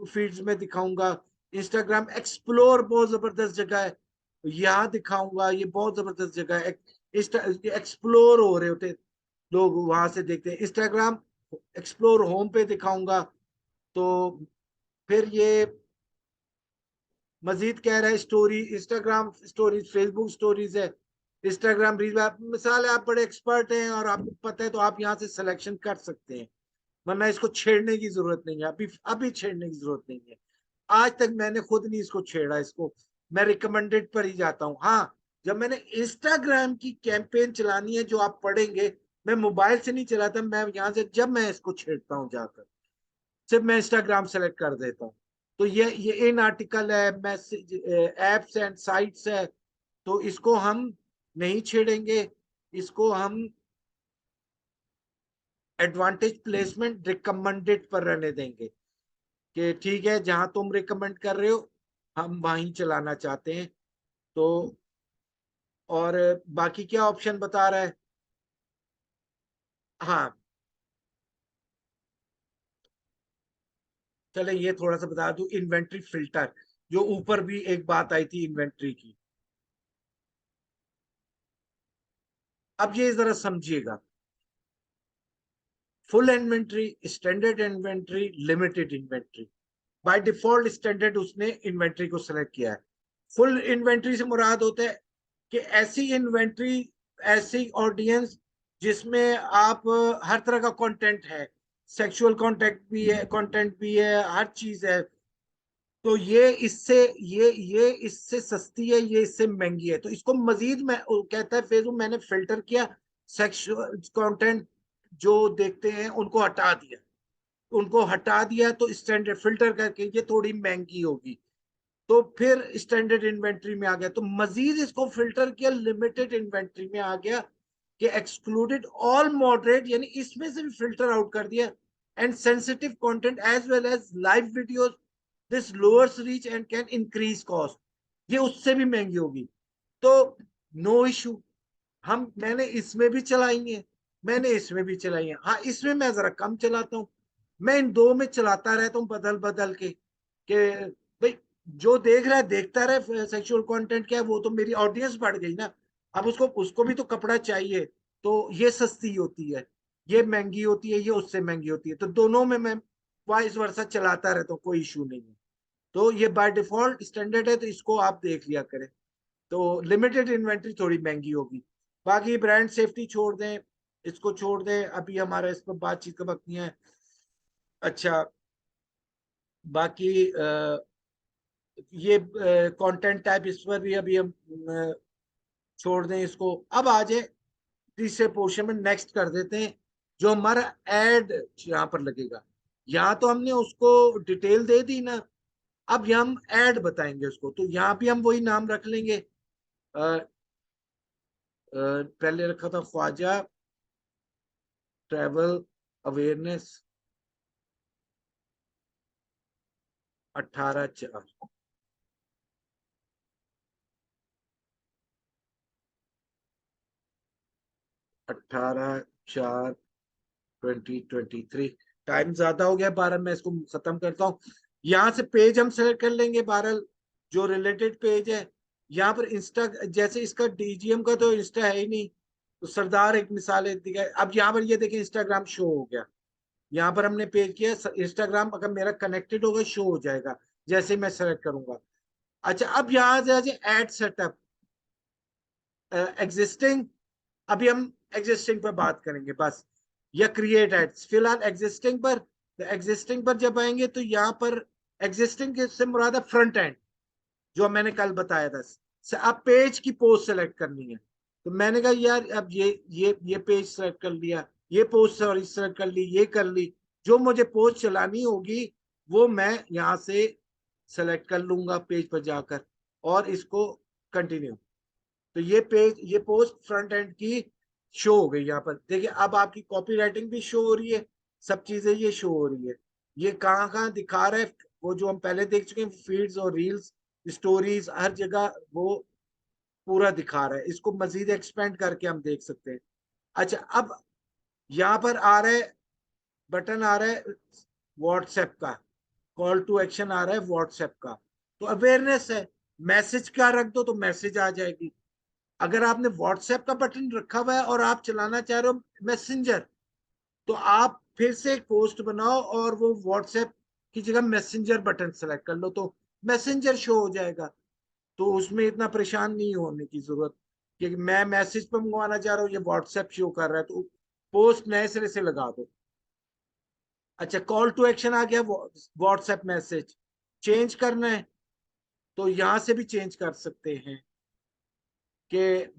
फीड्स में दिखाऊंगा, इंस्टाग्राम एक्सप्लोर बहुत जबरदस्त जगह है, यहाँ दिखाऊंगा, ये बहुत जबरदस्त जगह है। एक्सप्लोर हो रहे होते लोग, वहां से देखते हैं। इंस्टाग्राम एक्सप्लोर होम पे दिखाऊंगा। तो फिर ये मजीद कह रहा है story, Instagram stories, Facebook stories है, इंस्टाग्राम रील। आप मिसाल है, आप बड़े एक्सपर्ट हैं और आपको पता है तो आप यहाँ से सिलेक्शन कर सकते हैं, वरना इसको छेड़ने की जरूरत नहीं है, अभी अभी छेड़ने की जरूरत नहीं है। आज तक मैंने खुद नहीं इसको छेड़ा, इसको मैं रिकमेंडेड पर ही जाता हूँ। हाँ, जब मैंने इंस्टाग्राम की कैंपेन चलानी है जो आप पढ़ेंगे, मैं मोबाइल से नहीं चलाता, मैं यहाँ से जब मैं इसको छेड़ता हूँ जाकर सिर्फ मैं इंस्टाग्राम सेलेक्ट कर देता हूँ। तो ये इन आर्टिकल है, मैसेज, एप्स एंड साइट्स है, तो इसको हम नहीं छेड़ेंगे। इसको हम एडवांटेज प्लेसमेंट रिकमेंडेड पर रहने देंगे कि ठीक है, जहां तुम रिकमेंड कर रहे हो हम वहीं चलाना चाहते हैं। तो और बाकी क्या ऑप्शन बता रहा है। हाँ, चले ये थोड़ा सा बता दूं, इन्वेंट्री फिल्टर, जो ऊपर भी एक बात आई थी इन्वेंट्री की। अब ये जरा समझिएगा, full inventory, standard inventory, limited inventory. By default standard उसने इन्वेंट्री को सिलेक्ट किया है। फुल इन्वेंट्री से मुराद होता है कि ऐसी इन्वेंट्री, ऐसी ऑडियंस जिसमें आप हर तरह का कंटेंट है, सेक्सुअल कंटेंट भी है, कंटेंट भी है, हर चीज है। तो ये इससे, ये इससे सस्ती है, ये इससे महंगी है, तो इसको मजीद मैं कहता है फेसबुक, मैंने फिल्टर किया, सेक्सुअल कंटेंट जो देखते हैं उनको हटा दिया, उनको हटा दिया, तो स्टैंडर्ड फिल्टर करके ये थोड़ी महंगी होगी, तो फिर स्टैंडर्ड इन्वेंट्री में आ गया। तो मजीद इसको फिल्टर किया, लिमिटेड इन्वेंट्री में आ गया कि एक्सक्लूडेड ऑल मॉडरेट, यानी इसमें से भी फिल्टर आउट कर दिया, and sensitive content as well as live videos, this lowers reach and can increase cost, ये उससे भी महंगी होगी। तो नो इशू, मैंने इसमें भी चलाई है, मैंने इसमें भी चलाई है। हाँ, इसमें मैं जरा कम चलाता हूँ। मैं इन दो में चलाता रहता हूँ बदल बदल के, कि भाई जो देख रहा है देखता रहे सेक्सुअल कंटेंट क्या है, वो तो मेरी ऑडियंस बढ़ गई ना। अब उसको उसको भी तो कपड़ा चाहिए। तो ये सस्ती होती है, ये महंगी होती है, ये उससे महंगी होती है, तो दोनों में मैं वाइस वर्सा चलाता रहता हूँ, कोई इशू नहीं है। तो ये बाय डिफॉल्ट स्टैंडर्ड है, तो इसको आप देख लिया करें। तो लिमिटेड इन्वेंट्री थोड़ी महंगी होगी। बाकी ब्रांड सेफ्टी छोड़ दें, इसको छोड़ दें, अभी हमारा इस पर बातचीत का वक्त नहीं है। अच्छा, बाकी ये कंटेंट टाइप इस पर भी अभी हम छोड़ दें इसको। अब आ जाए तीसरे पोर्शन में, नेक्स्ट कर देते हैं जो हमारा एड यहाँ पर लगेगा। यहाँ तो हमने उसको डिटेल दे दी ना, अब यहाँ हम एड बताएंगे उसको। तो यहाँ भी हम वही नाम रख लेंगे। पहले रखा था ख्वाजा ट्रैवल अवेयरनेस 18/4। 18/4/2023। टाइम ज्यादा हो गया 12, मैं इसको खत्म करता हूँ। यहाँ से पेज हम सेलेक्ट कर लेंगे 12 जो रिलेटेड पेज है। यहाँ पर इंस्टा, जैसे इसका डीजीएम का तो इंस्टा है ही नहीं, तो सरदार एक मिसाल है दिखा है। अब यहाँ पर ये देखें इंस्टाग्राम शो हो गया। यहाँ पर हमने पेज किया इंस्टाग्राम, अगर मेरा कनेक्टेड होगा शो हो जाएगा जैसे मैं सेलेक्ट करूंगा। अच्छा, अब यहाँ से एड सेटअप एग्जिस्टिंग। अभी हम एग्जिस्टिंग पर बात करेंगे बस, या क्रिएट एड्स। फिलहाल एग्जिस्टिंग पर, तो एग्जिस्टिंग पर जब आएंगे तो यहाँ पर एग्जिस्टिंग से मुराद है फ्रंट एंड, जो मैंने कल बताया था। अब पेज की पोस्ट सेलेक्ट करनी है, तो मैंने कहा यार अब ये पेज सेलेक्ट कर लिया, ये पोस्ट सॉरी सेलेक्ट कर ली, ये कर ली। जो मुझे पोस्ट चलानी होगी वो मैं यहाँ से सेलेक्ट कर लूंगा पेज पर जाकर, और इसको कंटिन्यू। तो ये पेज, ये पोस्ट फ्रंट एंड की शो हो गई। यहाँ पर देखिए, अब आपकी कॉपी राइटिंग भी शो हो रही है, सब चीजें ये शो हो रही है। ये कहाँ कहाँ दिखा रहा है, वो जो हम पहले देख चुके हैं, फीड्स और रील्स स्टोरीज हर जगह वो पूरा दिखा रहा है। इसको मजीद एक्सपेंड करके हम देख सकते हैं। अच्छा, अब यहाँ पर आ रहा है, बटन आ रहा है व्हाट्सएप का, कॉल टू एक्शन आ रहा है व्हाट्सएप का। तो अवेयरनेस है, मैसेज का रख दो तो मैसेज आ जाएगी। अगर आपने व्हाट्सएप का बटन रखा हुआ है और आप चलाना चाह रहे हो मैसेंजर, तो आप फिर से एक पोस्ट बनाओ और वो व्हाट्सएप की जगह मैसेंजर बटन सेलेक्ट कर लो, तो मैसेंजर शो हो जाएगा। तो उसमें इतना परेशान नहीं होने की जरूरत, क्योंकि मैं मैसेज पर मंगवाना चाह रहा हूँ, ये व्हाट्सएप शो कर रहा है, तो पोस्ट नए सिरे से लगा दो। अच्छा, कॉल टू एक्शन आ गया, व्हाट्सएप मैसेज चेंज करना है तो यहां से भी चेंज कर सकते हैं कि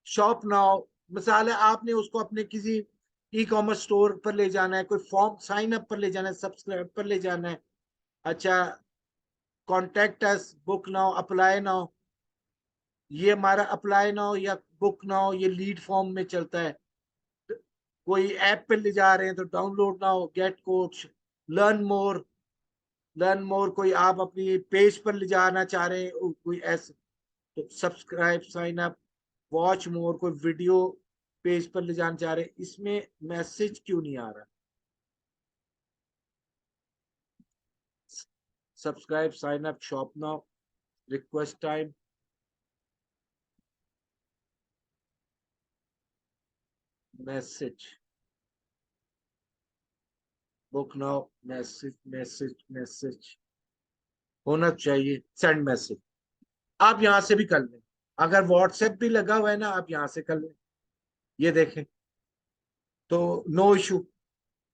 शॉप नाउ। मिसाल है, आपने उसको अपने किसी ई कॉमर्स स्टोर पर ले जाना है, कोई फॉर्म साइन अप पर ले जाना है, सब्सक्राइब पर ले जाना है। अच्छा, contact us, book now, apply now. ये हमारा अप्लाई नाउ या बुक नाउ ये लीड फॉर्म में चलता है। कोई ऐप पे ले जा रहे हैं तो download now, get coach, learn more. Learn more कोई आप अपनी पेज पर ले जाना चाह रहे हैं, कोई ऐसे, तो subscribe, sign up, watch more, कोई वीडियो पेज पर ले जाना चाह रहे हैं। इसमें मैसेज क्यों नहीं आ रहा? Subscribe, sign up, shop now, request time, message, book now, message message message होना चाहिए, सेंड मैसेज। आप यहां से भी कर लें, अगर व्हाट्सएप भी लगा हुआ है ना, आप यहां से कर लें। ये देखें, तो नो इशू।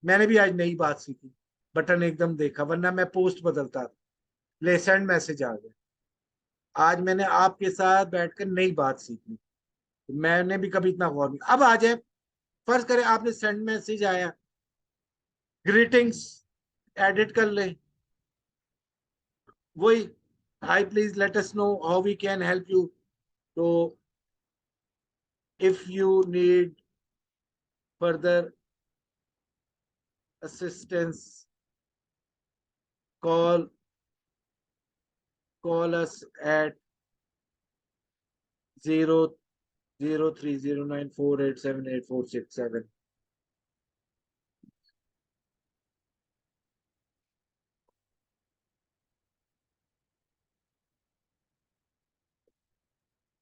मैंने भी आज नई बात सीखी, बटन एकदम देखा, वरना मैं पोस्ट बदलता था। ले, सेंड मैसेज आ गया। आज मैंने आपके साथ बैठकर नई बात सीखी, मैंने भी कभी इतना गौर नहीं। अब आ जाए, फर्ज करें आपने सेंड मैसेज आया, ग्रीटिंग्स एडिट कर ले, वही, hi please let us know how we can help you. तो if you need further assistance, call call us at 0 0309487847।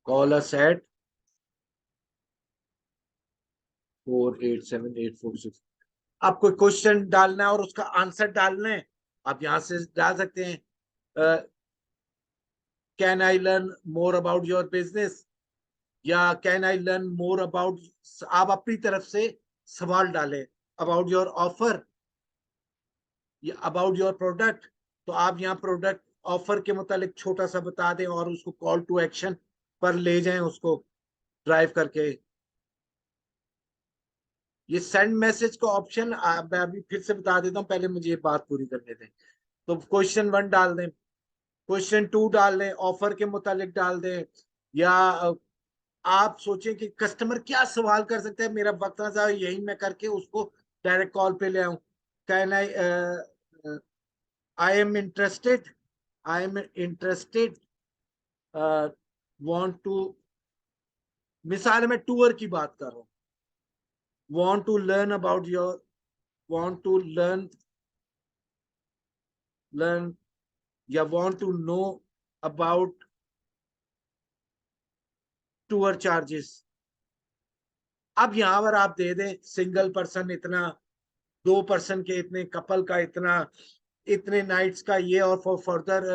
Call us at 487846। आपको क्वेश्चन डालना है और उसका आंसर डालना है, आप यहां से डाल सकते हैं। Can I learn more about your business, या can I learn more about, आप अपनी तरफ से सवाल डालें। अबाउट योर ऑफर या अबाउट योर प्रोडक्ट, तो आप यहाँ प्रोडक्ट ऑफर के मुतालिक छोटा सा बता दें और उसको कॉल टू एक्शन पर ले जाएं, उसको ड्राइव करके। ये सेंड मैसेज का ऑप्शन मैं अभी फिर से बता देता हूँ, पहले मुझे ये बात पूरी करने दें। तो क्वेश्चन 1 डाल दें, क्वेश्चन 2 डाल दें, ऑफर के मुतालिक डाल दें, या आप सोचें कि कस्टमर क्या सवाल कर सकते हैं, मेरा वक्त ना जाए, यही मैं करके उसको डायरेक्ट कॉल पे ले आऊं। Can I, I am interested, I am interested, want to, मिसाल में टूर की बात कर रहा हूँ, want to learn about your, want to learn या want to know about tour charges. अब यहां पर आप दे दें सिंगल पर्सन इतना, 2 पर्सन के इतने, कपल का इतना, इतने नाइट्स का ये, और फॉर फर्दर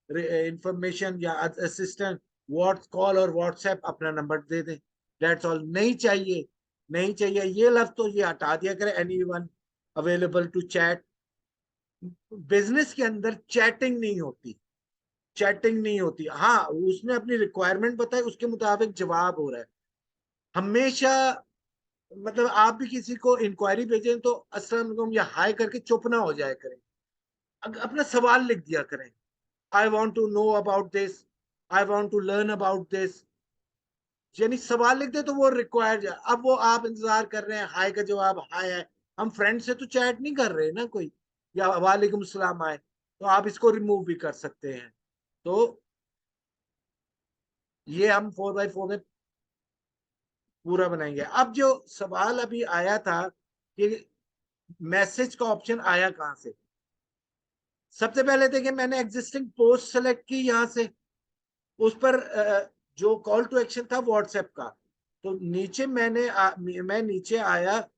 इंफॉर्मेशन या असिस्टेंट व्हाट्स कॉल और व्हाट्सएप अपना नंबर दे दें। That's all. नहीं चाहिए, नहीं चाहिए ये लफ्ज तो ये हटा दिया करें, any one available to chat. Business के अंदर चैटिंग नहीं होती, चैटिंग नहीं होती। हाँ, उसने अपनी रिक्वायरमेंट बताई, उसके मुताबिक जवाब हो रहा है हमेशा। मतलब आप भी किसी को इंक्वायरी भेजें तो अस्सलाम वालेकुम या हाय करके चुप ना हो जाया करें, अपना सवाल लिख दिया करें। I want to know about this, I want to learn about this, यानी सवाल लिख दे तो वो रिक्वायर्ड है। अब वो आप इंतजार कर रहे हैं हाय का जवाब हाय है, हम फ्रेंड से तो चैट नहीं कर रहे ना कोई, या वालेकुम सलाम आए, तो आप इसको रिमूव भी कर सकते हैं। तो ये हम 4x4 में पूरा बनाएंगे। अब जो सवाल अभी आया था कि मैसेज का ऑप्शन आया कहां से, सबसे पहले देखिए मैंने एग्जिस्टिंग पोस्ट सेलेक्ट की यहां से, उस पर जो कॉल टू एक्शन था व्हाट्सएप का, तो नीचे मैं नीचे आया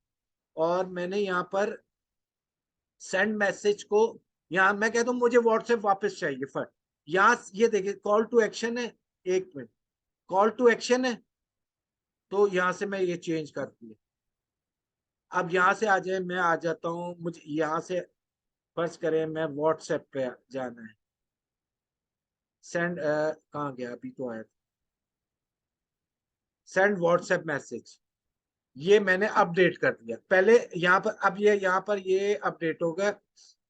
और मैंने यहाँ पर सेंड मैसेज को, यहाँ मैं कहता हूँ मुझे व्हाट्सएप वापस चाहिए फट, यहाँ ये देखिए कॉल टू एक्शन है, 1 मिनट, कॉल टू एक्शन है, तो यहाँ से मैं ये चेंज कर दिया। अब यहाँ से आ जाए, मैं आ जाता हूँ, मुझे यहाँ से फर्ज करें मैं व्हाट्सएप पे जाना है, सेंड कहाँ गया, अभी तो आया था, सेंड व्हाट्सएप मैसेज, ये मैंने अपडेट कर दिया पहले यहाँ पर। अब ये यहाँ पर ये अपडेट होगा,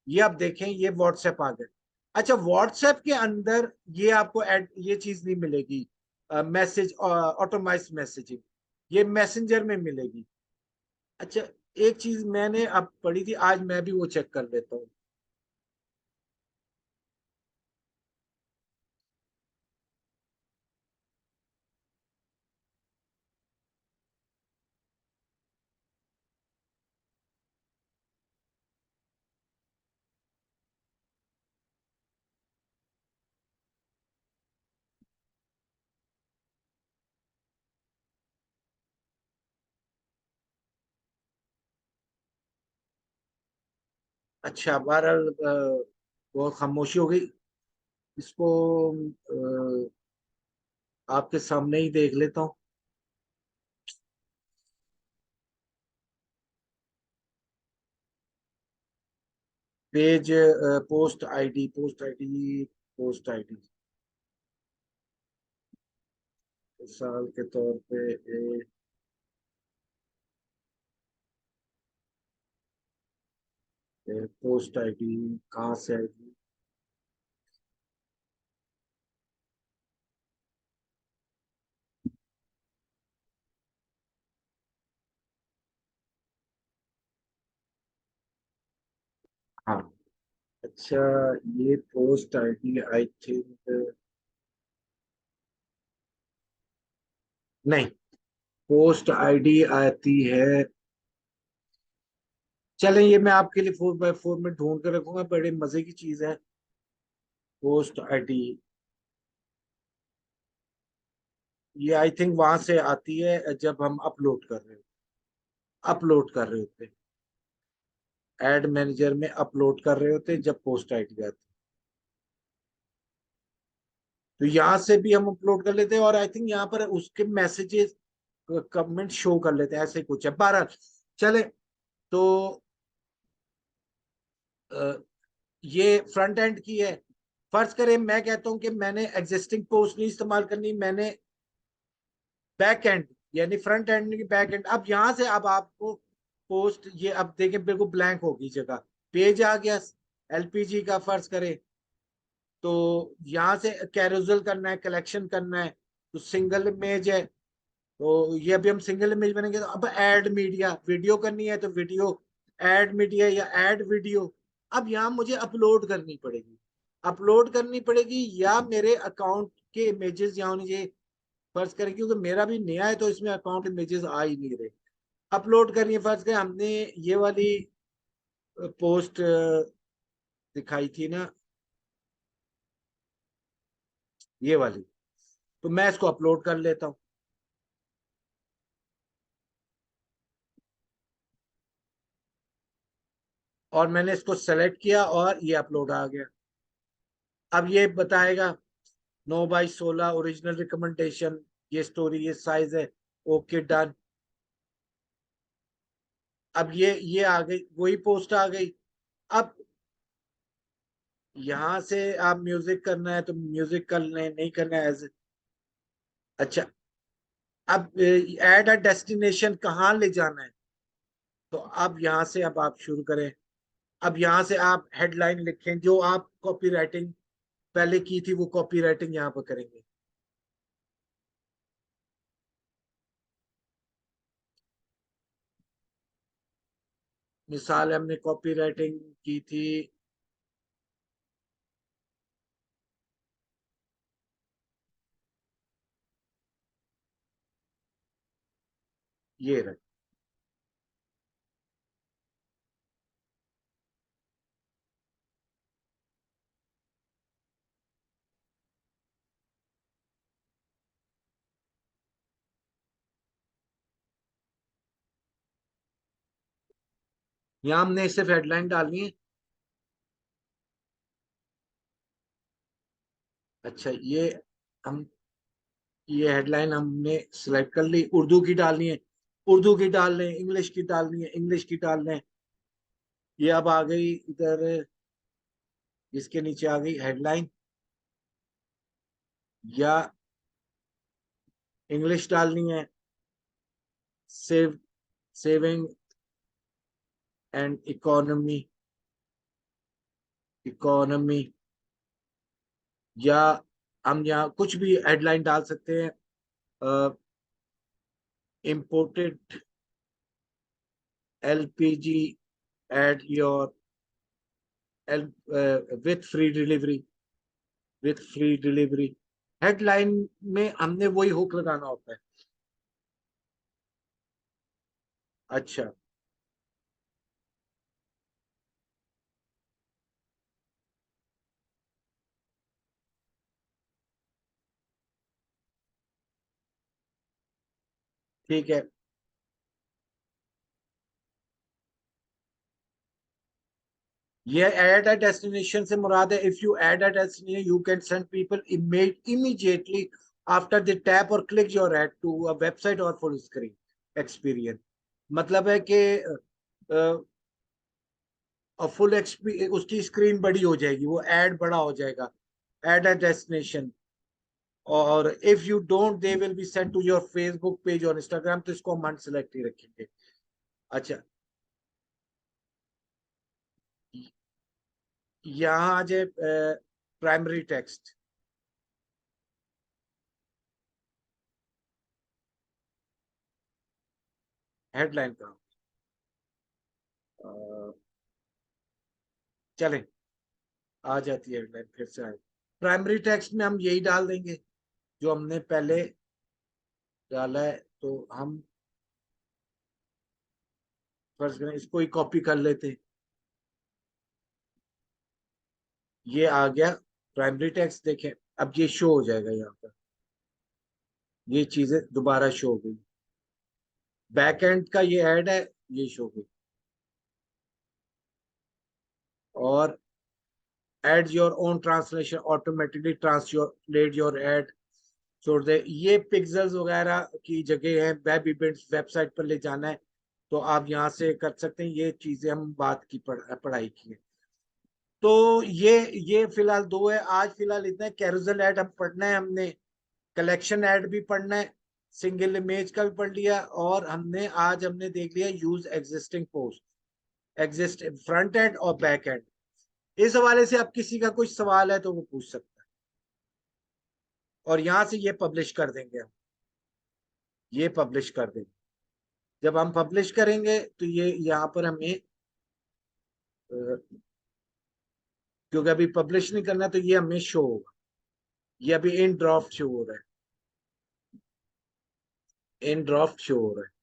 ये आप देखें ये व्हाट्सएप आ गया। अच्छा, व्हाट्सएप के अंदर ये आपको ये चीज नहीं मिलेगी, मैसेज ऑटोमाइज मैसेजिंग, ये मैसेंजर में मिलेगी। अच्छा, एक चीज मैंने अब पढ़ी थी, आज मैं भी वो चेक कर लेता हूँ। अच्छा, बहरहाल बहुत खामोशी हो गई, इसको आपके सामने ही देख लेता हूँ। Page, post ID, post ID, post ID, मिसाल के तौर पे पोस्ट आईडी कहाँ से आएगी। हाँ, अच्छा, ये पोस्ट आईडी आई थिंक नहीं, पोस्ट आईडी आती है। चलें, ये मैं आपके लिए 4x4 में ढूंढ कर रखूंगा, बड़े मजे की चीज है। पोस्ट आईडी, ये आई थिंक वहां से आती है जब हम अपलोड कर रहे होते एड मैनेजर में अपलोड कर रहे होते जब पोस्ट आईडी आती। तो यहाँ से भी हम अपलोड कर लेते हैं, और आई थिंक यहाँ पर उसके मैसेजेस कमेंट शो कर लेते हैं, ऐसे कुछ है 12। चले, तो अ, ये फ्रंट एंड की है। फर्ज करें मैं कहता हूं कि मैंने एग्जिस्टिंग पोस्ट नहीं इस्तेमाल करनी, मैंने बैक एंड, यानी फ्रंट एंड की बैक एंड। अब यहां से अब आपको पोस्ट, ये अब देखें बिल्कुल ब्लैंक होगी जगह, पेज आ गया एलपीजी का, फर्ज करें। तो यहाँ से कैरोजल करना है, कलेक्शन करना है, तो सिंगल इमेज है, तो ये अभी हम सिंगल इमेज बनेंगे। तो अब ऐड मीडिया, वीडियो करनी है तो वीडियो, ऐड मीडिया या ऐड वीडियो। अब यहाँ मुझे अपलोड करनी पड़ेगी, या मेरे अकाउंट के इमेजेस यहाँ होनी चाहिए। फर्ज करें क्योंकि मेरा भी नया है तो इसमें अकाउंट इमेजेस आ ही नहीं रहे। अपलोड करनी है, फर्ज करें हमने ये वाली पोस्ट दिखाई थी ना, ये वाली, तो मैं इसको अपलोड कर लेता हूँ। और मैंने इसको सेलेक्ट किया और ये अपलोड आ गया। अब ये बताएगा 9x16 ओरिजिनल रिकमेंडेशन, ये स्टोरी, ये साइज है, ओके डन। अब ये आ गई, वही पोस्ट आ गई। अब यहां से आप म्यूजिक करना है तो म्यूजिक कर लें, नहीं करना है एज। अच्छा, अब ऐड अ डेस्टिनेशन कहाँ ले जाना है, तो अब यहाँ से अब आप शुरू करें। अब यहाँ से आप हेडलाइन लिखें, जो आप कॉपी राइटिंग पहले की थी वो कॉपी राइटिंग यहाँ पर करेंगे। मिसाल हमने कॉपी राइटिंग की थी, ये रही। यहाँ हमने सिर्फ हेडलाइन डालनी है। अच्छा, हम ये हेडलाइन हमने सिलेक्ट कर ली, उर्दू की डालनी है, उर्दू की डाल लें, इंग्लिश की डालनी है, इंग्लिश की डाल लें। ये अब आ गई इधर, इसके नीचे आ गई हेडलाइन, या इंग्लिश डालनी है, save saving and economy, economy, या हम यहाँ कुछ भी हेडलाइन डाल सकते हैं। Imported LPG at your with free delivery, with free delivery. Headline में हमने वही हुक लगाना होता है। अच्छा, ठीक है। ये ऐड अ डेस्टिनेशन से मुराद है, if you add a destination you can send people immediately after the tap और click your ad to a website और फुल स्क्रीन एक्सपीरियंस। मतलब है कि फुल उसकी स्क्रीन बड़ी हो जाएगी, वो ऐड बड़ा हो जाएगा, ऐड अ डेस्टिनेशन। और if you don't they will be send to your Facebook page और इंस्टाग्राम, तो इसको हम अनसेलेक्ट ही रखेंगे। अच्छा, यहाँ आ जाए प्राइमरी टेक्स्ट, हेडलाइन का। चलें, आ जाती है हेडलाइन, फिर से आए। प्राइमरी टेक्स्ट में हम यही डाल देंगे जो हमने पहले डाला है, तो हम फर्स्ट करें इसको ही कॉपी कर लेते हैं। ये आ गया प्राइमरी टेक्स्ट, देखें अब ये शो हो जाएगा यहाँ पर, ये चीजें दोबारा शो हो गई। बैक एंड का ये ऐड है, ये शो हो गई। और add your own translation automatically translate your ad, छोड़ दे। ये पिक्सेल्स वगैरह की जगह है, वेब इवेंट्स वेबसाइट पर ले जाना है तो आप यहाँ से कर सकते हैं। ये चीजें हम बात की पढ़ाई की है। तो ये फिलहाल दो है आज, फिलहाल इतना है। कैरोसेल ऐड हम पढ़ना है, हमने कलेक्शन ऐड भी पढ़ना है, सिंगल इमेज का भी पढ़ लिया, और हमने देख लिया use existing post, exist front end और बैक एंड। इस हवाले से अब किसी का कुछ सवाल है तो वो पूछ सकता है। और यहाँ से ये पब्लिश कर देंगे हम, ये पब्लिश कर देंगे। जब हम पब्लिश करेंगे तो ये यहाँ पर हमें क्योंकि अभी पब्लिश नहीं करना तो ये हमें शो होगा। ये अभी इन ड्राफ्ट शो हो रहा है, इन ड्राफ्ट शो हो रहा है।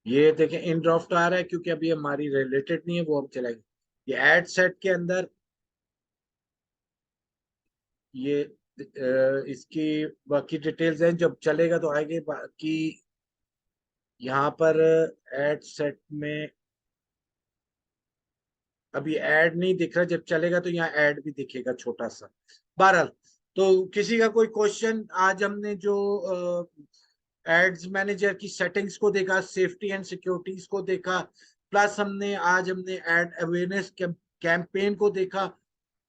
ये देखें इन ड्राफ्ट आ रहा है, क्योंकि अभी हमारी रिलेटेड नहीं है, वो हम चलाएंगे। ये एड सेट के अंदर ये इसकी बाकी डिटेल्स हैं, जब चलेगा तो आएंगे। बाकी यहाँ पर एड सेट में अभी ऐड नहीं दिख रहा, जब चलेगा तो यहाँ ऐड भी दिखेगा छोटा सा। बहरहाल, तो किसी का कोई क्वेश्चन? आज हमने जो एड्स मैनेजर की सेटिंग्स को देखा, सेफ्टी एंड सिक्योरिटीज को देखा, प्लस हमने एड अवेयरनेस कैंपेन को देखा।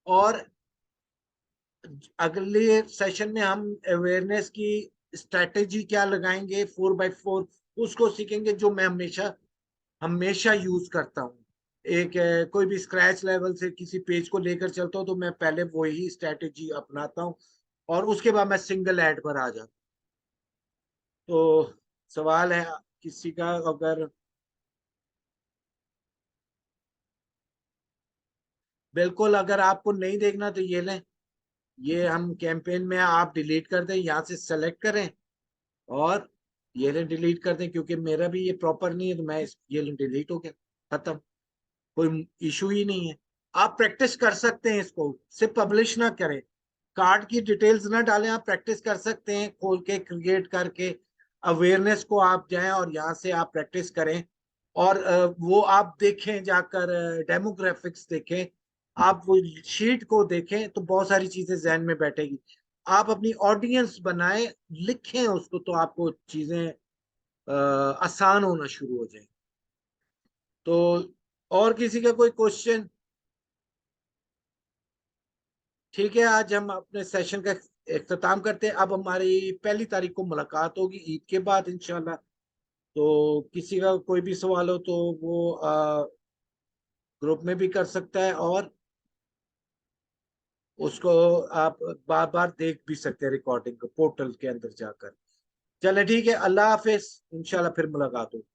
और अगले सेशन में हम अवेयरनेस की स्ट्रेटेजी क्या लगाएंगे 4x4, उसको सीखेंगे, जो मैं हमेशा हमेशा यूज करता हूँ। एक कोई भी स्क्रैच लेवल से किसी पेज को लेकर चलता हूँ तो मैं पहले वही स्ट्रेटेजी अपनाता हूँ, और उसके बाद मैं सिंगल ऐड पर आ जाता हूँ। तो सवाल है किसी का? अगर बिल्कुल, अगर आपको नहीं देखना तो ये लें, ये हम कैंपेन में आप डिलीट कर दें, यहाँ से सेलेक्ट करें और ये लें डिलीट कर दें, क्योंकि मेरा भी ये प्रॉपर नहीं है तो मैं ये लें डिलीट हो गया, खत्म, कोई इशू ही नहीं है। आप प्रैक्टिस कर सकते हैं इसको, सिर्फ पब्लिश ना करें, कार्ड की डिटेल्स ना डालें, आप प्रैक्टिस कर सकते हैं खोल के, क्रिएट करके। अवेयरनेस को आप जाएं और यहाँ से आप प्रैक्टिस करें। और वो आप देखें जाकर, डेमोग्राफिक्स देखें, आप वो शीट को देखें तो बहुत सारी चीजें जहन में बैठेगी। आप अपनी ऑडियंस बनाएं, लिखें उसको, तो आपको चीजें आसान होना शुरू हो जाएंगी। तो और किसी का कोई क्वेश्चन? ठीक है, आज हम अपने सेशन का इख्तिताम करते हैं। अब हमारी 1 तारीख को मुलाकात होगी, ईद के बाद इंशाल्लाह। तो किसी का कोई भी सवाल हो तो वो ग्रुप में भी कर सकता है, और उसको आप बार बार देख भी सकते हैं रिकॉर्डिंग को पोर्टल के अंदर जाकर। चले ठीक है, अल्लाह हाफिज, इंशाल्लाह फिर मुलाकात होगी।